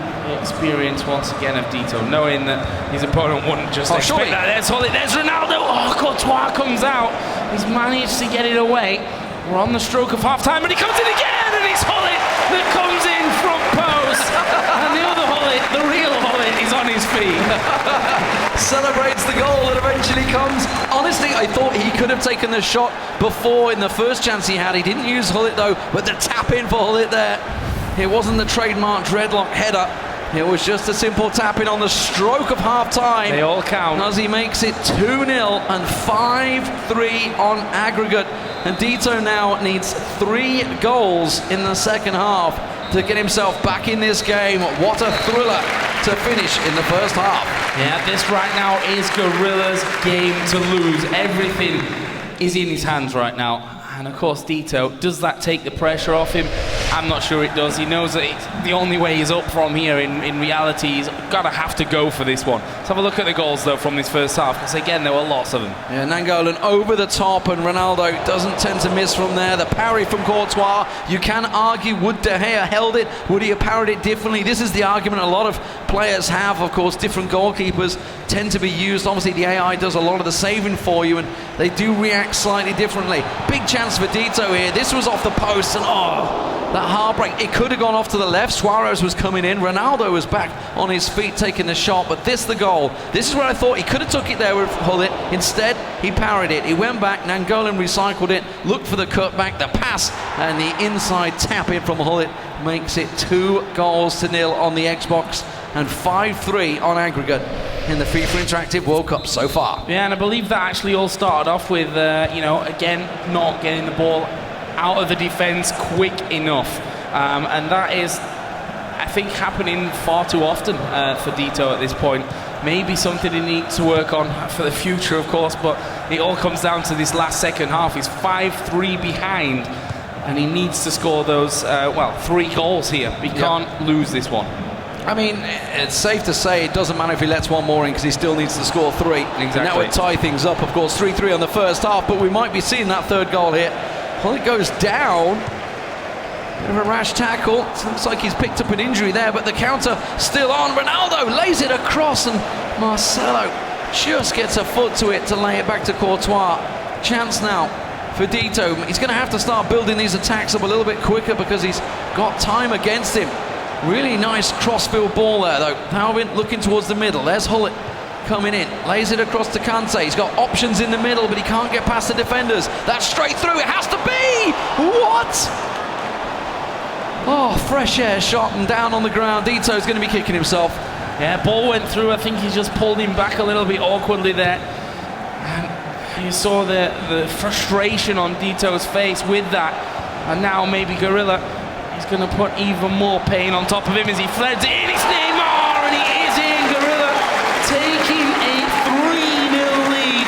experience once again of Dito, knowing that his opponent wouldn't just expect that. There's Hullet, there's Ronaldo. Oh, Courtois comes out. He's managed to get it away. We're on the stroke of half-time, and he comes in again, and it's Hullet that comes in front post. And the other Hullet, the real Hullet, is on his feet. Celebrates the goal that eventually comes. Honestly, I thought he could have taken the shot before in the first chance he had. He didn't use Hullet though, but the tap in for Hullet there. It wasn't the trademark dreadlock header. It was just a simple tap in on the stroke of half time. They all count. As he makes it 2-0 and 5-3 on aggregate. And Dito now needs 3 goals in the second half to get himself back in this game. What a thriller to finish in the first half. Yeah, this right now is Gorilla's game to lose. Everything is in his hands right now. And of course, Dito, does that take the pressure off him? I'm not sure it does. He knows that it's the only way he's up from here. In reality, he's got to have to go for this one. Let's have a look at the goals, though, from this first half, because again, there were lots of them. Yeah, Nangolan over the top, and Ronaldo doesn't tend to miss from there. The parry from Courtois, you can argue, would De Gea held it? Would he have parried it differently? This is the argument a lot of players have. Of course, different goalkeepers tend to be used. Obviously, the AI does a lot of the saving for you, and they do react slightly differently. Big chance for Dito here. This was off the post, and that heartbreak. It could have gone off to the left. Suarez was coming in. Ronaldo was back on his feet taking the shot, but this the goal. This is where I thought he could have took it there with Hullet. Instead, he parried it. He went back. Nangolan recycled it, looked for the cutback, the pass, and the inside tap in from Hullet makes it 2-0 on the Xbox and 5-3 on aggregate in the FIFA Interactive World Cup so far. Yeah, and I believe that actually all started off with, again, not getting the ball out of the defence quick enough. And that is, I think, happening far too often for Dito at this point. Maybe something he needs to work on for the future, of course, but it all comes down to this last second half. He's 5-3 behind, and he needs to score those, 3 goals here. He can't lose this one. I mean, it's safe to say it doesn't matter if he lets one more in, because he still needs to score 3. Exactly. And that would tie things up, of course. 3-3 on the first half, but we might be seeing that third goal here. Well, it goes down. Bit of a rash tackle. It looks like he's picked up an injury there, but the counter still on. Ronaldo lays it across, and Marcelo just gets a foot to it to lay it back to Courtois. Chance now for Dito. He's going to have to start building these attacks up a little bit quicker because he's got time against him. Really nice crossfield ball there, though. Alvin looking towards the middle. There's Hullet coming in. Lays it across to Kante. He's got options in the middle, but he can't get past the defenders. That's straight through. It has to be! What? Oh, fresh air shot and down on the ground. Dito's going to be kicking himself. Yeah, ball went through. I think he just pulled him back a little bit awkwardly there. And you saw the frustration on Dito's face with that. And now maybe Gorilla is going to put even more pain on top of him as he fleds it in. It's Neymar, and he is in. Gorilla taking a 3-0 lead.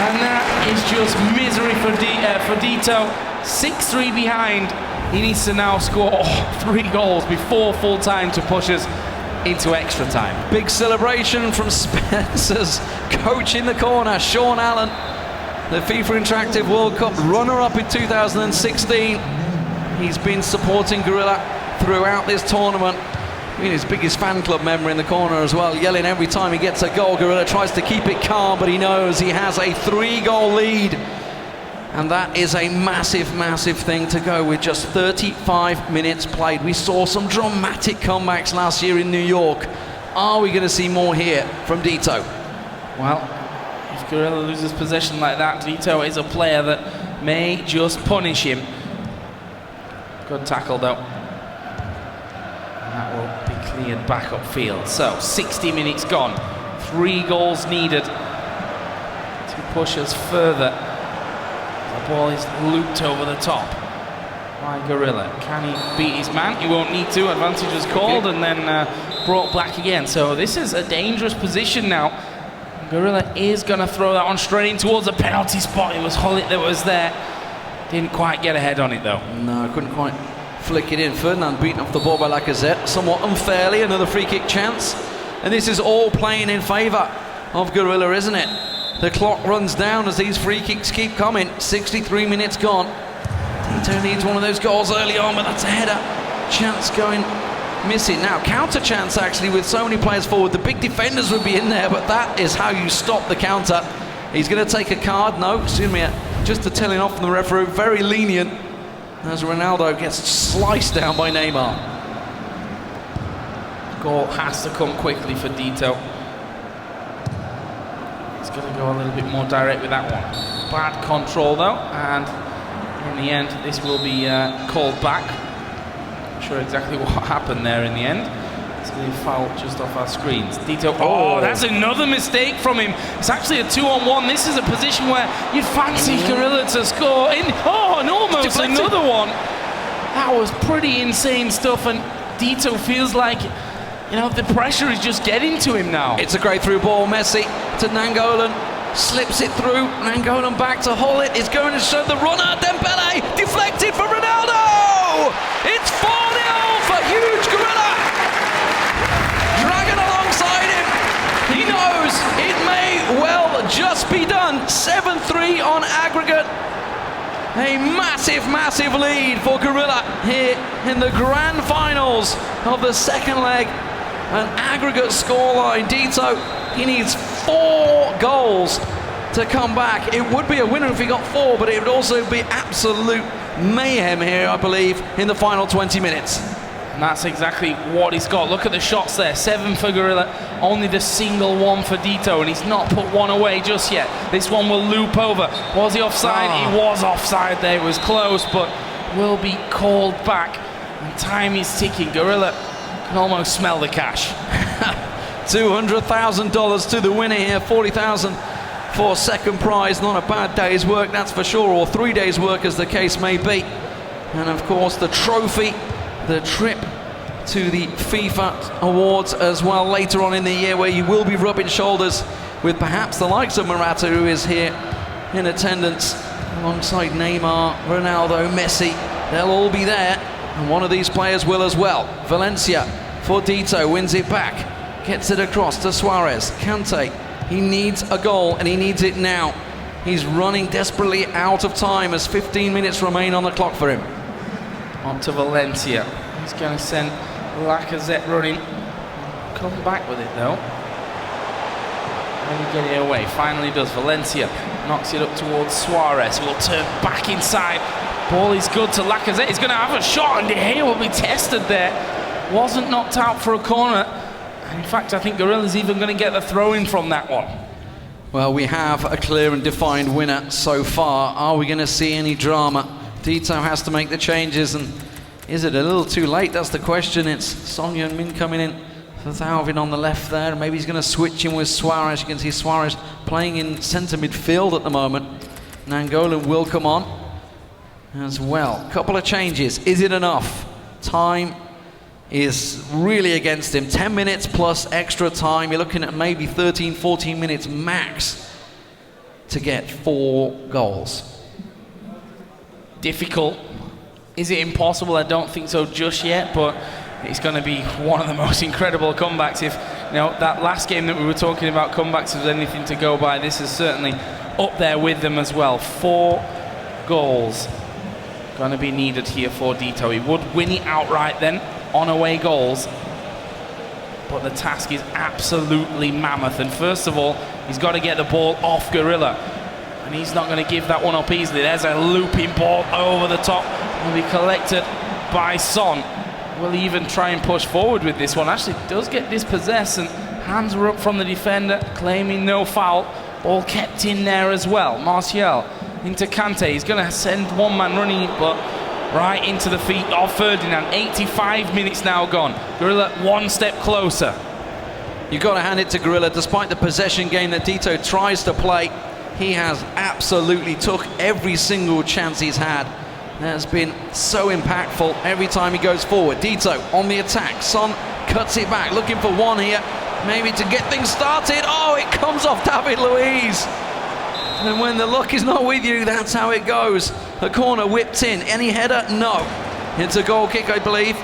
And that is just misery for Dito. 6-3 behind. He needs to now score 3 goals before full time to push us into extra time. Big celebration from Spencer's coach in the corner, Sean Allen, the FIFA Interactive World Cup runner-up in 2016. He's been supporting Gorilla throughout this tournament. I mean, his biggest fan club member in the corner as well, yelling every time he gets a goal. Gorilla tries to keep it calm, but he knows he has a 3-goal lead. And that is a massive, massive thing to go with just 35 minutes played. We saw some dramatic comebacks last year in New York. Are we going to see more here from Dito? Well, if Gorilla loses possession like that, Dito is a player that may just punish him. Good tackle, though. And that will be cleared back upfield. So, 60 minutes gone. 3 goals needed to push us further. The ball is looped over the top by Gorilla. Can he beat his man? He won't need to. Advantage was called and then brought back again. So this is a dangerous position now. Gorilla is going to throw that one straight in towards the penalty spot. It was Hullet that was there. Didn't quite get ahead on it, though. No, couldn't quite flick it in. Ferdinand beaten off the ball by Lacazette, somewhat unfairly. Another free kick chance. And this is all playing in favour of Gorilla, isn't it? The clock runs down as these free kicks keep coming. 63 minutes gone. Dito needs one of those goals early on, but that's a header. Chance going miss it. Now, counter chance actually with so many players forward. The big defenders would be in there, but that is how you stop the counter. He's going to take a card. No, excuse me, just a telling off from the referee. Very lenient as Ronaldo gets sliced down by Neymar. Goal has to come quickly for Dito. He's going to go a little bit more direct with that one. Bad control though, and in the end this will be called back. Not sure exactly what happened there in the end. It's going to be foul just off our screens. Dito, oh, that's another mistake from him. It's actually a 2-on-1. This is a position where you'd fancy Gorilla to score in. Oh, and almost another one. That was pretty insane stuff, and Dito feels like, you know, the pressure is just getting to him now. It's a great through ball. Messi to Nangolan. Slips it through. Nangolan back to Hullet. Is going to show the runner. Dembele deflected for Ronaldo. It's 4-0 for huge Gorilla. Dragon alongside him. He knows it may well just be done. 7-3 on aggregate. A massive, massive lead for Gorilla here in the Grand Finals of the second leg. An aggregate scoreline. Dito, he needs 4 goals to come back. It would be a winner if he got 4, but it would also be absolute mayhem here, I believe, in the final 20 minutes. And that's exactly what he's got. Look at the shots there. 7 for Gorilla, only the single one for Dito, and he's not put one away just yet. This one will loop over. Was he offside? He was offside there. It was close, but will be called back. And time is ticking. Gorilla can almost smell the cash. $200,000 to the winner here. 40,000 for second prize. Not a bad day's work, that's for sure, or 3 days' work as the case may be. And of course the trophy, the trip to the FIFA Awards as well later on in the year, where you will be rubbing shoulders with perhaps the likes of Morata, who is here in attendance alongside Neymar, Ronaldo, Messi. They'll all be there, and one of these players will as well. Valencia for Dito, wins it back, gets it across to Suarez. Kante, he needs a goal, and he needs it now. He's running desperately out of time as 15 minutes remain on the clock for him. On to Valencia. He's going to send Lacazette running. Come back with it though. And get it away. Finally does. Valencia knocks it up towards Suarez. Will turn back inside. Ball is good to Lacazette. He's going to have a shot, and De Gea will be tested there. Wasn't knocked out for a corner. In fact, I think Gorilla's even going to get the throw-in from that one. Well, we have a clear and defined winner so far. Are we going to see any drama? Dito has to make the changes, and is it a little too late? That's the question. It's Son Heung-min coming in for Thauvin on the left there. Maybe he's going to switch in with Suarez. You can see Suarez playing in centre midfield at the moment. Nangolan will come on as well. Couple of changes. Is it enough? Time is really against him. 10 minutes plus extra time. You're looking at maybe 13, 14 minutes max to get 4 goals. Difficult. Is it impossible? I don't think so just yet, but it's going to be one of the most incredible comebacks. If you know that last game that we were talking about comebacks was anything to go by, this is certainly up there with them as well. 4 goals going to be needed here for Dito. He would win it outright then on away goals, but the task is absolutely mammoth. And first of all, he's got to get the ball off Gorilla. And he's not going to give that one up easily. There's a looping ball over the top. Will be collected by Son. Will he even try and push forward with this one? Actually does get dispossessed, and hands were up from the defender, claiming no foul. Ball kept in there as well. Martial into Kante. He's going to send one man running, but right into the feet of Ferdinand. 85 minutes now gone. Gorilla one step closer. You've got to hand it to Gorilla. Despite the possession game that Dito tries to play, he has absolutely took every single chance he's had. Has been so impactful every time he goes forward. Dito on the attack. Son cuts it back, looking for one here, maybe to get things started. Oh, it comes off David Luiz. And when the luck is not with you, that's how it goes. The corner whipped in. Any header? No. It's a goal kick, I believe.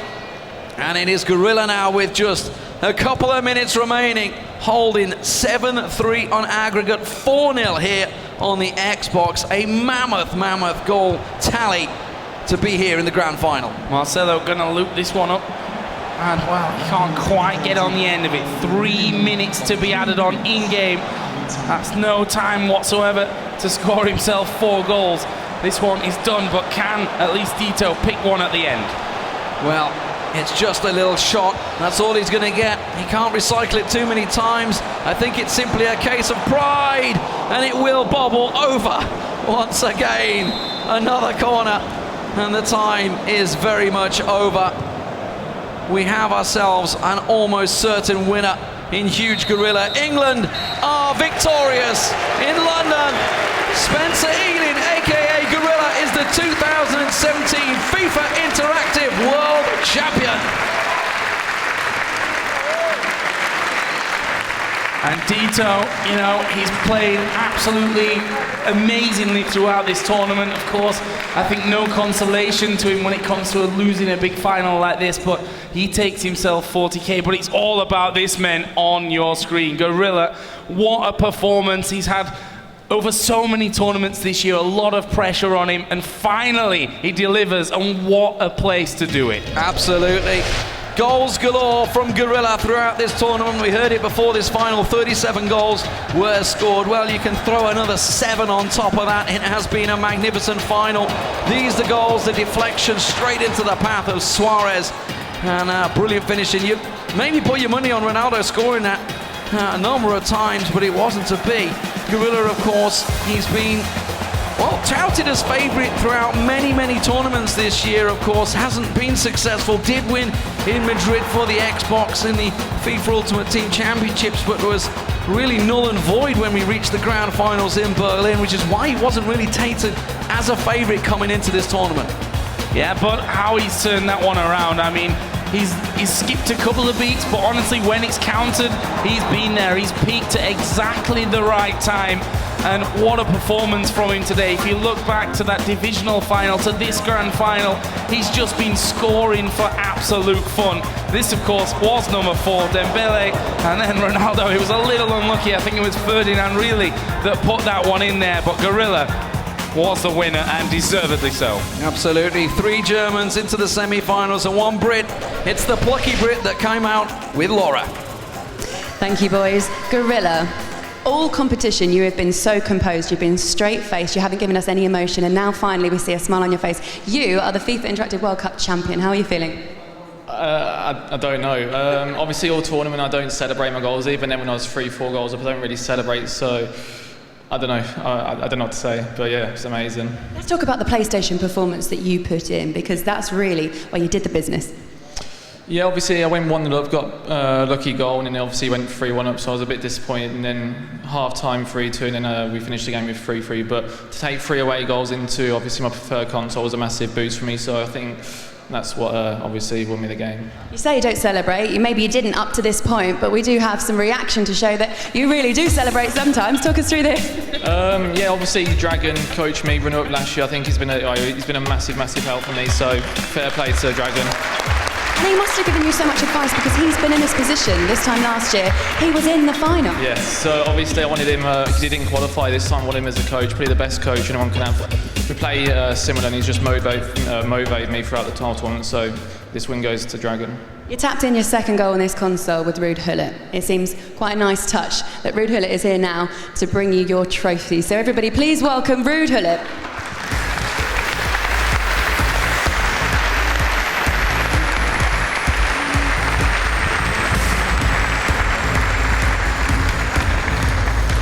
And it is Gorilla now with just a couple of minutes remaining, holding 7-3 on aggregate, 4-0 here on the Xbox. A mammoth goal tally to be here in the grand final. Marcelo gonna loop this one up. And, well, he can't quite get on the end of it. 3 minutes to be added on in-game. That's no time whatsoever to score himself 4 goals. This one is done, but can at least Dito pick one at the end? Well, it's just a little shot. That's all he's going to get. He can't recycle it too many times. I think it's simply a case of pride, and it will bobble over once again. Another corner, and the time is very much over. We have ourselves an almost certain winner in Huge Gorilla. England are victorious in London. Spencer Ealing, aka Gorilla, is the 2017 FIFA Interactive World Champion. And Dito, you know, he's played absolutely amazingly throughout this tournament. Of course, I think no consolation to him when it comes to losing a big final like this, but he takes himself 40k, but it's all about this man on your screen. Gorilla, what a performance. He's had over so many tournaments this year, a lot of pressure on him, and finally he delivers, and what a place to do it. Absolutely. Goals galore from Gorilla throughout this tournament. We heard it before this final, 37 goals were scored. Well, you can throw another 7 on top of that. It has been a magnificent final. These are the goals, the deflection straight into the path of Suarez. And brilliant finishing. You maybe put your money on Ronaldo scoring that a number of times, but it wasn't to be. Gorilla, of course, he's been, well, touted as favourite throughout many, many tournaments this year, of course. Hasn't been successful. Did win in Madrid for the Xbox in the FIFA Ultimate Team Championships, but was really null and void when we reached the Grand Finals in Berlin, which is why he wasn't really tainted as a favourite coming into this tournament. Yeah, but how he's turned that one around. I mean, he's skipped a couple of beats, but honestly, when it's counted, he's been there. He's peaked at exactly the right time. And what a performance from him today. If you look back to that divisional final, to this grand final, he's just been scoring for absolute fun. This, of course, was number 4, Dembele, and then Ronaldo. It was a little unlucky. I think it was Ferdinand, really, that put that one in there. But Gorilla was the winner, and deservedly so. Absolutely. 3 Germans into the semi-finals and 1 Brit. It's the plucky Brit that came out with Laura. Thank you, boys. Gorilla, all competition you have been so composed, you've been straight-faced, you haven't given us any emotion, and now finally we see a smile on your face. You are the FIFA Interactive World Cup champion. How are you feeling? I don't know. Obviously, all tournament I don't celebrate my goals. Even then when I was 3-4 goals up, I don't really celebrate, so I don't know. I don't know what to say, but yeah, it's amazing. Let's talk about the PlayStation performance that you put in, because that's really where you did the business. Yeah, obviously I went 1-0 up, got a lucky goal, and then obviously went 3-1 up, so I was a bit disappointed, and then half-time 3-2, and then we finished the game with 3-3, but to take 3 away goals into obviously my preferred console was a massive boost for me, so I think that's what obviously won me the game. You say you don't celebrate, maybe you didn't up to this point, but we do have some reaction to show that you really do celebrate sometimes. Talk us through this. Yeah, obviously Dragon coached me, run up last year. I think he's been a massive help for me, so fair play to Dragon. And he must have given you so much advice, because he's been in this position this time last year. He was in the final. Yes, so obviously I wanted him, because he didn't qualify this time, I wanted him as a coach, probably the best coach anyone can have. We play similar, and he's just motivated me throughout the tournament, so this win goes to Dragon. You tapped in your second goal in this console with Ruud Gullit. It seems quite a nice touch that Ruud Gullit is here now to bring you your trophy. So everybody, please welcome Ruud Gullit.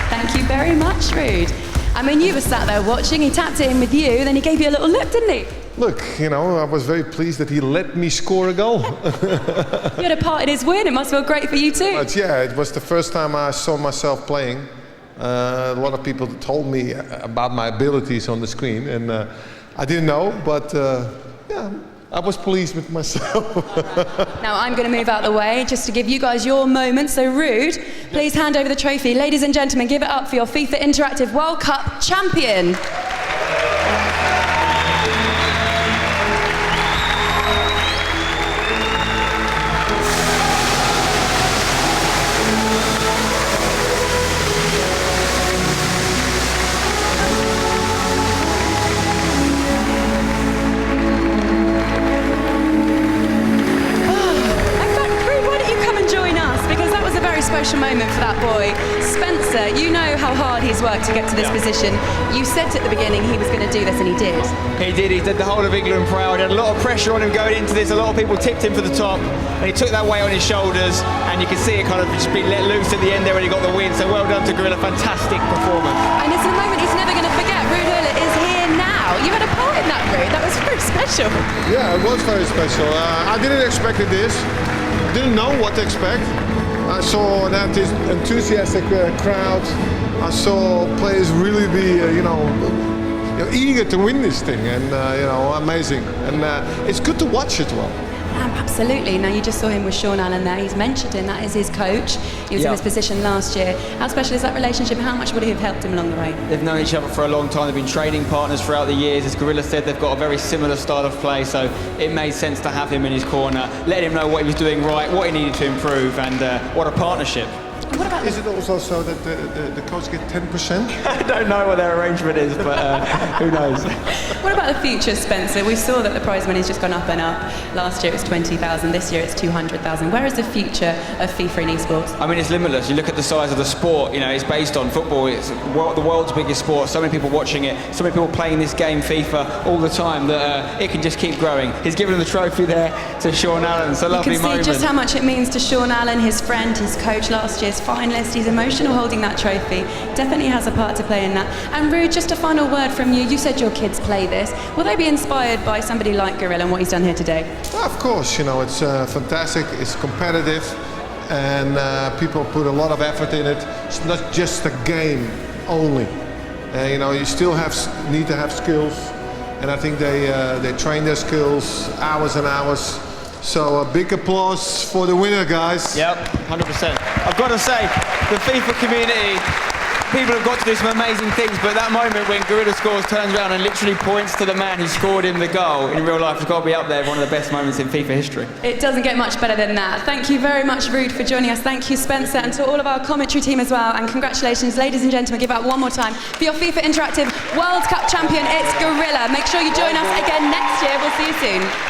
Thank you very much, Ruud. I mean, you were sat there watching, he tapped it in with you, then he gave you a little look, didn't he? Look, you know, I was very pleased that he let me score a goal. You had a part in his win, it must feel great for you too. But yeah, it was the first time I saw myself playing. A lot of people told me about my abilities on the screen, and I didn't know, but yeah, I was pleased with myself. Now I'm going to move out the way just to give you guys your moment. So Ruud, please hand over the trophy. Ladies and gentlemen, give it up for your FIFA Interactive World Cup champion. Spencer, you know how hard he's worked to get to this position. You said at the beginning he was going to do this, and he did. He did. He did the whole of England proud. He had a lot of pressure on him going into this. A lot of people tipped him for the top, and he took that weight on his shoulders, and you can see it kind of just be let loose at the end there when he got the win. So well done to Gorilla. Fantastic performance. And it's a moment he's never going to forget. Ruud Gullit is here now. You had a part in that, Ruud. That was very special. Yeah, it was very special. I didn't expect this. Didn't know what to expect. I saw that enthusiastic crowd. I saw players really be, eager to win this thing, and amazing. And it's good to watch it well. Absolutely. Now, you just saw him with Sean Allen there. He's mentioned him. That is his coach. He was in this position last year. How special is that relationship? How much would he have helped him along the way? They've known each other for a long time. They've been training partners throughout the years. As Gorilla said, they've got a very similar style of play, so it made sense to have him in his corner, let him know what he was doing right, what he needed to improve, and what a partnership. What about Is it also so that the coach get 10%? I don't know what their arrangement is, but who knows? What about the future, Spencer? We saw that the prize money's just gone up and up. Last year it was 20,000, this year it's 200,000. Where is the future of FIFA and esports? I mean, it's limitless. You look at the size of the sport, it's based on football. It's the world's biggest sport. So many people watching it, so many people playing this game, FIFA, all the time, that it can just keep growing. He's given the trophy there to Sean Allen. It's a lovely moment. You can see just how much it means to Sean Allen, his friend, his coach last year's finalist. He's emotional holding that trophy. Definitely has a part to play in that. And Ruud, just a final word from you. You said your kids play this. Will they be inspired by somebody like Gorilla and what he's done here today? Of course, it's fantastic. It's competitive, and people put a lot of effort in it. It's not just a game only. You still need to have skills, and I think they train their skills hours and hours. So a big applause for the winner, guys. Yep, 100%. I've got to say, the FIFA community, people have got to do some amazing things, but that moment when Gorilla scores, turns around and literally points to the man who scored him the goal in real life has got to be up there, one of the best moments in FIFA history. It doesn't get much better than that. Thank you very much, Ruud, for joining us. Thank you, Spencer, and to all of our commentary team as well. And congratulations, ladies and gentlemen. Give out one more time for your FIFA Interactive World Cup champion. It's Gorilla. Make sure you join us again next year. We'll see you soon.